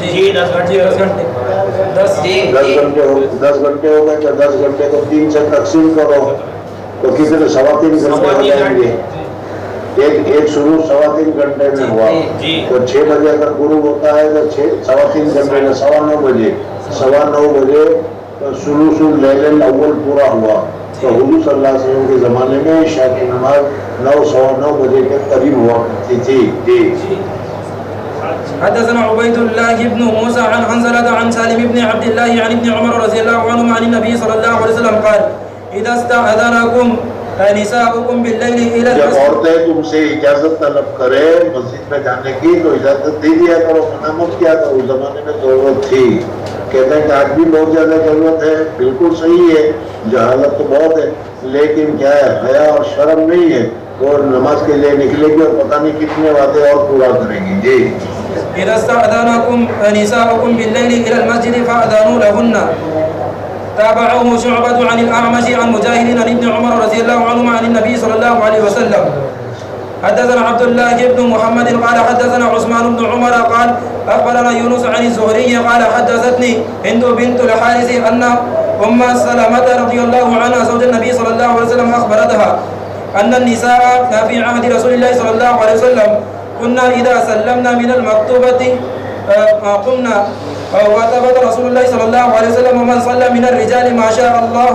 10 گھنٹے ہو گئے. تو 10 گھنٹے کو 3 سے تقسیم کرو تو کتنے؟ 3.25 گھنٹے ہو جائیں گے. ایک شروع 3.25 گھنٹے میں ہوا. تو 6 بجے اگر غروب ہوتا ہے تو 3.25 گھنٹے میں 9:15 بجے 9:15 بجے ثلث اللیل الاول پورا ہوا. تو حضور صلی اللہ علیہ وسلم کے زمانے میں عشاء کی نماز 9:15 بجے کے قریب ہوا کرتی تھی. جی حدثنا عبيد الله بن موسى عن حنظلة عن سالم بن عبد الله عن ابن عمر رضي الله عنهما عن النبي صلى الله عليه وسلم قال إذا استأذنكم نساؤكم بالليل إلى المسجد. جب عورتیں تم سے اجازت طلب کرے مسجد میں جانے کی تو اجازت دے دیا کرو، منع مت کیا کرو. اس زمانے میں ضرورت تھی. کہتے ہیں کہ آج بھی بہت زیادہ ضرورت ہے. بالکل صحیح ہے، جہالت تو بہت ہے، لیکن کیا ہے، حیا اور شرم نہیں ہے. اور نماز کے لیے نکلے گی اور پتہ نہیں کتنے وعدے اور پورا کرے گی. جی إذا استأذنكم نساؤكم بالليل إلى المسجد فأذنوا لهن. تابعه شعبة عن الأعمش عن مجاهد عن ابن عمر رضي الله عنهما عن النبي صلى الله عليه وسلم. حدثنا عبد الله بن محمد قال حدثنا عثمان بن عمر قال أخبرنا يونس عن الزهري قال حدثتني هند بنت الحارث أم سلمة رضي الله عنها زوج النبي صلى الله عليه وسلم أخبرتها أن النساء في عهد رسول الله صلى الله عليه وسلم كنا إذا سلمنا من المكتوبة قمنا وثبت رسول الله صلى الله عليه وسلم ومن صلى من الرجال ما شاء الله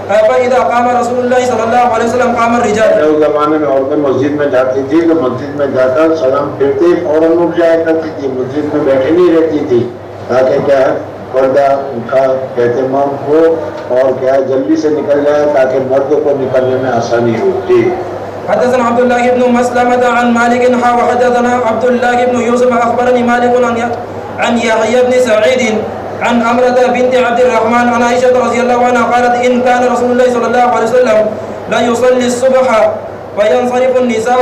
فإذا قام رسول الله صلى الله عليه وسلم قام الرجال. اس زمانے میں عورتیں مسجد میں جاتی تھی تو مسجد میں جا کر سلام پھرتے فوراً اٹھ جایا کرتی تھی, مسجد میں بیٹھی نہیں رہتی تھی تاکہ کیا ہے پردہ کا اہتمام ہو اور کیا ہے جلدی سے نکل جائے تاکہ مردوں کو نکلنے میں آسانی ہو. جی حدثنا عبد الله بن مسلمة عن مالك وحدثنا عبد الله بن يوسف أخبرني مالك عن يحيى بن سعيد عن أمرة بنت عبد الرحمن عن عائشة رضي الله عنها قالت إن كان رسول الله صلى الله عليه وسلم لا يصلي الصبح فينصرف النساء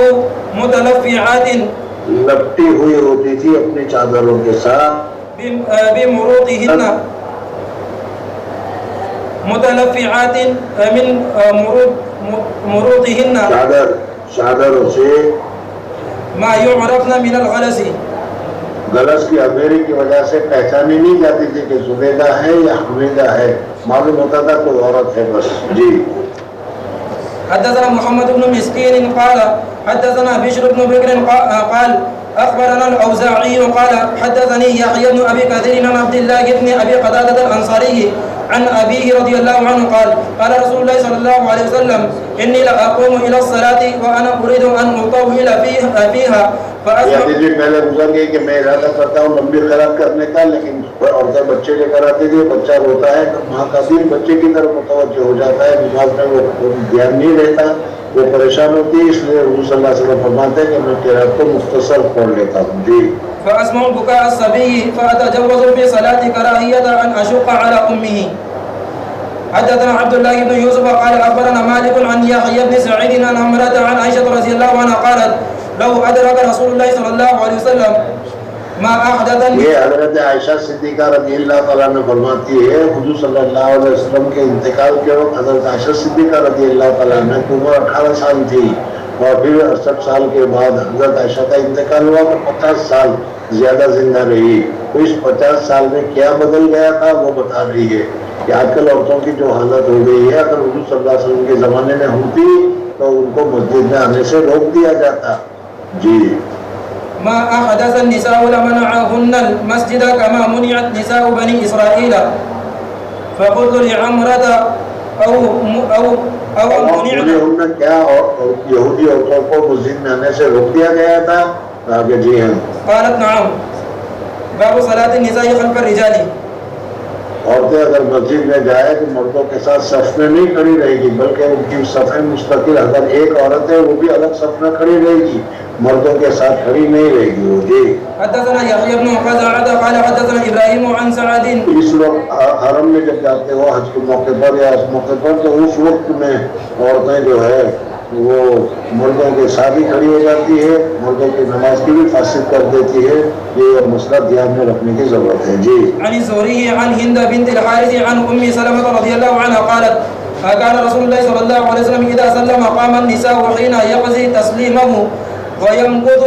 متلفعات لپٹی ہوئی ہوتی تھی اپنی چادروں کے ساتھ بمروطهن متلفعات من مروطهن چادروں سے ما يعرفن من الغلس غلس کی امیری کی وجہ سے پہچانی نہیں جاتی تھی کہ زبیدہ ہے یا حمیدہ ہے, معلوم ہوتا تھا کوئی عورت ہے بس. جی حدثنا محمد بن مسكين قال حدثنا بشر بن بكر قال أخبرنا الأوزاعي قال حدثني يحيى بن أبي كثير عن عبد الله بن أبي قتادة الأنصاري عن أبيه رضي الله عنه قال قال رسول الله صلى الله عليه وسلم إني لأقوم إلى الصلاة وأنا أريد أن أطول فيها حدیث پہلے گزر گئی کہ میں ارادہ کرتا ہوں لمبی قرات کرنے کا, لیکن عورتیں بچے لے کر آتی تھی, بچہ روتا ہے تو ماں کا دل بچے کی طرف متوجہ ہو جاتا ہے, نماز میں وہ دھیان نہیں رہتا, وہ پریشان ہوتی ہے, اس لیے حضور صلی اللہ علیہ وسلم فرماتے ہیں کہ میں قرات کو مختصر پڑھ لیتا ہوں. جی فأسمع بكاء الصبي فأتجوز في صلاة كراهية أن أشق على أمه. حدثنا عبد الله بن يوسف قال أخبرنا مالك عن يحيى بن سعيد عن عمرة عن عائشة رضي الله عنها قالت لو أدرك رسول الله صلى الله عليه وسلم ما أحدث. یہ حضرت عائشہ صدیقہ رضی اللہ تعالیٰ نے فرماتی ہے حضور صلی اللہ علیہ وسلم کے انتقال کے وقت حضرت عائشہ صدیقہ رضی اللہ تعالیٰ نے عمر 18 سال تھی, اور پھر 68 سال کے بعد حضرت عائشہ کا انتقال ہوا تو 50 سال زیادہ زندہ رہی. تو اس 50 سال میں کیا بدل گیا تھا وہ بتا رہی ہے کہ آج کل عورتوں کی جو حالت ہو گئی ہے, اگر حضور صلی اللہ علیہ وسلم کے زمانے میں ہوتی تو ان کو مسجد میں آنے سے روک دیا جاتا. جی ما أحدث النساء لمنعهن المسجد كما منعت نساء بني إسرائيل فقلت لعمرة أو منعت کیا یہودی عورتوں کو مسجد میں آنے سے روک دیا گیا تھا. آگے جی ہاں. قالت نعم باب صلاة النساء خلف الرجال. عورتیں اگر مسجد میں جائے تو مردوں کے ساتھ صف میں نہیں کھڑی رہے گی, بلکہ ان کی صفیں مستقل, اگر ایک عورت ہے وہ بھی الگ صف میں کھڑی رہے گی, مردوں کے ساتھ کھڑی نہیں رہے گی وہ. جی حدثنا يحيى بن قزعة قال حدثنا إبراهيم عن سعد. اس وقت حرم میں جب جاتے ہو حج کے موقع پر یا اس موقع پر, تو اس وقت میں عورتیں جو ہے وہ مردوں کے ساتھ ہی کھڑی ہو جاتی ہے, مردوں کی نماز کی بھی فاسد کر دیتی ہے. یہ مسئلہ دھیان میں رکھنے کی ضرورت ہے. جی عن الزهري عن هند بنت الحارث عن أم سلمة رضي الله عنها قالت كان رسول الله صلى الله عليه وسلم إذا سلم قام النساء حين يقضي تسليمه ويمكث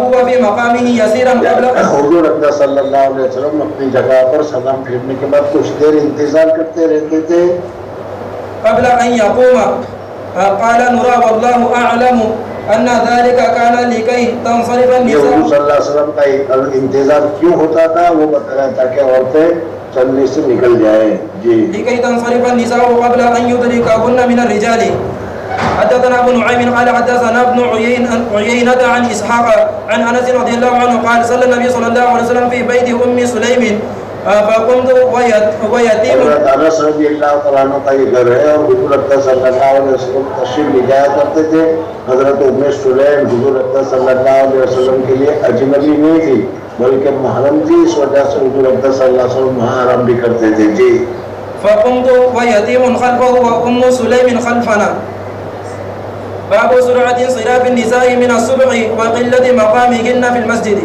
هو في مقامه يسيرا قبل. حضور اقدس صلی اللہ علیہ وسلم اپنی جگہ پر سلام پھیرنے کے بعد کچھ دیر انتظار کرتے رہتے تھے قبل أن يقوم. قال نرى والله أعلم أن ذلك كان لكي تنصرف النساء. حضور صلی اللہ علیہ وسلم کا انتظار کیوں ہوتا تھا وہ بتایا تاکہ عورتیں چلنے سے نکل جائیں. جی لكي تنصرف النساء قبل أن يدركهن من الرجال. حدثنا ابن نعيم قال حدثنا ابن عيينة عن إسحاق عن أنس رضي الله عنه قال صلى النبي صلى الله عليه وسلم في بيت أم سليم فقمت ويتيم. حضرت انس رضی اللہ تعالیٰ عنہ کا یہ گھر ہے, اور حضور اقدس صلی اللہ علیہ وسلم تشریف لے جایا کرتے تھے. حضرت ام سلیم حضور اقدس صلی اللہ علیہ وسلم کے لیے اجنبی نہیں تھی بلکہ محرم تھی, اس وجہ سے حضور اقدس صلی اللہ علیہ وسلم وہاں آرام بھی کرتے تھے. جی فقمت ويتيم خلفه وأم سليم خلفنا. باب سرعة انصراف النساء من الصبح وقلة مقامهن في المسجد.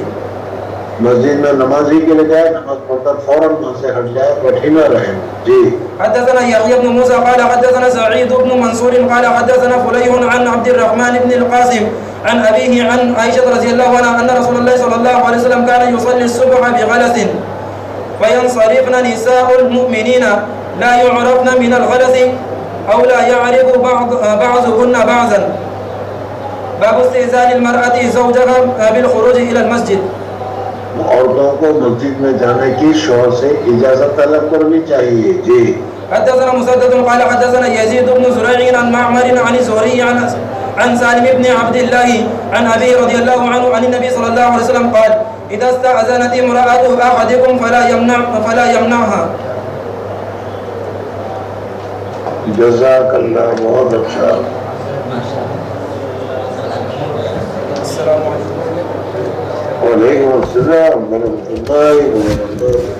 مسجد میں نمازی کے لیے جائے, نماز پڑھ کر فوراً وہاں سے ہٹ جائے, بیٹھی نہ رہے. جی حدثنا يحيى بن موسى قال حدثنا سعيد بن منصور قال حدثنا فليح عن عبد الرحمن بن القاسم عن أبيه عن عائشة رضي الله عنها أن رسول الله صلى الله عليه وسلم كان يصلي الصبح بغلس فينصرفن نساء المؤمنين لا يعرفن من الغلس أو لا يعرف بعضهن بعضا. باب استئذان المرأة زوجها بالخروج إلى المسجد. عورتوں کو مسجد میں جانے کی شوہر سے اجازت طلب کرنی چاہیے. جی. حدثنا مسدد قال حدثنا يزيد بن زريع عن معمر عن الزهري عن سالم بن عبد الله عن أبي رضي الله عنه عن النبي صلى الله عليه وسلم قال إذا استأذنت امرأة أحدكم فلا يمنعها. جزاک اللہ. بہت اچھا. السلام علیکم. وعلیکم السلام ورحمۃ اللہ وبرکاتہ.